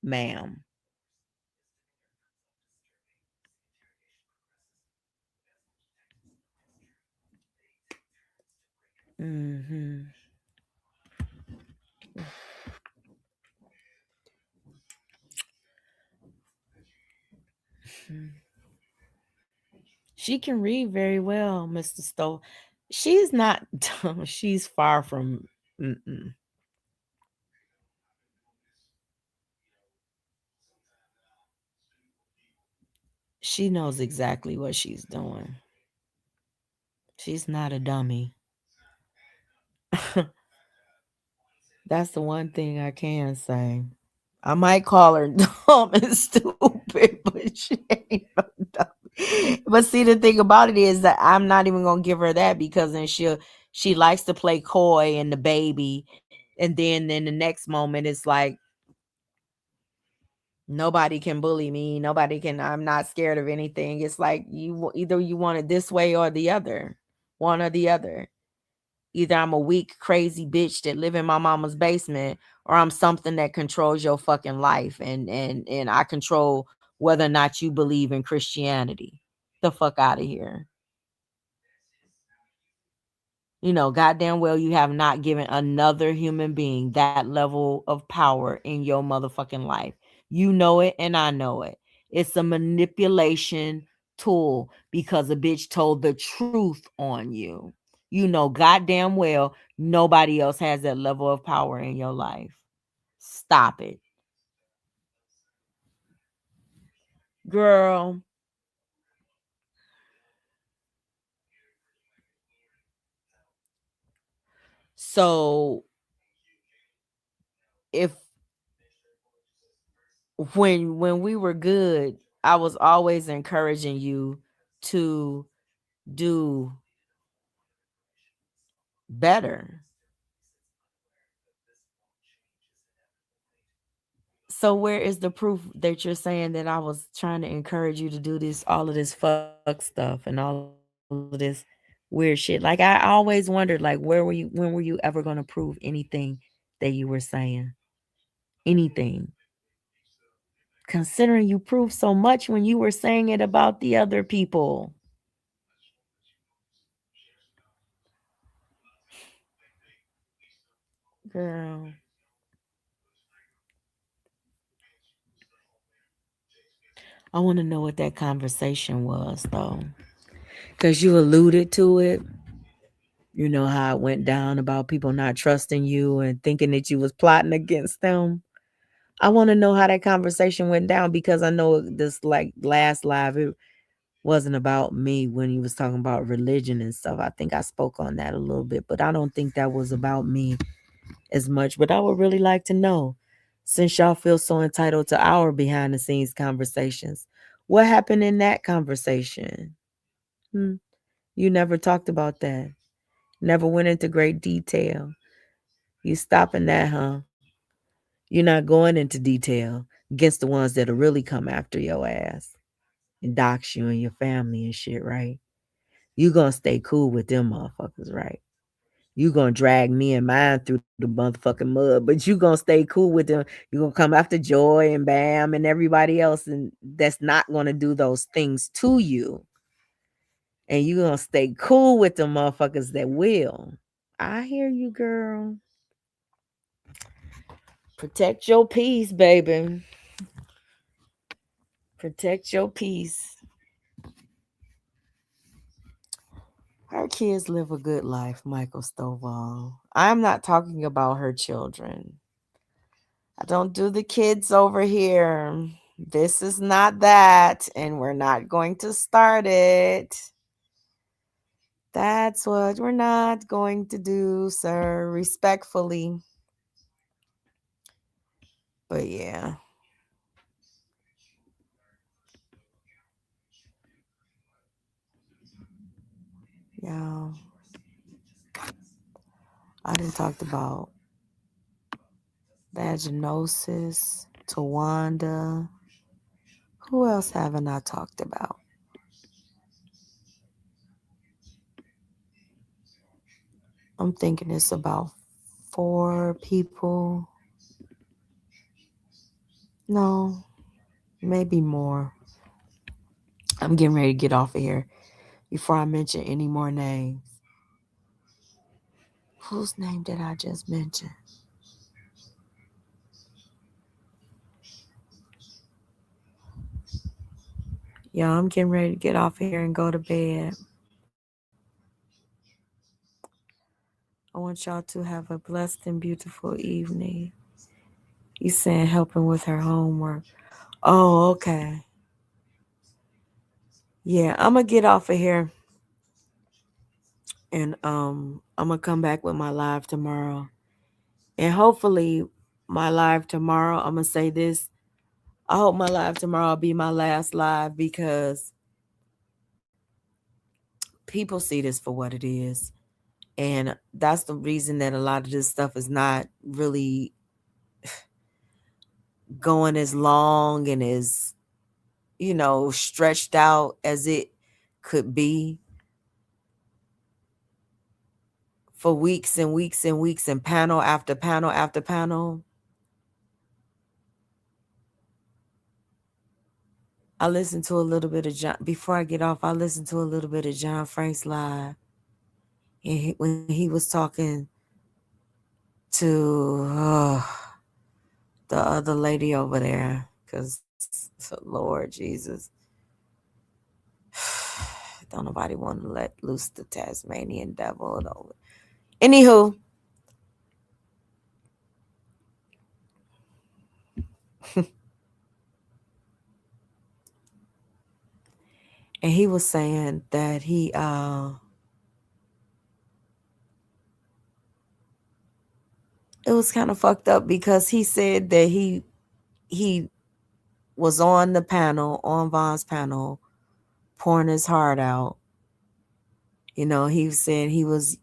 ma'am. Mm-hmm. She can read very well, Mr. Stowe. She's not dumb. She's far from. Mm-mm. She knows exactly what she's doing. She's not a dummy. That's the one thing I can say. I might call her dumb and stupid, but she ain't no dummy. But see, the thing about it is that I'm not even gonna give her that because then she likes to play coy and the baby, and then in the next moment it's like nobody can bully me. Nobody can. I'm not scared of anything. It's like either you want it this way or the other, one or the other. Either I'm a weak, crazy bitch that live in my mama's basement, or I'm something that controls your fucking life, and I control whether or not you believe in Christianity. The fuck out of here. Goddamn well you have not given another human being that level of power in your motherfucking life. You know it and I know it. It's a manipulation tool because a bitch told the truth on you. You know goddamn well nobody else has that level of power in your life. Stop it. Girl, So if when we were good, I was always encouraging you to do better. So where is the proof that you're saying that I was trying to encourage you to do this, all of this fuck stuff and all of this weird shit? Like I always wondered, like when were you ever going to prove anything that you were saying? Anything. Considering you proved so much when you were saying it about the other people. Girl. I want to know what that conversation was though. Because you alluded to it. You know how it went down about people not trusting you and thinking that you was plotting against them. I want to know how that conversation went down because I know this like last live it wasn't about me when he was talking about religion and stuff. I think I spoke on that a little bit, but I don't think that was about me as much. But I would really like to know, since y'all feel so entitled to our behind the scenes conversations, what happened in that conversation? You never talked about that. Never went into great detail. You stopping that, huh? You're not going into detail against the ones that'll really come after your ass and dox you and your family and shit, right? You gonna stay cool with them motherfuckers, right? You gonna drag me and mine through the motherfucking mud, but you gonna stay cool with them. You gonna come after Joy and Bam and everybody else, and that's not gonna do those things to you. And you gonna stay cool with the motherfuckers that will. I hear you, girl. Protect your peace, baby. Protect your peace. Her kids live a good life, Michael Stovall. I'm not talking about her children. I don't do the kids over here. This is not that, and we're not going to start it. That's what we're not going to do, sir, respectfully. But yeah. Yeah. I done talked about vaginosis, Tawanda. Who else haven't I talked about? I'm thinking it's about 4 people. No, maybe more. I'm getting ready to get off of here before I mention any more names. Whose name did I just mention? Yeah, I'm getting ready to get off of here and go to bed. I want y'all to have a blessed and beautiful evening. You saying helping with her homework. Oh, okay. Yeah, I'm gonna get off of here and I'm gonna come back with my live tomorrow. And hopefully my live tomorrow, I'm gonna say this. I hope my live tomorrow will be my last live because people see this for what it is. And that's the reason that a lot of this stuff is not really going as long and as, stretched out as it could be for weeks and weeks and weeks and panel after panel after panel. I listened to a little bit of John before I get off. I listened to a little bit of John Frank's live, and when he was talking to the other lady over there, because Lord Jesus, don't nobody want to let loose the Tasmanian devil over. Anywho, and he was saying that it was kind of fucked up because he said that he was on the panel, on Von's panel, pouring his heart out. You know, he said he was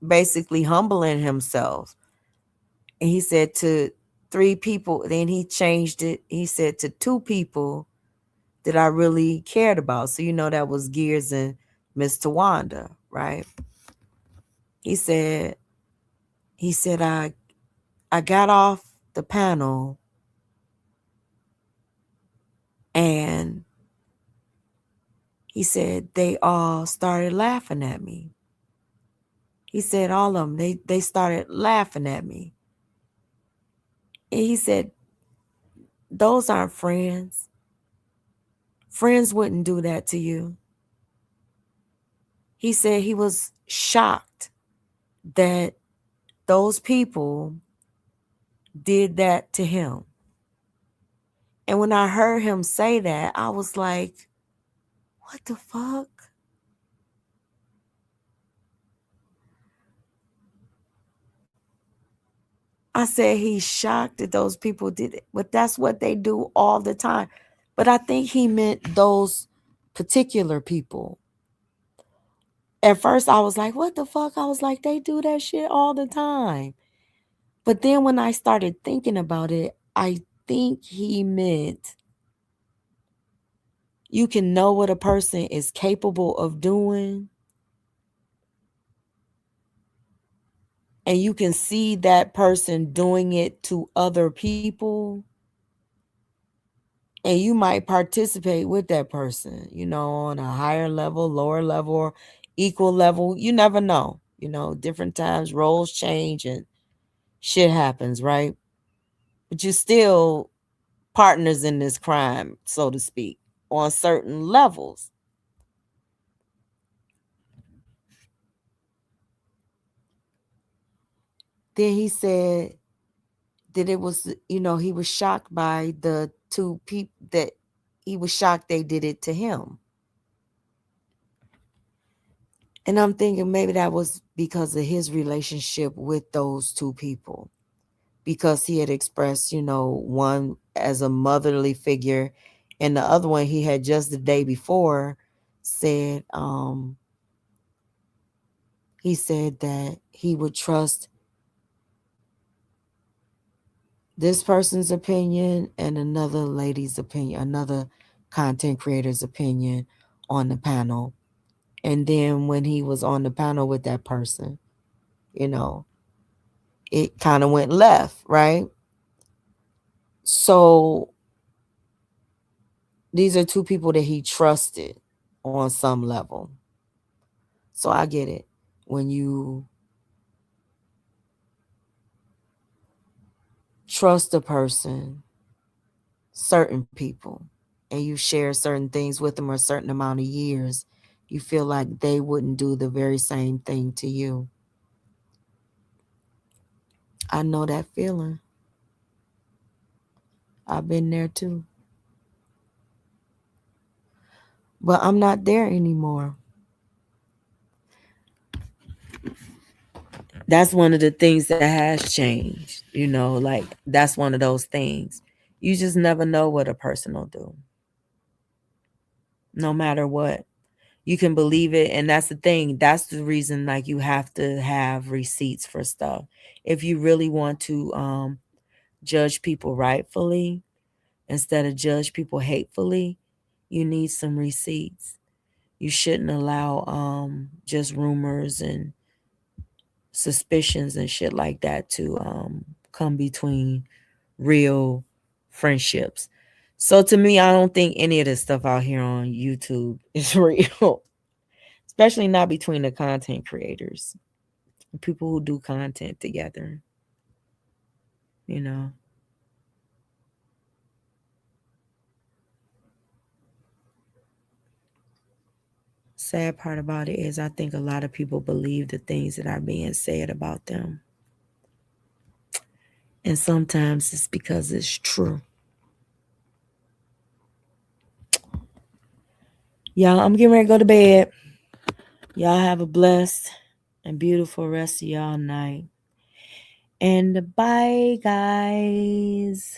basically humbling himself. And he said to 3 people, then he changed it. He said to 2 people that I really cared about. So, you know, that was Gears and Miss Tawanda, right? He said, I got off the panel and he said they all started laughing at me. He said all of them, they started laughing at me. And he said, those aren't friends. Friends wouldn't do that to you. He said he was shocked that those people did that to him. And when I heard him say that, I was like, what the fuck? I said he's shocked that those people did it, but that's what they do all the time. But I think he meant those particular people. At first, I was like, what the fuck? I was like, they do that shit all the time. But then when I started thinking about it, I think he meant you can know what a person is capable of doing, and you can see that person doing it to other people, and you might participate with that person, you know, on a higher level, lower level, or equal level. You never know. You know, different times roles change and shit happens, right? But you're still partners in this crime, so to speak, on certain levels. Then he said that it was, you know, he was shocked by the 2 people that he was shocked they did it to him. And I'm thinking maybe that was because of his relationship with those 2 people. Because he had expressed, you know, one as a motherly figure, and the other one he had just the day before said, he said that he would trust this person's opinion and another lady's opinion, another content creator's opinion on the panel. And then when he was on the panel with that person, you know, it kind of went left, right? So these are 2 people that he trusted on some level. So I get it. When you trust a person, certain people, and you share certain things with them a certain amount of years, you feel like they wouldn't do the very same thing to you. I know that feeling. I've been there too. But I'm not there anymore. That's one of the things that has changed. You know, like that's one of those things. You just never know what a person will do. No matter what. You can believe it. And that's the thing. That's the reason, like, you have to have receipts for stuff. If you really want to judge people rightfully instead of judge people hatefully, you need some receipts. You shouldn't allow just rumors and suspicions and shit like that to come between real friendships. So to me, I don't think any of this stuff out here on YouTube is real, especially not between the content creators, people who do content together, you know. Sad part about it is I think a lot of people believe the things that are being said about them. And sometimes it's because it's true. Y'all, I'm getting ready to go to bed. Y'all have a blessed and beautiful rest of y'all night. And bye, guys.